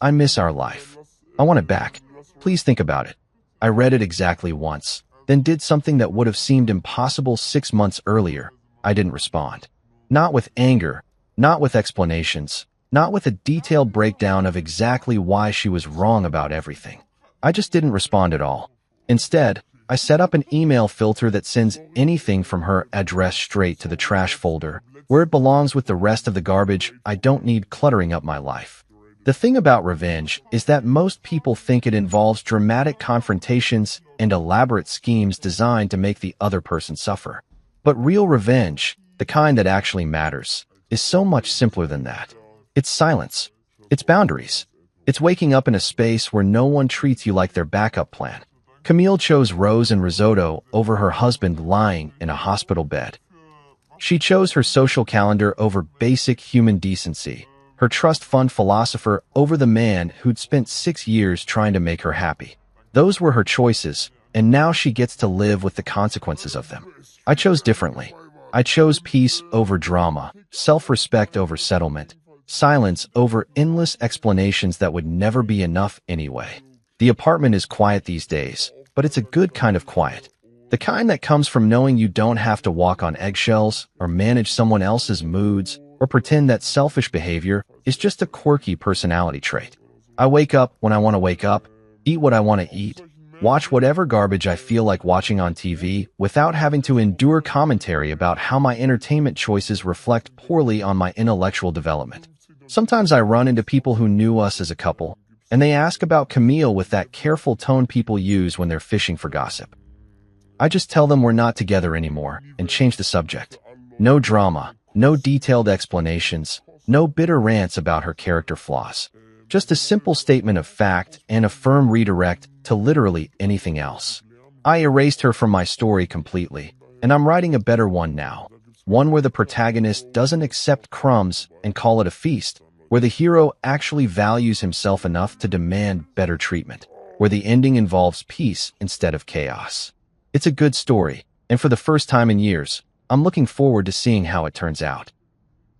"I miss our life. I want it back. Please think about it." I read it exactly once, then did something that would have seemed impossible 6 months earlier. I didn't respond. Not with anger, not with explanations, not with a detailed breakdown of exactly why she was wrong about everything. I just didn't respond at all. Instead, I set up an email filter that sends anything from her address straight to the trash folder, where it belongs with the rest of the garbage I don't need cluttering up my life. The thing about revenge is that most people think it involves dramatic confrontations and elaborate schemes designed to make the other person suffer. But real revenge, the kind that actually matters, is so much simpler than that. It's silence. It's boundaries. It's waking up in a space where no one treats you like their backup plan. Camille chose Rose and risotto over her husband lying in a hospital bed. She chose her social calendar over basic human decency, her trust fund philosopher over the man who'd spent 6 years trying to make her happy. Those were her choices, and now she gets to live with the consequences of them. I chose differently. I chose peace over drama, self-respect over settlement, silence over endless explanations that would never be enough anyway. The apartment is quiet these days, but it's a good kind of quiet. The kind that comes from knowing you don't have to walk on eggshells or manage someone else's moods or pretend that selfish behavior is just a quirky personality trait. I wake up when I want to wake up, eat what I want to eat, watch whatever garbage I feel like watching on TV without having to endure commentary about how my entertainment choices reflect poorly on my intellectual development. Sometimes I run into people who knew us as a couple, and they ask about Camille with that careful tone people use when they're fishing for gossip. I just tell them we're not together anymore and change the subject. No drama, no detailed explanations, no bitter rants about her character flaws. Just a simple statement of fact and a firm redirect to literally anything else. I erased her from my story completely, and I'm writing a better one now. One where the protagonist doesn't accept crumbs and call it a feast, where the hero actually values himself enough to demand better treatment, where the ending involves peace instead of chaos. It's a good story, and for the first time in years, I'm looking forward to seeing how it turns out.